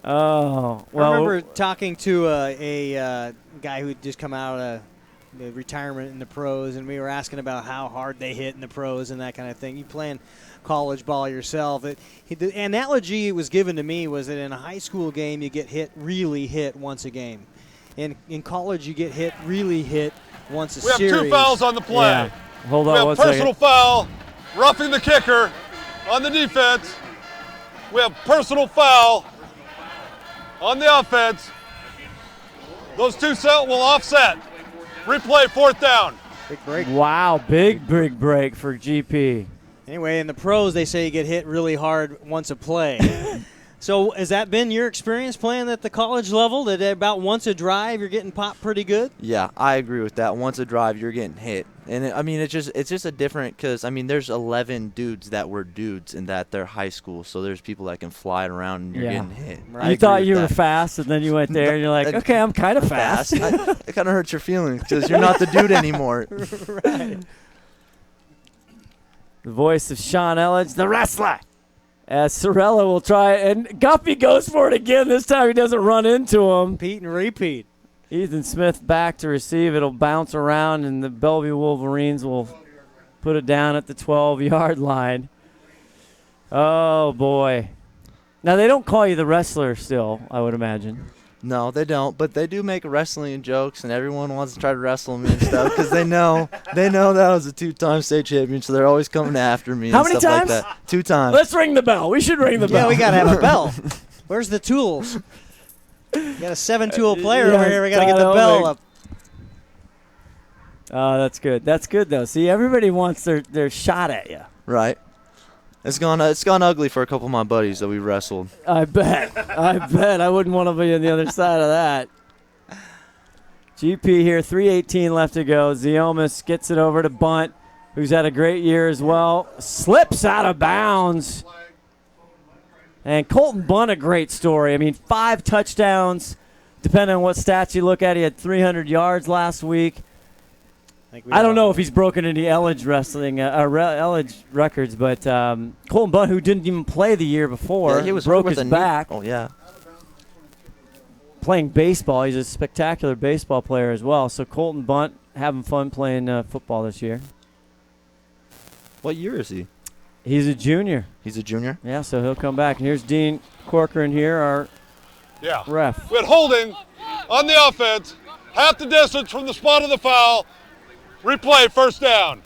Oh, well. I remember talking to a guy who'd just come out of the retirement in the pros, and we were asking about how hard they hit in the pros and that kind of thing. You playing college ball yourself. The analogy it was given to me was that in a high school game, you get really hit once a game. In college, you get really hit once a series. We have 2 fouls on the play. Yeah. Hold on one second. We have personal foul, roughing the kicker on the defense. We have personal foul on the offense. Those 2 will offset. Replay, 4th down. Big break. Wow, big break for GP. Anyway, in the pros, they say you get hit really hard once a play. So has that been your experience playing at the college level, that about once a drive you're getting popped pretty good? Yeah, I agree with that. Once a drive, you're getting hit. And, it's just a different – because, there's 11 dudes that were dudes in that they're high school, so there's people that can fly it around and you're getting hit. Right. You thought you were fast, and then you went there, and you're like, okay, I'm kind of fast. It kind of hurts your feelings because you're not the dude anymore. Right. The voice of Sean Elledge, the wrestler. As Cirillo will try, and Guffey goes for it again. This time he doesn't run into him. Repeat and repeat. Ethan Smith back to receive. It'll bounce around, and the Bellevue Wolverines will put it down at the 12-yard line. Oh, boy. Now, they don't call you the wrestler still, I would imagine. No, they don't, but they do make wrestling jokes, and everyone wants to try to wrestle me and stuff because they know that I was a 2-time state champion, so they're always coming after me. How and many stuff times? Like that. 2 times. Let's ring the bell. We should ring the bell. Yeah, we got to have a bell. Where's the tools? You got a 7-tool player over here. We got to get the bell up. Oh, that's good. That's good, though. See, everybody wants their shot at you. Right. It's gone ugly for a couple of my buddies that we wrestled. I bet. I wouldn't want to be on the other side of that. GP here, 3:18 left to go. Ziomas gets it over to Bunt, who's had a great year as well. Slips out of bounds. And Colton Bunt, a great story. I mean, 5 touchdowns. Depending on what stats you look at, he had 300 yards last week. I don't know if he's broken any Elledge records, but Colton Bunt, who didn't even play the year before, he was broke his back. Oh, yeah. Playing baseball. He's a spectacular baseball player as well. So Colton Bunt having fun playing football this year. What year is he? He's a junior. He's a junior? Yeah, so he'll come back. And here's Dean Corcoran here, our ref. We had holding on the offense, half the distance from the spot of the foul. Replay, first down.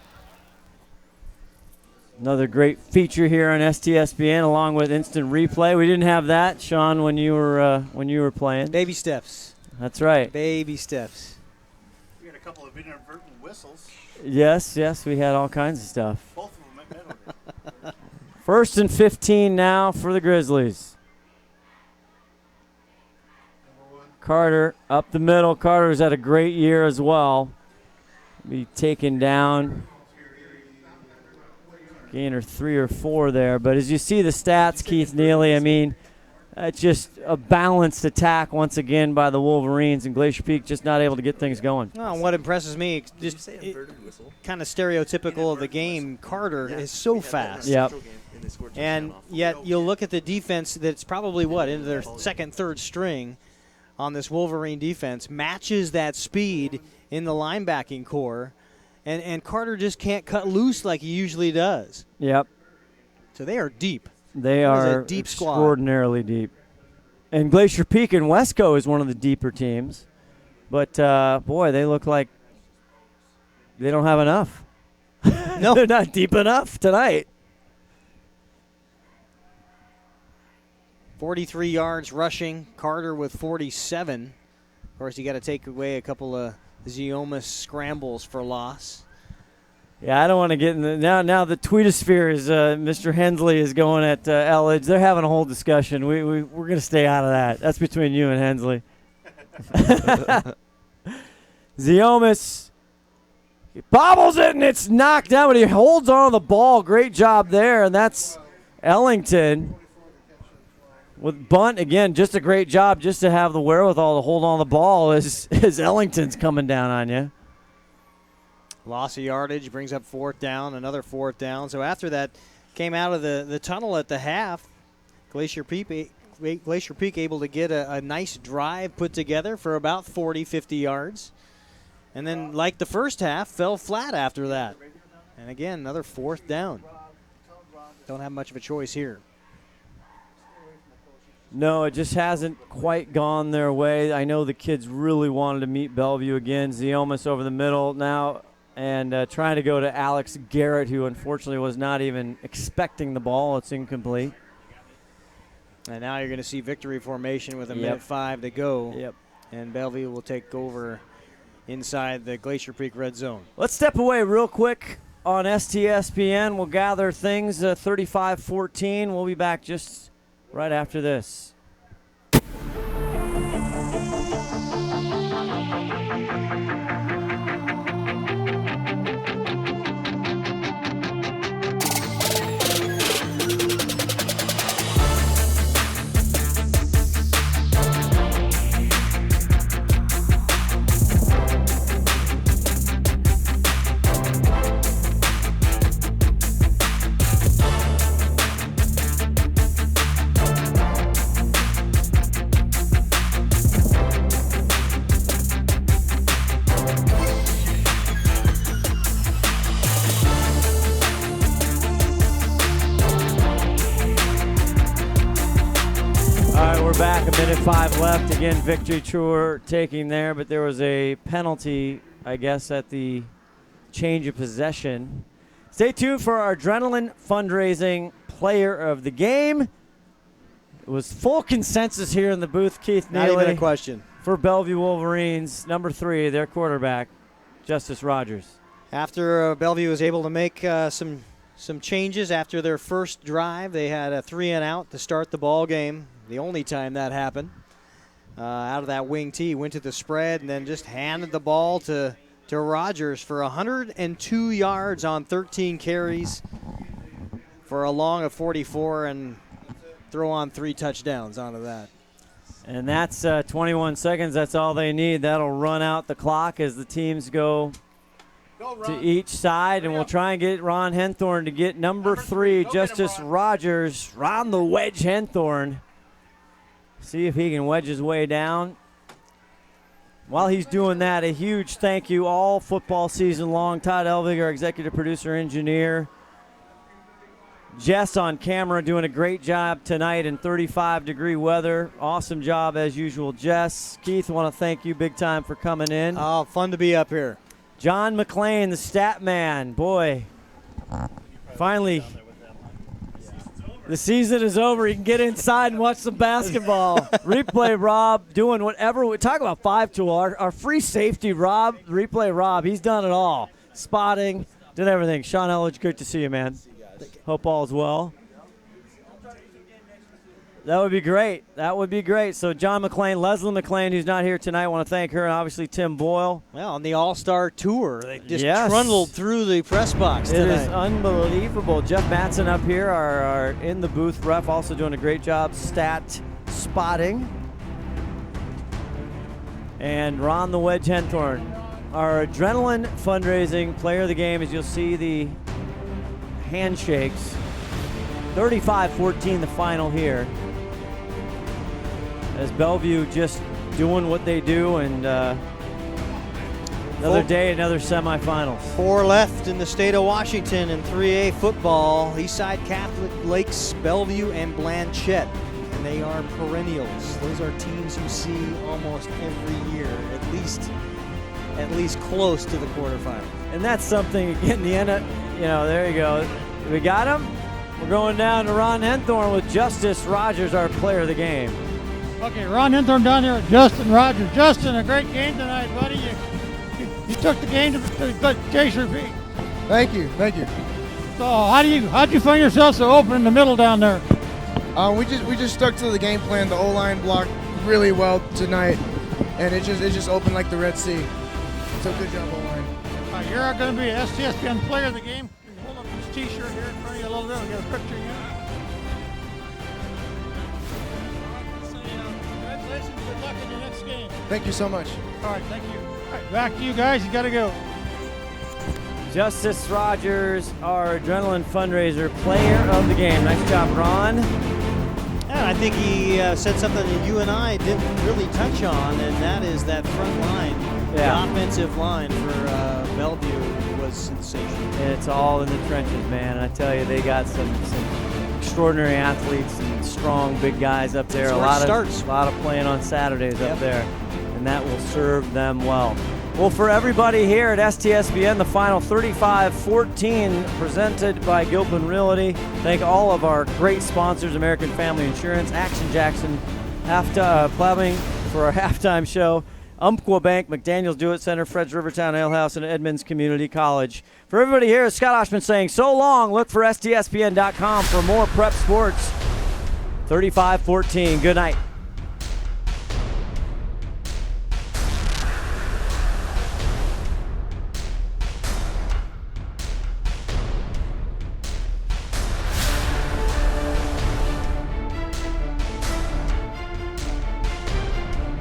Another great feature here on STSPN, along with instant replay. We didn't have that, Sean, when you were playing. Baby steps. That's right. Baby steps. We had a couple of inadvertent whistles. Yes, we had all kinds of stuff. Both of them at 1st and 15 now for the Grizzlies. Carter up the middle. Carter's had a great year as well. Be taken down. Gainer 3 or 4 there. But as you see the stats, Keith Neely, I mean, it's just a balanced attack once again by the Wolverines, and Glacier Peak just not able to get things going. Oh, what impresses me, just kind of stereotypical of the game, Carter is so fast. Yep. And yet you'll look at the defense that's probably, into their second, third string on this Wolverine defense, matches that speed in the linebacking core, and Carter just can't cut loose like he usually does. Yep. So they are deep. They are a deep squad. Extraordinarily deep. And Glacier Peak and Wesco is one of the deeper teams. But, boy, they look like they don't have enough. No. They're not deep enough tonight. 43 yards rushing. Carter with 47. Of course, you got to take away a couple of Ziomas scrambles for loss. Yeah, I don't want to get in the now the tweetosphere is Mr. Hensley is going at Elledge. They're having a whole discussion. We're going to stay out of that. That's between you and Hensley. Ziomas bobbles it, and it's knocked down, but he holds on to the ball. Great job there, and that's Ellington. With Bunt, again, just a great job just to have the wherewithal to hold on the ball as Ellington's coming down on you. Loss of yardage brings up 4th down, another 4th down. So after that, came out of the tunnel at the half. Glacier Peak able to get a nice drive put together for about 40, 50 yards. And then, like the first half, fell flat after that. And again, another 4th down. Don't have much of a choice here. No, it just hasn't quite gone their way. I know the kids really wanted to meet Bellevue again. Ziomas over the middle now and trying to go to Alex Garrett, who unfortunately was not even expecting the ball. It's incomplete. And now you're going to see victory formation with a minute 5 to go. Yep. And Bellevue will take over inside the Glacier Peak red zone. Let's step away real quick on STSPN. We'll gather things 35-14. We'll be back just right after this. Back, a minute 5 left. Again, Victory Tour taking there, but there was a penalty, I guess, at the change of possession. Stay tuned for our Adrenaline Fundraising Player of the Game. It was full consensus here in the booth, Keith Neely. Not even a question. For Bellevue Wolverines, number 3, their quarterback, Justice Rogers. After Bellevue was able to make some changes after their first drive, they had a 3-and-out to start the ball game. The only time that happened. out of that wing tee, went to the spread, and then just handed the ball to Rogers for 102 yards on 13 carries for a long of 44, and throw on 3 touchdowns onto that. And that's 21 seconds. That's all they need. That'll run out the clock as the teams go to each side, and we'll try and get Ron Henthorn to get number 3, Justice Rogers. Ron the Wedge Henthorn. See if he can wedge his way down. While he's doing that, a huge thank you all football season long. Todd Elvig, our executive producer, engineer. Jess on camera doing a great job tonight in 35-degree weather. Awesome job as usual, Jess. Keith, I want to thank you big time for coming in. Oh, fun to be up here. John McClain, the stat man. Boy, finally, the season is over. You can get inside and watch some basketball. Replay Rob doing whatever. We talk about 5-tool. Our free safety, Rob, Replay Rob, he's done it all. Spotting, did everything. Sean Elledge, good to see you, man. Hope all is well. That would be great. That would be great. So John McClain, Leslie McClain, who's not here tonight, I want to thank her, and obviously Tim Boyle. Well, on the All-Star Tour, they just Yes. trundled through the press box It tonight. is unbelievable. Jeff Mattson up here, our in the booth ref, also doing a great job stat spotting. And Ron the Wedge Henthorn, our adrenaline fundraising player of the game, as you'll see the handshakes. 35-14 the final here. As Bellevue just doing what they do, and another day, another semifinals. 4 left in the state of Washington in 3A football. Eastside Catholic, Lakes, Bellevue, and Blanchette. And they are perennials. Those are teams you see almost every year, at least close to the quarterfinals. And that's something, again, the end of, there you go. We got him. We're going down to Ron Henthorn with Justice Rogers, our player of the game. Okay, Ron Henthorn down there with Justin Rogers. Justin, a great game tonight, buddy. You took the game to Glacier Peak. Thank you. So how'd you find yourself so open in the middle down there? We just stuck to the game plan. The O-line blocked really well tonight, and it just opened like the Red Sea. So good job, O-line. You're going to be an STSPN player of the game. You can hold up this T-shirt here in front of you a little bit. We'll get a picture of you. Congratulations. Good luck in your next game. Thank you so much. All right, thank you. All right, back to you guys. You got to go. Justice Rogers, our adrenaline fundraiser player of the game. Nice job, Ron. Yeah, I think he said something that you and I didn't really touch on, and that is that front line. Yeah. The offensive line for Bellevue was sensational. It's all in the trenches, man. I tell you, they got some extraordinary athletes and strong, big guys up there. That's A where it lot starts. of playing on Saturdays up there, and that will serve them well. Well, for everybody here at STSPN, the final 35-14 presented by Gilpin Realty. Thank all of our great sponsors, American Family Insurance, Action Jackson, Plumbing for our halftime show, Umpqua Bank, McDaniels Do It Center, Fred's Rivertown Ale House, and Edmonds Community College. For everybody here, Scott Oshman saying so long. Look for STSPN.com for more prep sports. 35-14. Good night.